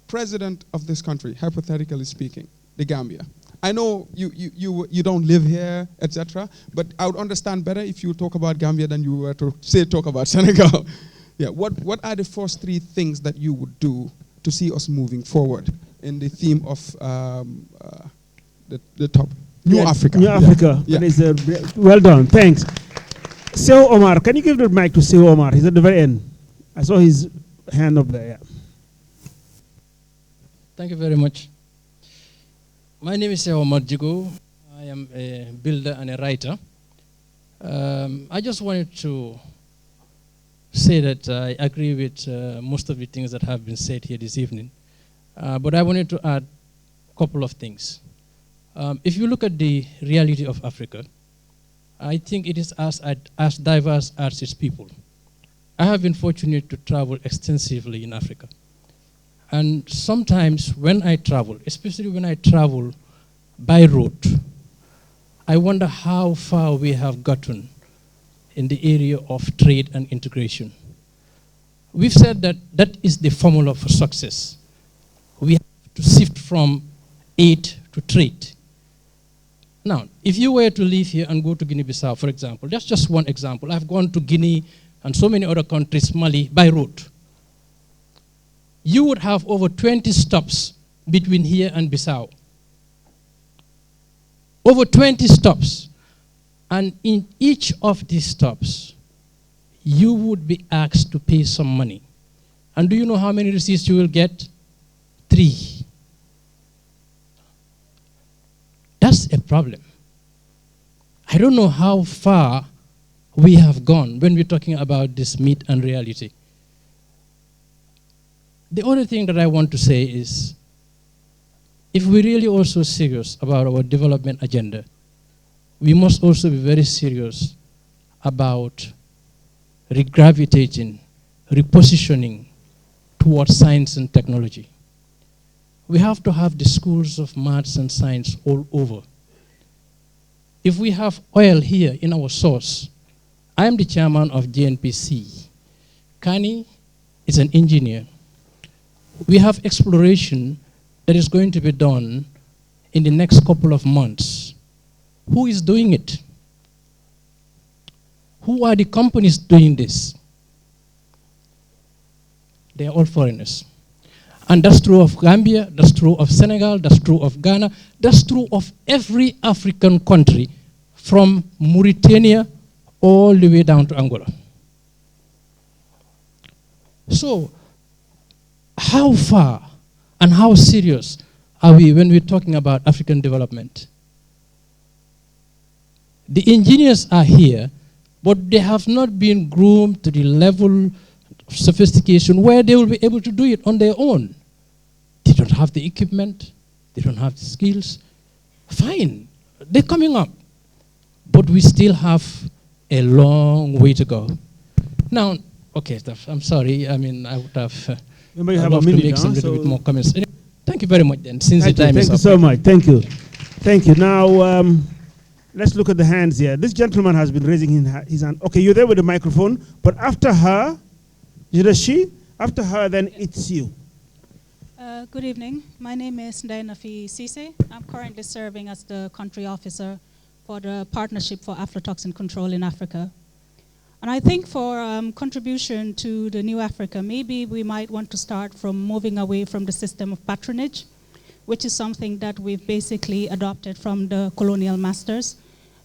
president of this country, hypothetically speaking, the Gambia, I know you don't live here, etc., but I would understand better if you talk about Gambia than you were to say talk about Senegal. Yeah. What are the first 3 things that you would do to see us moving forward in the theme of the top New Africa? New Africa. Yeah. That is, well done. Thanks. Seo Omar, can you give the mic to Seo Omar? He's at the very end. I saw his hand up there. Yeah. Thank you very much. My name is Seo Omar Jigo. I am a builder and a writer. I just wanted to say that I agree with most of the things that have been said here this evening. But I wanted to add a couple of things. If you look at the reality of Africa, I think it is as diverse as its people. I have been fortunate to travel extensively in Africa. And sometimes when I travel, especially when I travel by road, I wonder how far we have gotten in the area of trade and integration. We've said that that is the formula for success. We have to shift from aid to trade. Now, if you were to leave here and go to Guinea-Bissau, for example, that's just one example. I've gone to Guinea and so many other countries, Mali, by road. You would have over 20 stops between here and Bissau. Over 20 stops. And in each of these stops, you would be asked to pay some money. And do you know how many receipts you will get? 3. That's a problem. I don't know how far we have gone when we're talking about this myth and reality. The other thing that I want to say is, if we're really also serious about our development agenda, we must also be very serious about regravitating, repositioning towards science and technology. We have to have the schools of maths and science all over. If we have oil here in our source, I am the chairman of JNPC. Kani is an engineer. We have exploration that is going to be done in the next couple of months. Who is doing it? Who are the companies doing this? They are all foreigners. And that's true of Gambia, that's true of Senegal, that's true of Ghana, that's true of every African country from Mauritania all the way down to Angola. So, how far and how serious are we when we're talking about African development? The engineers are here, but they have not been groomed to the level of sophistication where they will be able to do it on their own. They don't have the equipment, they don't have the skills. Fine, they're coming up. But we still have a long way to go. Now, okay, I'm sorry, I mean, I would have loved to make some little bit more comments. Thank you very much then, since the time is up. Thank you so much, thank you. Thank you. Now, Let's look at the hands here. This gentleman has been raising his hand. Okay, you're there with the microphone, but after her, is it she? After her, then it's you. Good evening. My name is Ndainafi Sise. I'm currently serving as the country officer for the Partnership for Aflatoxin Control in Africa. And I think for contribution to the new Africa, maybe we might want to start from moving away from the system of patronage, which is something that we've basically adopted from the colonial masters.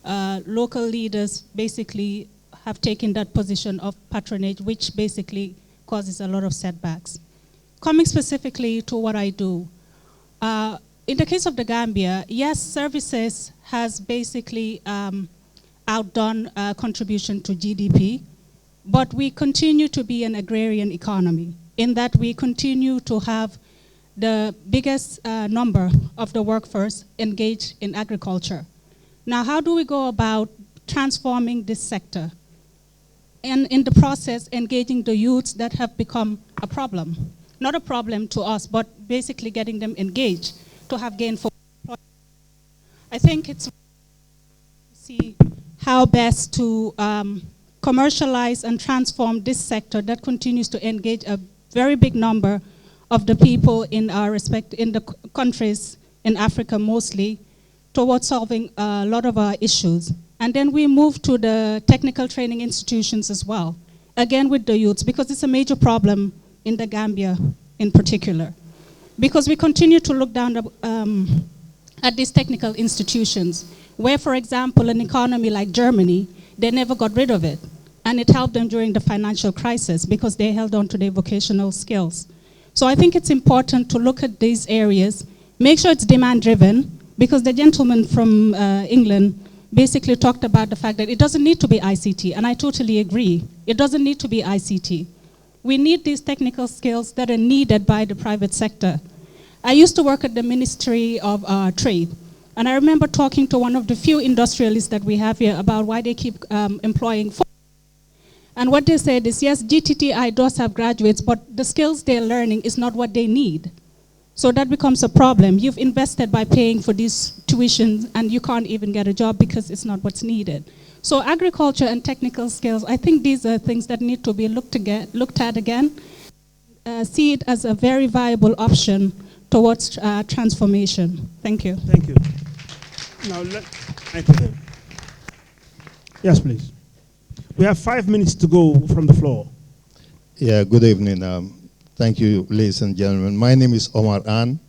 Local leaders basically have taken that position of patronage, which basically causes a lot of setbacks. Coming specifically to what I do, in the case of the Gambia, yes, services has basically outdone contribution to GDP, but we continue to be an agrarian economy in that we continue to have the biggest number of the workforce engaged in agriculture. Now, how do we go about transforming this sector? And in the process, engaging the youths that have become a problem. Not a problem to us, but basically getting them engaged to have gainful employment. I think it's see how best to commercialize and transform this sector that continues to engage a very big number of the people in our in the countries in Africa mostly towards solving a lot of our issues. And then we move to the technical training institutions as well, again with the youths, because it's a major problem in the Gambia in particular. Because we continue to look down at these technical institutions, where, for example, an economy like Germany, they never got rid of it. And it helped them during the financial crisis because they held on to their vocational skills. So I think it's important to look at these areas, make sure it's demand-driven, because the gentleman from England basically talked about the fact that it doesn't need to be ICT, and I totally agree. It doesn't need to be ICT. We need these technical skills that are needed by the private sector. I used to work at the Ministry of Trade, and I remember talking to one of the few industrialists that we have here about why they keep employing. And what they said is, yes, GTTI does have graduates, but the skills they're learning is not what they need. So that becomes a problem. You've invested by paying for these tuitions, and you can't even get a job because it's not what's needed. So agriculture and technical skills, I think these are things that need to be looked at again. See it as a very viable option towards transformation. Thank you. Thank you. Now, thank you. Yes, please. We have 5 minutes to go from the floor. Yeah, good evening. Thank you, ladies and gentlemen. My name is Omar An.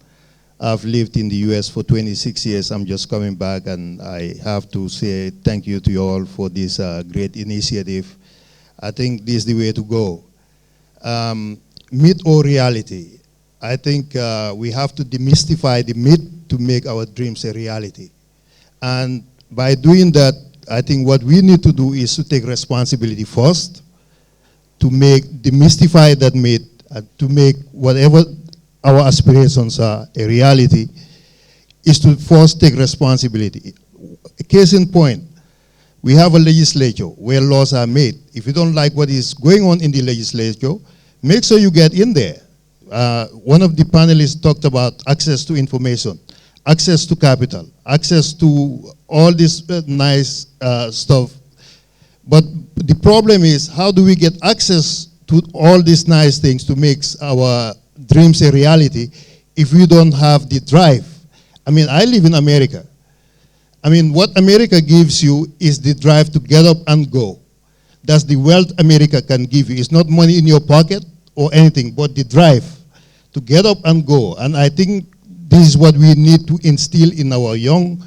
I've lived in the US for 26 years. I'm just coming back, and I have to say thank you to you all for this great initiative. I think this is the way to go. Myth or reality? I think we have to demystify the myth to make our dreams a reality. And by doing that, I think what we need to do is to take responsibility first, to demystify that myth, to make whatever our aspirations are a reality, is to first take responsibility. A case in point, we have a legislature where laws are made. If you don't like what is going on in the legislature, make sure you get in there. One of the panelists talked about access to information, access to capital, access to all this nice stuff. But the problem is, how do we get access to all these nice things to make our dreams a reality if we don't have the drive? I mean, I live in America. I mean, what America gives you is the drive to get up and go. That's the wealth America can give you. It's not money in your pocket or anything, but the drive to get up and go. And I think this is what we need to instill in our young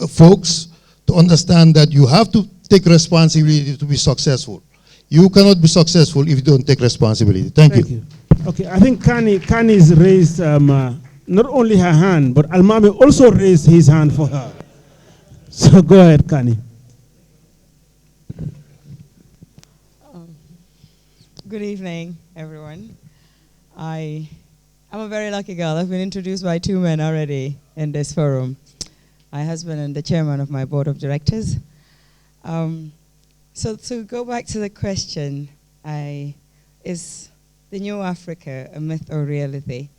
folks, to understand that you have to take responsibility to be successful. You cannot be successful if you don't take responsibility. Thank you. Okay, I think Kani's raised not only her hand, but Almami also raised his hand for her. So go ahead, Kani. Good evening, everyone. I'm a very lucky girl. I've been introduced by 2 men already in this forum. My husband and the chairman of my board of directors. So to go back to the question, is the new Africa a myth or reality?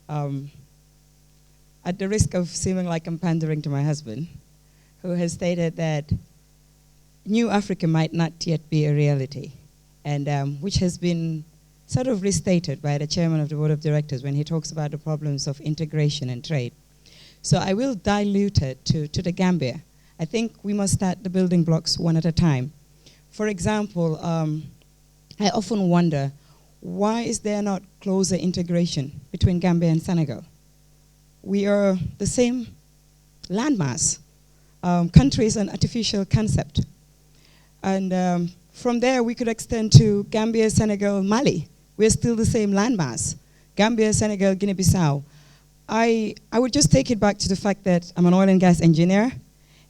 At the risk of seeming like I'm pandering to my husband, who has stated that New Africa might not yet be a reality, and which has been sort of restated by the chairman of the board of directors when he talks about the problems of integration and trade. So I will dilute it to the Gambia. I think we must start the building blocks one at a time. For example, I often wonder, why is there not closer integration between Gambia and Senegal? We are the same landmass. Country is an artificial concept. And from there, we could extend to Gambia, Senegal, Mali. We're still the same landmass. Gambia, Senegal, Guinea-Bissau. I would just take it back to the fact that I'm an oil and gas engineer.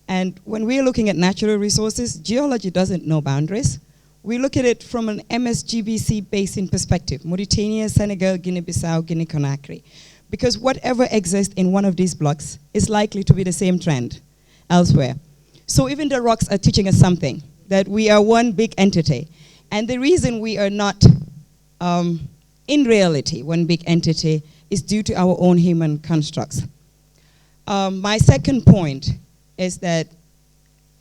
And when we're looking at natural resources, geology doesn't know boundaries. We look at it from an MSGBC basin perspective, Mauritania, Senegal, Guinea-Bissau, Guinea-Conakry. Because whatever exists in one of these blocks is likely to be the same trend elsewhere. So even the rocks are teaching us something, that we are one big entity. And the reason we are not, in reality, one big entity is due to our own human constructs. My second point is that,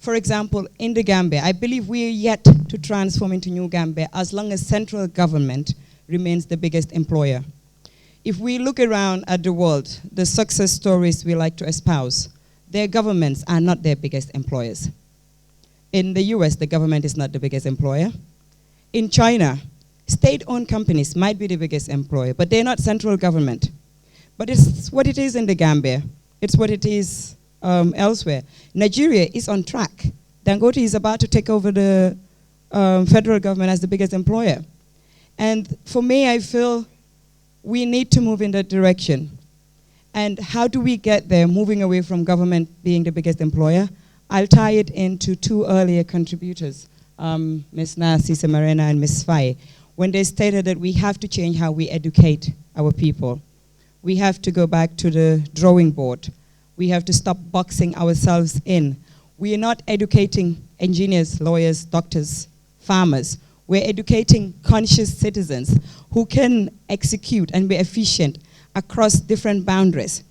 for example, in the Gambia, I believe we are yet to transform into New Gambia as long as central government remains the biggest employer. If we look around at the world, the success stories we like to espouse, their governments are not their biggest employers. In the US, the government is not the biggest employer. In China, state-owned companies might be the biggest employer, but they're not central government. But it's what it is in the Gambia. It's what it is elsewhere. Nigeria is on track. Dangote is about to take over the federal government as the biggest employer. And for me, I feel we need to move in that direction. And how do we get there, moving away from government being the biggest employer? I'll tie it into two earlier contributors, Ms. Narcisa Marena and Ms. Faye, when they stated that we have to change how we educate our people. We have to go back to the drawing board. We have to stop boxing ourselves in. We are not educating engineers, lawyers, doctors, farmers. We're educating conscious citizens who can execute and be efficient across different boundaries.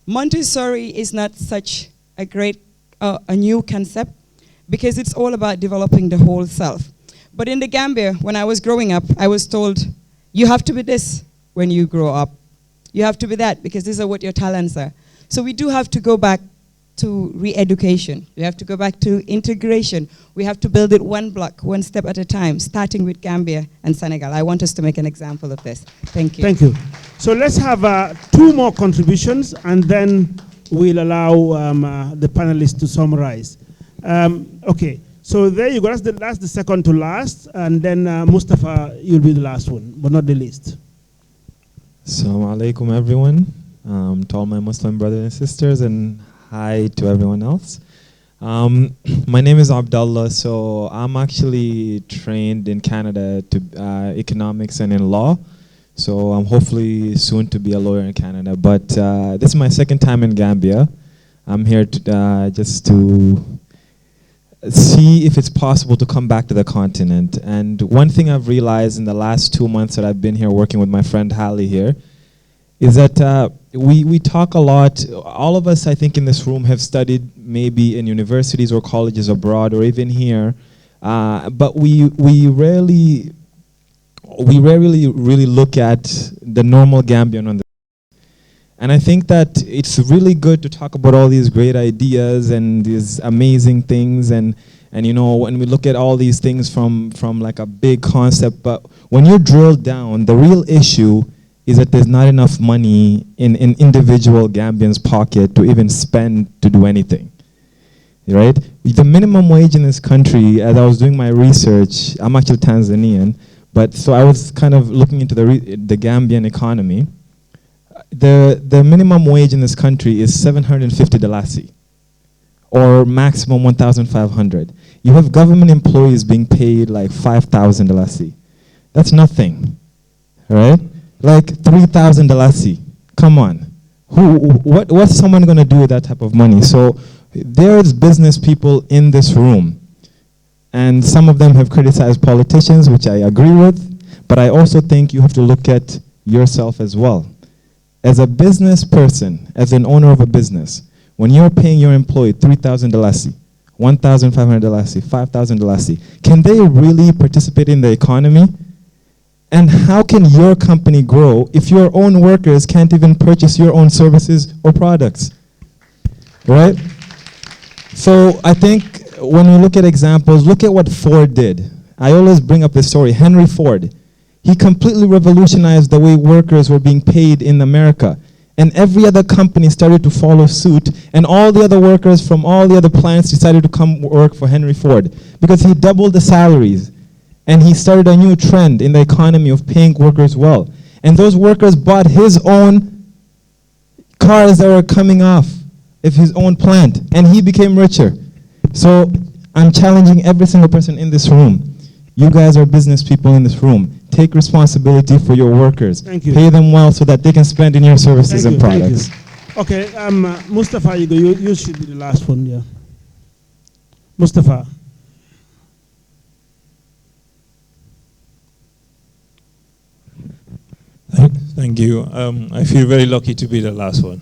Montessori is not such a great, a new concept, because it's all about developing the whole self. But in the Gambia, when I was growing up, I was told, you have to be this when you grow up. You have to be that, because these are what your talents are. So we do have to go back to re-education. We have to go back to integration. We have to build it one block, one step at a time, starting with Gambia and Senegal. I want us to make an example of this. Thank you. Thank you. So let's have two more contributions, and then we'll allow the panelists to summarize. Okay, so there you go. That's the second to last, and then Mustafa, you'll be the last one, but not the least. Assalamu alaikum, everyone. To all my Muslim brothers and sisters, and hi to everyone else. My name is Abdullah, so I'm actually trained in Canada to economics and in law. So I'm hopefully soon to be a lawyer in Canada. But this is my second time in Gambia. I'm here to, just to see if it's possible to come back to the continent. And one thing I've realized in the last 2 months that I've been here working with my friend Hallie here is that we talk a lot. All of us, I think, in this room have studied maybe in universities or colleges abroad or even here, but we rarely really look at the normal Gambian on the. And I think that it's really good to talk about all these great ideas and these amazing things, and you know, when we look at all these things from like a big concept, but when you're drilled down, the real issue is that there's not enough money in individual Gambians' pocket to even spend to do anything, right? The minimum wage in this country, as I was doing my research, I'm actually Tanzanian, but so I was kind of looking into the Gambian economy. The minimum wage in this country is 750 dalasi, or maximum 1,500. You have government employees being paid like 5,000 dalasi. That's nothing, right? Like 3,000 dalasi. Come on. What's someone going to do with that type of money? So there's business people in this room, and some of them have criticized politicians, which I agree with, but I also think you have to look at yourself as well. As a business person, as an owner of a business, when you're paying your employee $3,000 Dalasi, $1,500 Dalasi, $5,000 Dalasi, can they really participate in the economy? And how can your company grow if your own workers can't even purchase your own services or products? Right? So I think when we look at examples, look at what Ford did. I always bring up this story, Henry Ford. He completely revolutionized the way workers were being paid in America. And every other company started to follow suit, and all the other workers from all the other plants decided to come work for Henry Ford because he doubled the salaries. And he started a new trend in the economy of paying workers well. And those workers bought his own cars that were coming off of his own plant, and he became richer. So I'm challenging every single person in this room. You guys are business people in this room. Take responsibility for your workers. Thank you. Pay them well so that they can spend in your services and products. Okay, Mustafa, you should be the last one, yeah. Mustafa. Thank you. I feel very lucky to be the last one.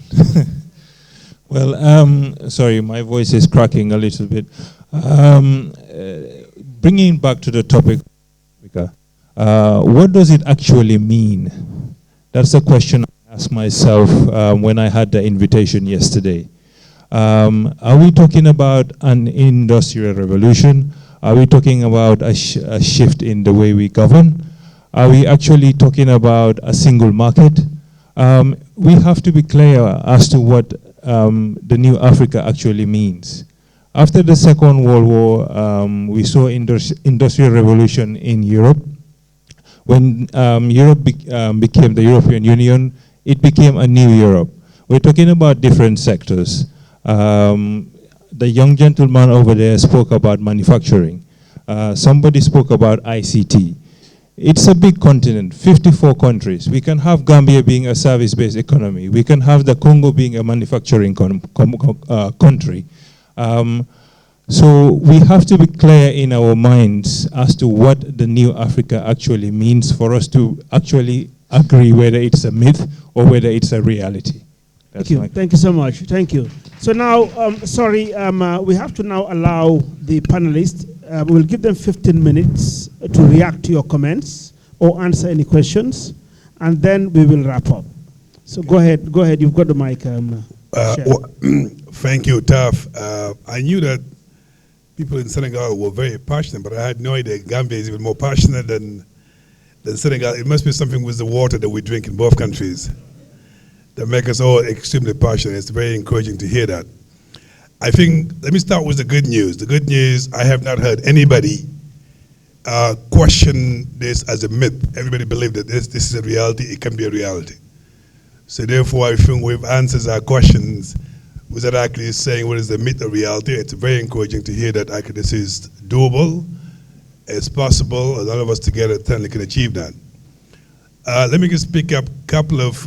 Well, sorry, my voice is cracking a little bit. Bringing back to the topic, what does it actually mean? That's a question I asked myself when I had the invitation yesterday. Are we talking about an industrial revolution? Are we talking about a shift in the way we govern? Are we actually talking about a single market? We have to be clear as to what the new Africa actually means. After the Second World War, we saw industrial revolution in Europe. When Europe became the European Union, it became a new Europe. We're talking about different sectors. The young gentleman over there spoke about manufacturing. Somebody spoke about ICT. It's a big continent, 54 countries. We can have Gambia being a service-based economy. We can have the Congo being a manufacturing country. So we have to be clear in our minds as to what the new Africa actually means for us to actually agree whether it's a myth or whether it's a reality. Thank you. Thank you so much. Thank you. So now, we have to now allow the panelists, we'll give them 15 minutes to react to your comments or answer any questions, and then we will wrap up. So go ahead, you've got the mic. Thank you, Taf. I knew that people in Senegal were very passionate, but I had no idea Gambia is even more passionate than Senegal. It must be something with the water that we drink in both countries that make us all extremely passionate. It's very encouraging to hear that. I think, let me start with the good news. The good news, I have not heard anybody question this as a myth. Everybody believes that this is a reality, it can be a reality. So therefore, I think we've answered our questions without actually saying what is the myth or reality. It's very encouraging to hear that actually this is doable, it's possible, and all of us together certainly can achieve that. Let me just pick up a couple of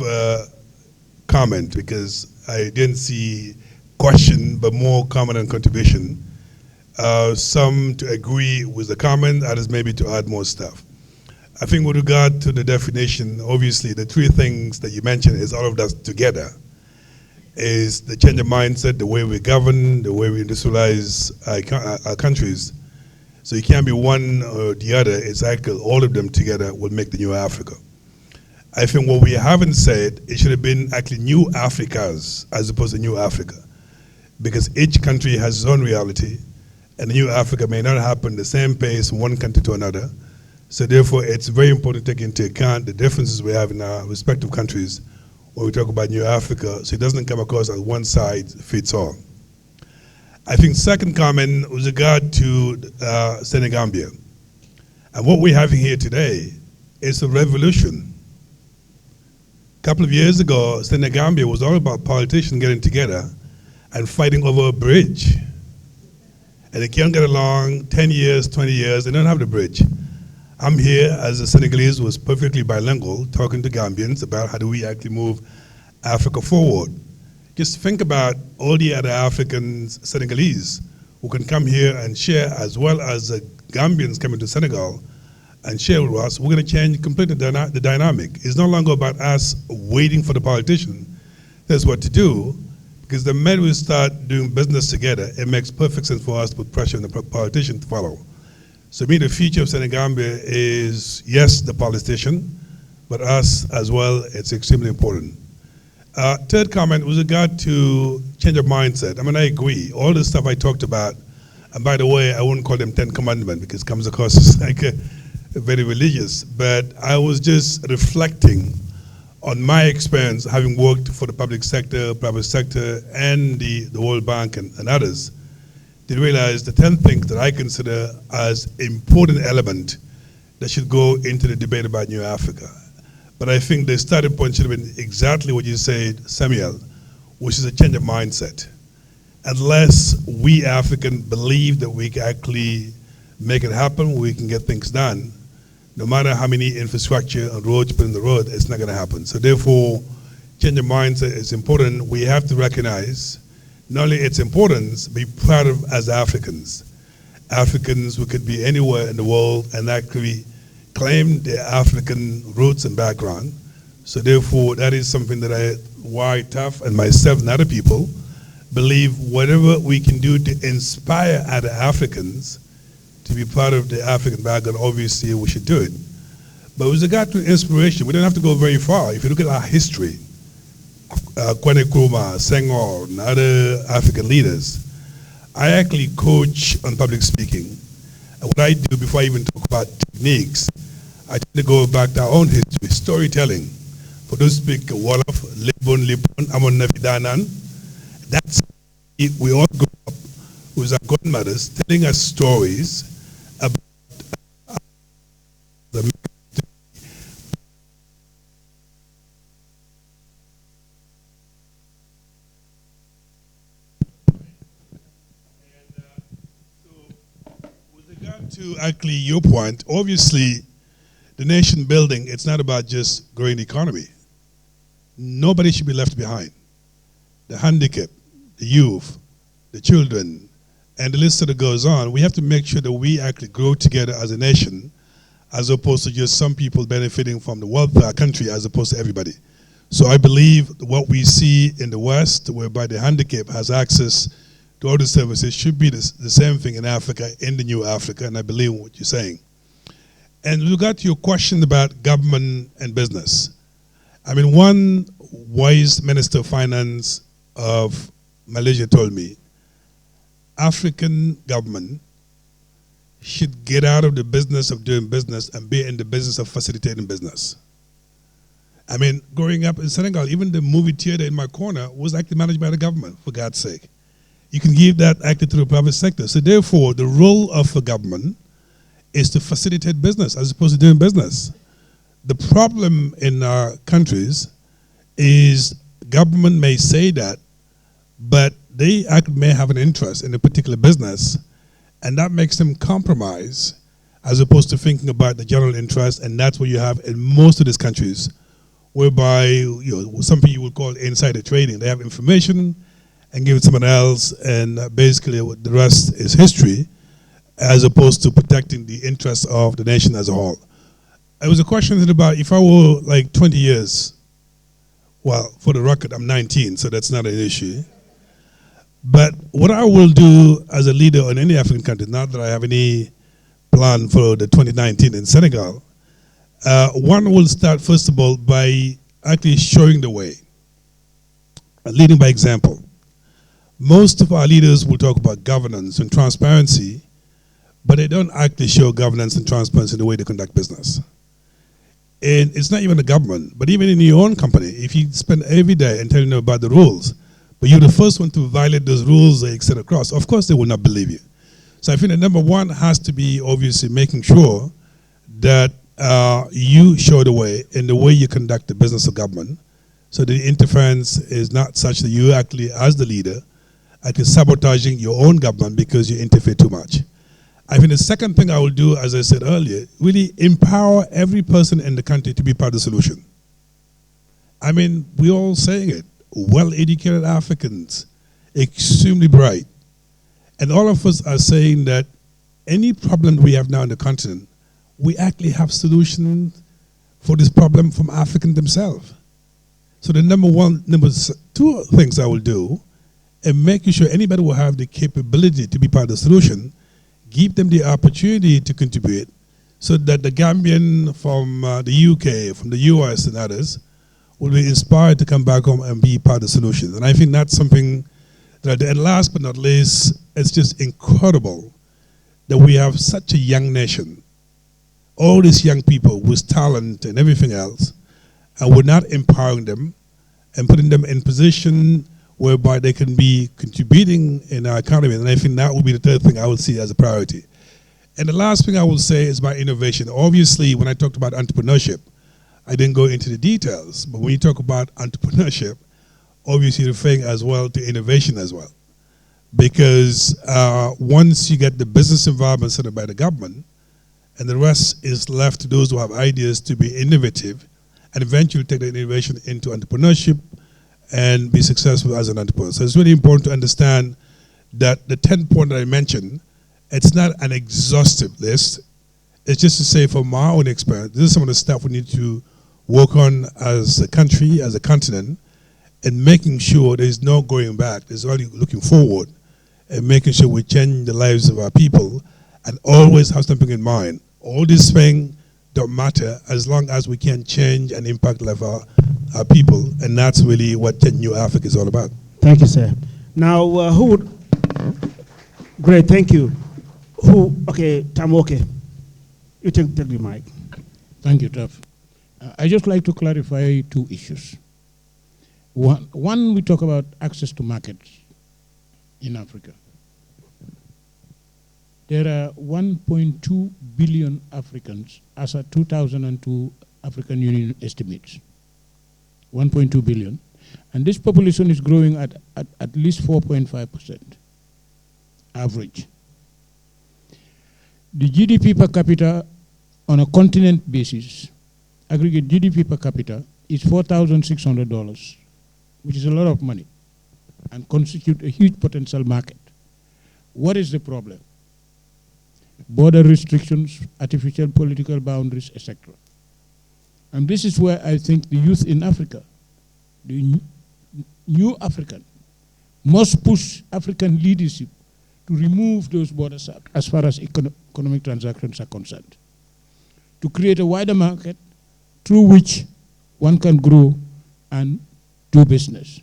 comments because I didn't see question, but more comment and contribution. Some to agree with the comment, others maybe to add more stuff. I think with regard to the definition, obviously the three things that you mentioned is all of that together. Is the change of mindset, the way we govern, the way we industrialize our countries. So you can't be one or the other, it's actually all of them together will make the new Africa. I think what we haven't said, it should have been actually new Africas as opposed to new Africa. Because each country has its own reality, and the new Africa may not happen the same pace from one country to another. So therefore, it's very important to take into account the differences we have in our respective countries when we talk about new Africa, so it doesn't come across as one size fits all. I think second comment with regard to Senegambia. And what we're having here today is a revolution. A couple of years ago, Senegambia was all about politicians getting together and fighting over a bridge. And they can't get along 10 years, 20 years, they don't have the bridge. I'm here as a Senegalese who was perfectly bilingual, talking to Gambians about how do we actually move Africa forward. Just think about all the other Africans, Senegalese, who can come here and share, as well as the Gambians coming to Senegal and share with us. We're going to change completely the dynamic. It's no longer about us waiting for the politician. That's what to do. Because the minute we start doing business together, it makes perfect sense for us to put pressure on the politician to follow. So me, the future of Senegambia is, yes, the politician, but us as well, it's extremely important. Third comment was regard to change of mindset. I mean, I agree. All the stuff I talked about, and by the way, I wouldn't call them 10 commandments because it comes across as like very religious, but I was just reflecting on my experience having worked for the public sector, private sector, and the World Bank and others, to realize the 10 things that I consider as important element that should go into the debate about New Africa. But I think the starting point should have been exactly what you said, Samuel, which is a change of mindset. Unless we Africans believe that we can actually make it happen, we can get things done, no matter how many infrastructure and roads you put in the road, it's not going to happen. So therefore, change of mindset is important. We have to recognize not only its importance, be proud of as Africans. Africans who could be anywhere in the world and actually claim their African roots and background. So therefore, that is something that why TAF and myself and other people believe whatever we can do to inspire other Africans to be part of the African background, obviously we should do it. But with regard to inspiration, we don't have to go very far. If you look at our history, Kwame Nkrumah, Senghor, and other African leaders, I actually coach on public speaking. And what I do before I even talk about techniques, I tend to go back to our own history, storytelling. For those who speak Wolof, Lipon, Amon Nafidanan, that's it. We all grew up with our grandmothers telling us stories about the to actually your point, obviously the nation building, it's not about just growing the economy. Nobody should be left behind. The handicapped, the youth, the children, and the list sort of goes on. We have to make sure that we actually grow together as a nation, as opposed to just some people benefiting from the wealth of our country as opposed to everybody. So I believe what we see in the West, whereby the handicapped has access to all the services, should be the same thing in Africa, in the new Africa, and I believe in what you're saying. And with regard to your question about government and business, I mean, one wise Minister of Finance of Malaysia told me, African government should get out of the business of doing business and be in the business of facilitating business. I mean, growing up in Senegal, even the movie theater in my corner was actually managed by the government, for God's sake. You can give that actually to the private sector. So therefore, the role of the government is to facilitate business as opposed to doing business. The problem in our countries is government may say that, but they may have an interest in a particular business, and that makes them compromise as opposed to thinking about the general interest, and that's what you have in most of these countries, whereby something you would call insider trading. They have information and give it to someone else, and basically the rest is history, as opposed to protecting the interests of the nation as a whole. It was a question about if I were like 20 years, well, for the record, I'm 19, so that's not an issue. But what I will do as a leader in any African country, not that I have any plan for the 2019 in Senegal, one will start, first of all, by actually showing the way, leading by example. Most of our leaders will talk about governance and transparency, but they don't actually show governance and transparency in the way they conduct business. And it's not even the government, but even in your own company, if you spend every day and telling them about the rules, but you're the first one to violate those rules they set across, of course they will not believe you. So I think that number one has to be obviously making sure that you show the way in the way you conduct the business of government, so the interference is not such that you actually, as the leader, actually sabotaging your own government because you interfere too much. I think the second thing I will do, as I said earlier, really empower every person in the country to be part of the solution. I mean, we're all saying it. Well-educated Africans, extremely bright. And all of us are saying that any problem we have now in the continent, we actually have solutions for this problem from Africans themselves. So the number two things I will do and making sure anybody will have the capability to be part of the solution, give them the opportunity to contribute so that the Gambian from the UK, from the US and others will be inspired to come back home and be part of the solution. And I think that's something that, and last but not least, it's just incredible that we have such a young nation, all these young people with talent and everything else, and we're not empowering them and putting them in position whereby they can be contributing in our economy. And I think that would be the third thing I would see as a priority. And the last thing I will say is about innovation. Obviously, when I talked about entrepreneurship, I didn't go into the details, but when you talk about entrepreneurship, obviously referring as well to innovation as well. Because once you get the business environment set up by the government, and the rest is left to those who have ideas to be innovative, and eventually take that innovation into entrepreneurship and be successful as an entrepreneur. So it's really important to understand that the 10 points that I mentioned, it's not an exhaustive list. It's just to say from my own experience, this is some of the stuff we need to work on as a country, as a continent, and making sure there's no going back. There's only looking forward and making sure we change the lives of our people and always have something in mind. All these things don't matter as long as we can change and impact the life of our people, and that's really what Change New Africa is all about. Thank you, sir. Now, who would... Great, thank you. Okay, Tamoke, you take the mic. Thank you, Taf. I just like to clarify two issues. One, we talk about access to markets in Africa. There are 1.2 billion Africans as a 2002 African Union estimates. 1.2 billion. And this population is growing at least 4.5% average. The GDP per capita on a continent basis, aggregate GDP per capita, is $4,600, which is a lot of money and constitute a huge potential market. What is the problem? Border restrictions, artificial political boundaries, etc. And this is where I think the youth in Africa, the new African, must push African leadership to remove those borders as far as economic transactions are concerned, to create a wider market through which one can grow and do business.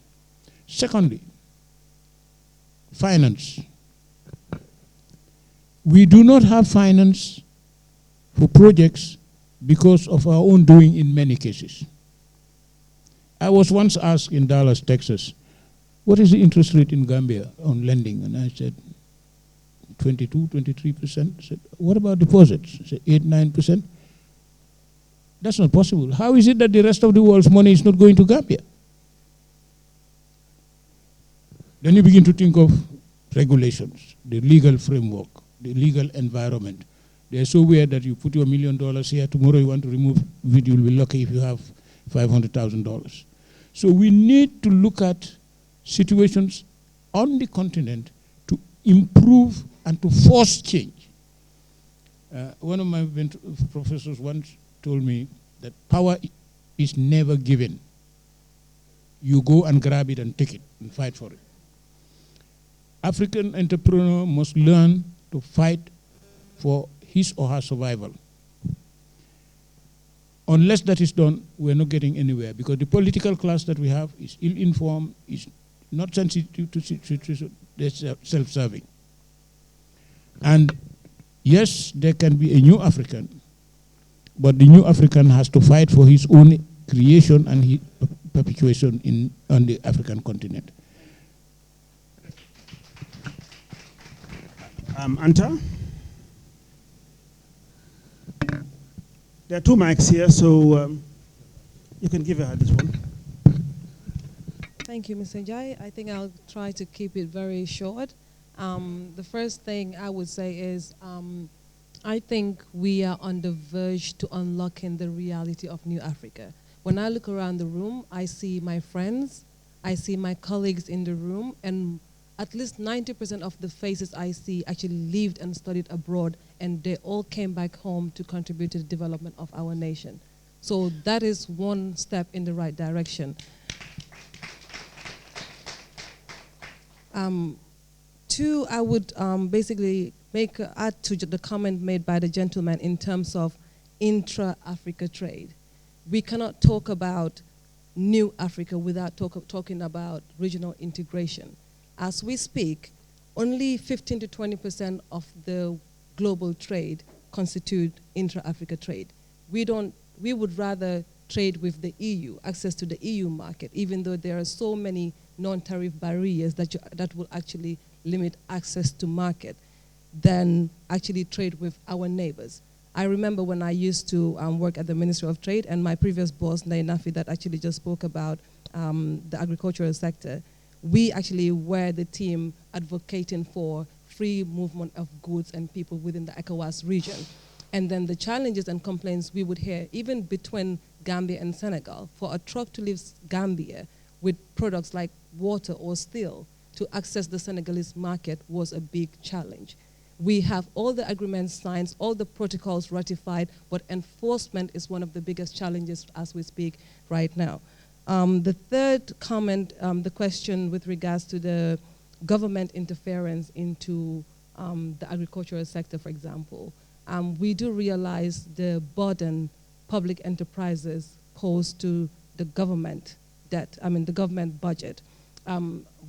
Secondly, finance. We do not have finance for projects because of our own doing in many cases. I was once asked in Dallas, Texas, what is the interest rate in Gambia on lending? And I said, 22, 23%. I said, what about deposits? I said, 8, 9%. That's not possible. How is it that the rest of the world's money is not going to Gambia? Then you begin to think of regulations, the legal framework, the legal environment. They're so weird that you put your $1 million here, tomorrow you want to remove it, you'll be lucky if you have $500,000. So we need to look at situations on the continent to improve and to force change. One of my professors once told me that power is never given. You go and grab it and take it and fight for it. African entrepreneur must learn to fight for his or her survival. Unless that is done, we're not getting anywhere, because the political class that we have is ill-informed, is not sensitive to situations, they're self-serving. And yes, there can be a new African, but the new African has to fight for his own creation and his perpetuation on the African continent. Anta? There are two mics here, so you can give her this one. Thank you, Mr. Jai. I think I'll try to keep it very short. The first thing I would say is I think we are on the verge to unlocking the reality of New Africa. When I look around the room, I see my friends, I see my colleagues in the room, and at least 90% of the faces I see actually lived and studied abroad, and they all came back home to contribute to the development of our nation. So that is one step in the right direction. Two, I would basically add to the comment made by the gentleman in terms of intra-Africa trade. We cannot talk about new Africa without talking about regional integration. As we speak, only 15 to 20% of the global trade constitute intra-Africa trade. We would rather trade with the EU, access to the EU market, even though there are so many non-tariff barriers that will actually limit access to market, than actually trade with our neighbors. I remember when I used to work at the Ministry of Trade, and my previous boss, Nainafi, that actually just spoke about the agricultural sector, we actually were the team advocating for free movement of goods and people within the ECOWAS region. And then the challenges and complaints we would hear, even between Gambia and Senegal, for a truck to leave Gambia with products like water or steel to access the Senegalese market was a big challenge. We have all the agreements signed, all the protocols ratified, but enforcement is one of the biggest challenges as we speak right now. The third comment, the question with regards to the government interference into the agricultural sector, for example. We do realize the burden public enterprises pose to the government debt, the government budget.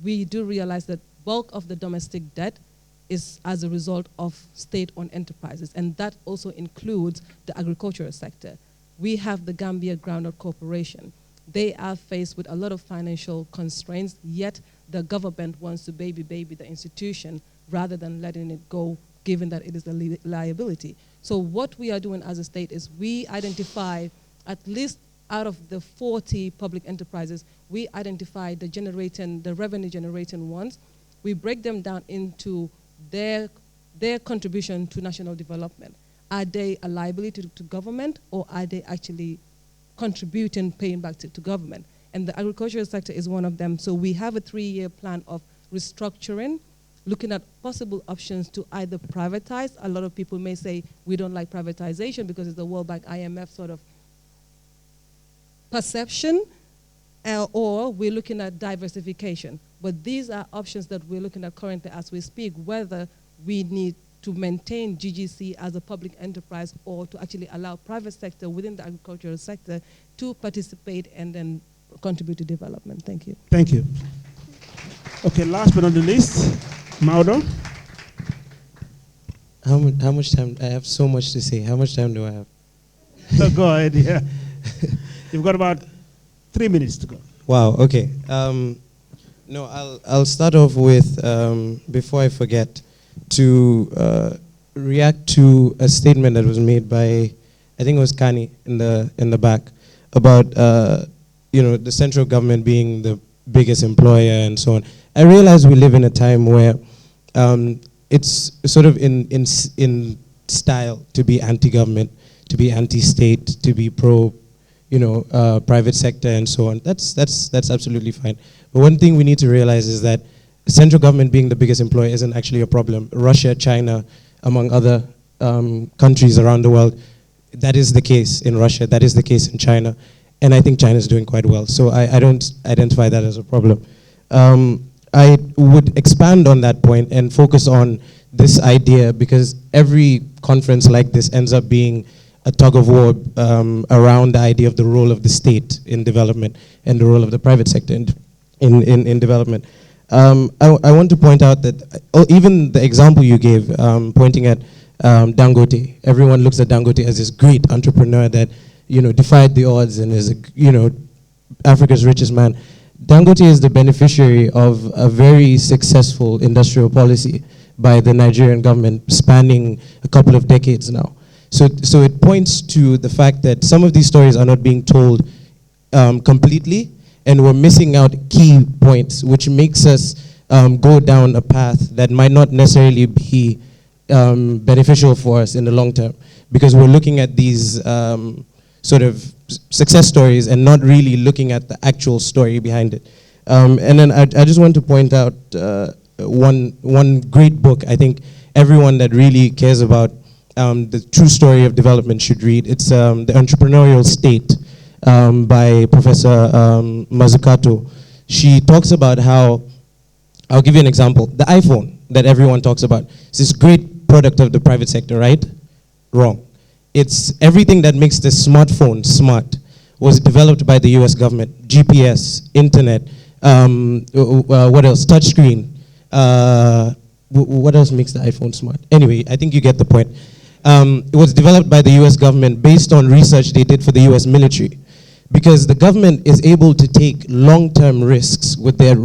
We do realize that bulk of the domestic debt is as a result of state-owned enterprises, and that also includes the agricultural sector. We have the Gambia Groundnut Corporation. They are faced with a lot of financial constraints, yet the government wants to baby the institution rather than letting it go, given that it is a liability. So what we are doing as a state is we identify, at least out of the 40 public enterprises, we identify the revenue generating ones. We break them down into their contribution to national development. Are they a liability to government, or are they actually contributing, paying back to government? And the agricultural sector is one of them. So we have a 3-year plan of restructuring, looking at possible options to either privatize. A lot of people may say we don't like privatization because it's the World Bank, IMF sort of perception, or we're looking at diversification. But these are options that we're looking at currently as we speak, whether we need to maintain GGC as a public enterprise or to actually allow private sector within the agricultural sector to participate and then contribute to development. Thank you. Thank you. Okay, last but not the least, Modou. How much time? I have so much to say. How much time do I have? So go ahead, yeah. You've got about 3 minutes to go. Wow, okay. No, I'll start off with, before I forget, to react to a statement that was made by, I think it was Kani in the back, about the central government being the biggest employer and so on. I realize we live in a time where it's sort of in style to be anti-government, to be anti-state, to be pro, private sector and so on. That's absolutely fine. But one thing we need to realize is that the central government being the biggest employer isn't actually a problem. Russia, China, among other countries around the world, that is the case in Russia, that is the case in China, and I think China is doing quite well. So I don't identify that as a problem. I would expand on that point and focus on this idea, because every conference like this ends up being a tug of war around the idea of the role of the state in development and the role of the private sector in development. I want to point out that even the example you gave, pointing at Dangote, everyone looks at Dangote as this great entrepreneur that defied the odds and is Africa's richest man. Dangote is the beneficiary of a very successful industrial policy by the Nigerian government spanning a couple of decades now. So it points to the fact that some of these stories are not being told completely, and we're missing out key points, which makes us go down a path that might not necessarily be beneficial for us in the long term, because we're looking at these sort of success stories and not really looking at the actual story behind it. And then I just want to point out one great book I think everyone that really cares about the true story of development should read. It's The Entrepreneurial State by Professor Mazzucato. She talks about how I'll give you an example. The iPhone that everyone talks about. It's this great product of the private sector, right? Wrong. It's everything that makes the smartphone smart was developed by the US government. GPS, internet, what else? Touchscreen. What else makes the iPhone smart? Anyway, I think you get the point. It was developed by the US government based on research they did for the US military. Because the government is able to take long-term risks with their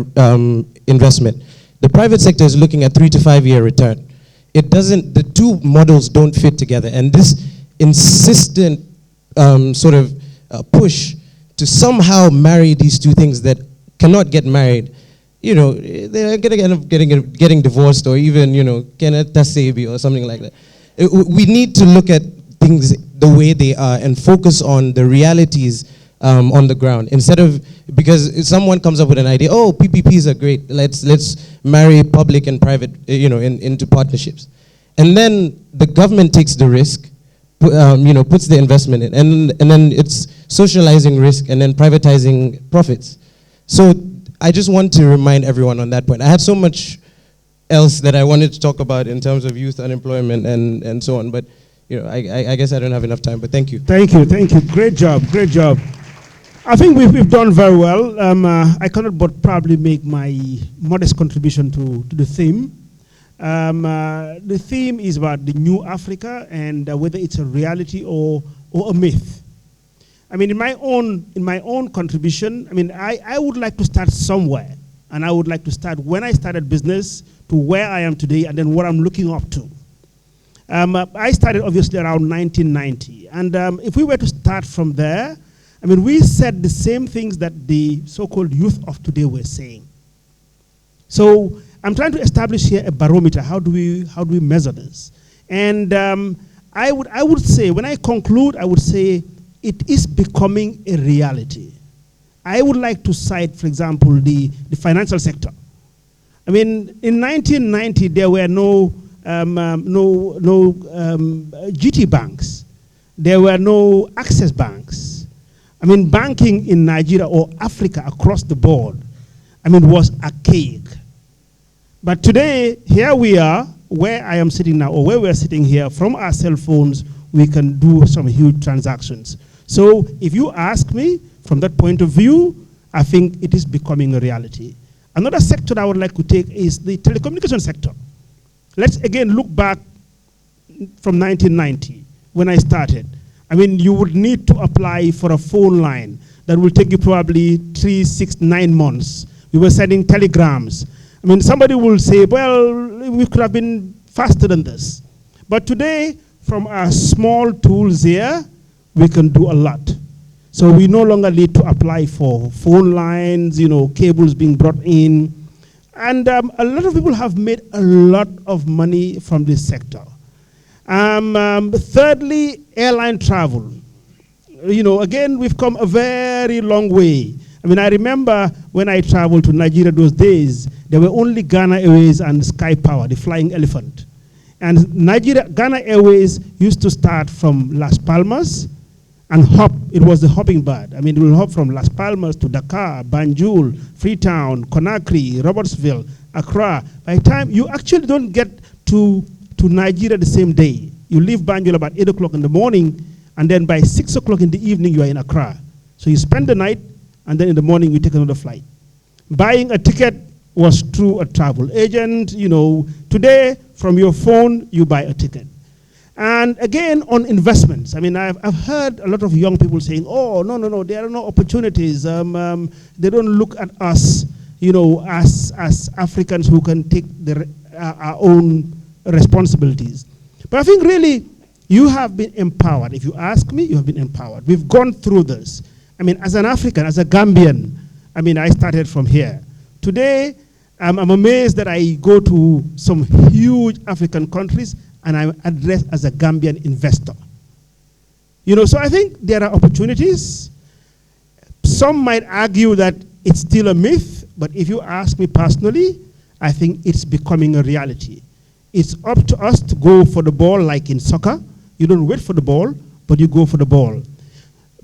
investment. The private sector is looking at 3 to 5 year return. It doesn't, the two models don't fit together. And this insistent sort of push to somehow marry these two things that cannot get married, you know, they're going to end up getting divorced, or even, you know, Tasebi or something like that. We need to look at things the way they are and focus on the realities on the ground, instead of, because if someone comes up with an idea, oh, PPPs are great, let's marry public and private, you know, into partnerships. And then the government takes the risk, you know, puts the investment in, and then it's socializing risk and then privatizing profits. So I just want to remind everyone on that point. I had so much else that I wanted to talk about in terms of youth unemployment and so on, but you know, I guess I don't have enough time, but thank you. Thank you. Great job. I think we've done very well. I cannot but probably make my modest contribution to the theme. The theme is about the new Africa and whether it's a reality or a myth. I mean, in my own contribution, I mean, I would like to start somewhere, and I would like to start when I started business to where I am today, and then what I'm looking up to. I started obviously around 1990, and if we were to start from there, I mean, we said the same things that the so-called youth of today were saying. So I'm trying to establish here a barometer. How do we measure this? And I would say, when I conclude, I would say it is becoming a reality. I would like to cite, for example, the financial sector. I mean, in 1990, there were no GT banks. There were no access banks. I mean, banking in Nigeria or Africa across the board, I mean, was archaic. But today, here we are, where I am sitting now, or where we're sitting here, from our cell phones, we can do some huge transactions. So if you ask me, from that point of view, I think it is becoming a reality. Another sector that I would like to take is the telecommunication sector. Let's again look back from 1990, when I started. I mean, you would need to apply for a phone line that will take you probably 3, 6, 9 months. We were sending telegrams. I mean, somebody will say, well, we could have been faster than this. But today, from our small tools here, we can do a lot. So we no longer need to apply for phone lines, you know, cables being brought in. And a lot of people have made a lot of money from this sector. Thirdly, airline travel. You know, again, we've come a very long way. I mean, I remember when I traveled to Nigeria those days, there were only Ghana Airways and Sky Power, the flying elephant. And Ghana Airways used to start from Las Palmas and hop. It was the hopping bird. I mean, it will hop from Las Palmas to Dakar, Banjul, Freetown, Conakry, Robertsville, Accra. By the time you actually don't get to Nigeria the same day. You leave Banjul about 8 o'clock in the morning, and then by 6 o'clock in the evening, you are in Accra. So you spend the night, and then in the morning, you take another flight. Buying a ticket was through a travel agent. You know, today, from your phone, you buy a ticket. And again, on investments. I mean, I've heard a lot of young people saying, oh, no, there are no opportunities. They don't look at us, you know, as Africans who can take our own responsibilities. But I think really you have been empowered. If you ask me, you have been empowered. We've gone through this. I mean, as an African, as a Gambian, I mean, I started from here. Today, I'm amazed that I go to some huge African countries and I'm addressed as a Gambian investor. You know, so I think there are opportunities. Some might argue that it's still a myth, but if you ask me personally, I think it's becoming a reality. It's up to us to go for the ball like in soccer. You don't wait for the ball, but you go for the ball.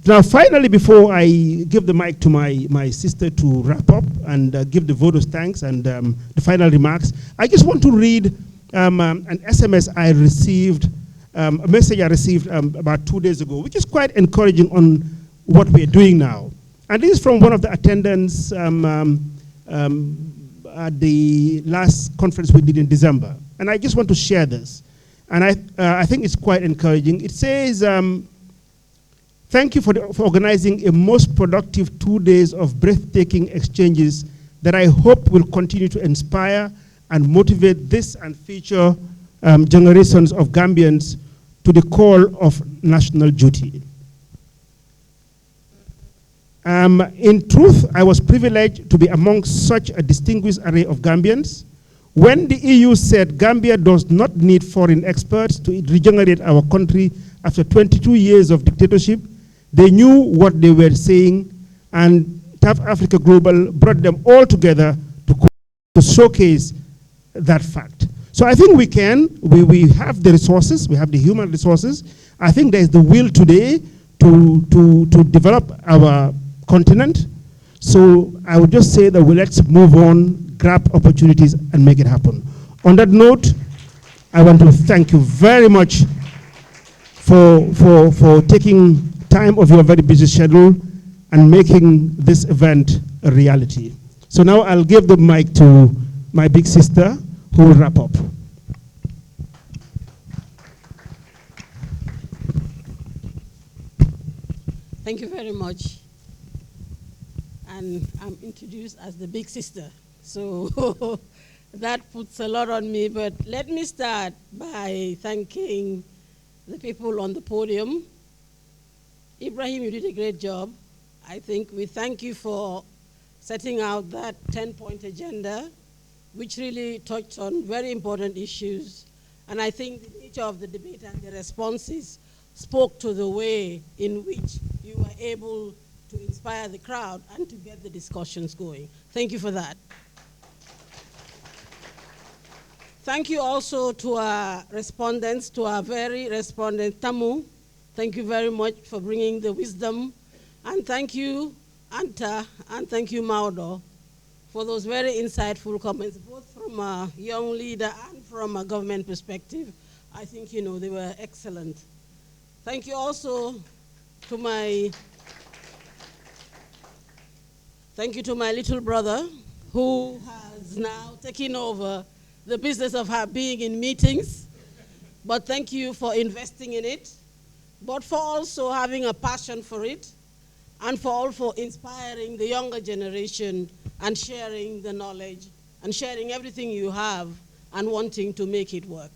Now, finally, before I give the mic to my sister to wrap up and give the voters thanks and the final remarks, I just want to read an SMS I received, a message I received about 2 days ago, which is quite encouraging on what we're doing now. And this is from one of the attendants at the last conference we did in December. And I just want to share this. And I think it's quite encouraging. It says, thank you for organizing a most productive 2 days of breathtaking exchanges that I hope will continue to inspire and motivate this and future generations of Gambians to the call of national duty. In truth, I was privileged to be among such a distinguished array of Gambians. When the EU said Gambia does not need foreign experts to regenerate our country after 22 years of dictatorship, they knew what they were saying, and TAF Africa Global brought them all together to showcase that fact. So I think we have the resources, we have the human resources. I think there is the will today to develop our continent. So I would just say that let's move on, grab opportunities, and make it happen. On that note, I want to thank you very much for taking time of your very busy schedule and making this event a reality. So now I'll give the mic to my big sister, who will wrap up. Thank you very much. And I'm introduced as the big sister. So that puts a lot on me, but let me start by thanking the people on the podium. Ibrahim, you did a great job. I think we thank you for setting out that 10-point agenda, which really touched on very important issues. And I think the nature of the debate and the responses spoke to the way in which you were able to inspire the crowd and to get the discussions going. Thank you for that. Thank you also to our respondents, to our very respondent, Tamu. Thank you very much for bringing the wisdom. And thank you, Anta, and thank you, Modou, for those very insightful comments, both from a young leader and from a government perspective. I think, they were excellent. Thank you also to my little brother, who has now taken over the business of her being in meetings. But thank you for investing in it, but for also having a passion for it, and for also inspiring the younger generation and sharing the knowledge and sharing everything you have and wanting to make it work.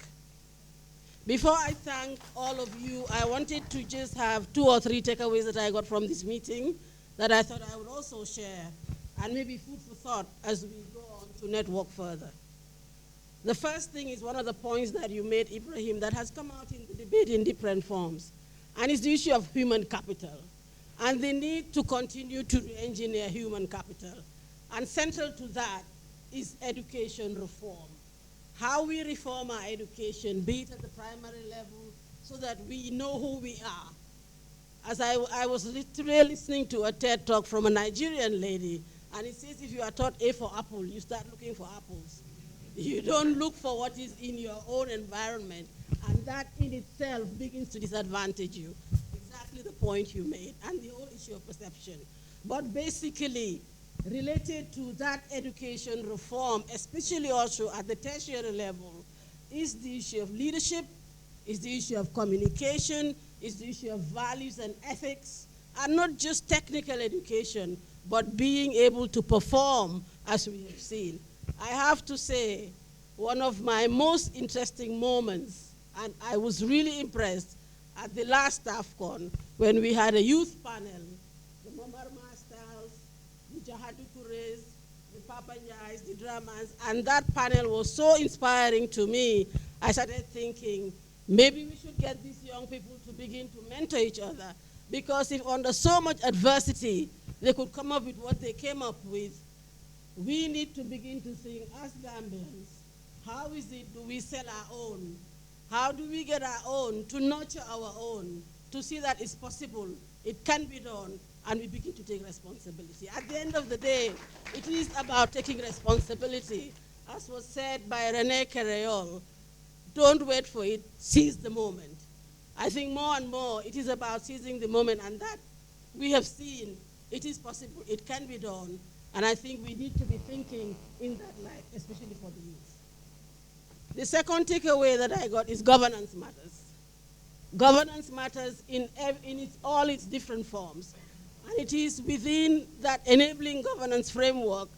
Before I thank all of you, I wanted to just have 2 or 3 takeaways that I got from this meeting that I thought I would also share, and maybe food for thought as we go on to network further. The first thing is one of the points that you made, Ibrahim, that has come out in the debate in different forms, and it's the issue of human capital and the need to continue to re-engineer human capital. And central to that is education reform. How we reform our education, be it at the primary level, so that we know who we are. As I was literally listening to a TED talk from a Nigerian lady, and it says if you are taught A for apple, you start looking for apples. You don't look for what is in your own environment, and that in itself begins to disadvantage you. Exactly the point you made, and the whole issue of perception. But basically, related to that education reform, especially also at the tertiary level, is the issue of leadership, is the issue of communication, is the issue of values and ethics, and not just technical education, but being able to perform as we have seen. I have to say, one of my most interesting moments, and I was really impressed at the last TAFCON, when we had a youth panel, the Momar Masters, the Jahadukures, the Papanyais, the Dramas, and that panel was so inspiring to me. I started thinking, maybe we should get these young people to begin to mentor each other, because if under so much adversity, they could come up with what they came up with, we need to begin to think, as Gambians, how is it do we sell our own? How do we get our own, to nurture our own, to see that it's possible it can be done, and we begin to take responsibility. At the end of the day, it is about taking responsibility. As was said by René Carreol, don't wait for it, seize the moment. I think more and more it is about seizing the moment, and that we have seen it is possible, it can be done, and I think we need to be thinking in that light, especially for the youth. The second takeaway that I got is governance matters. Governance matters in all its different forms. And it is within that enabling governance framework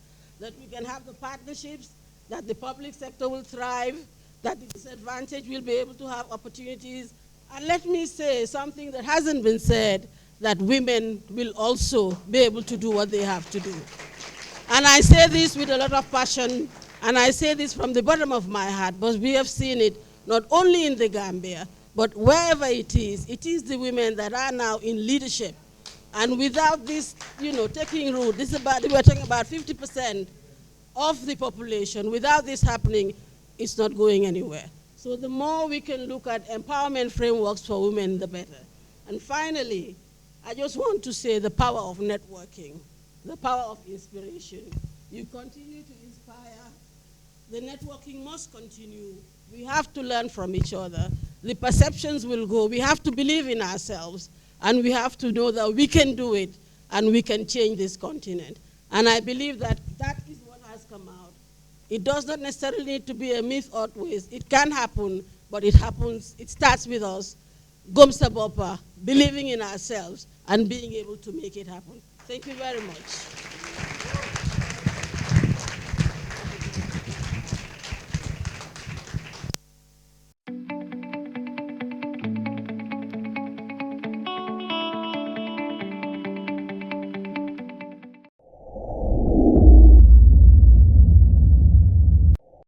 that we can have the partnerships, that the public sector will thrive, that the disadvantaged will be able to have opportunities. And let me say something that hasn't been said, that women will also be able to do what they have to do. And I say this with a lot of passion, and I say this from the bottom of my heart, because we have seen it not only in the Gambia, but wherever it is the women that are now in leadership. And without this, taking root, we're talking about 50% of the population. Without this happening, it's not going anywhere. So the more we can look at empowerment frameworks for women, the better. And finally, I just want to say the power of networking, the power of inspiration. You continue to inspire. The networking must continue. We have to learn from each other. The perceptions will go. We have to believe in ourselves, and we have to know that we can do it, and we can change this continent. And I believe that that is what has come out. It does not necessarily need to be a myth or twist. It can happen, but it happens. It starts with us, Gomsa Bopa, believing in ourselves and being able to make it happen. Thank you very much.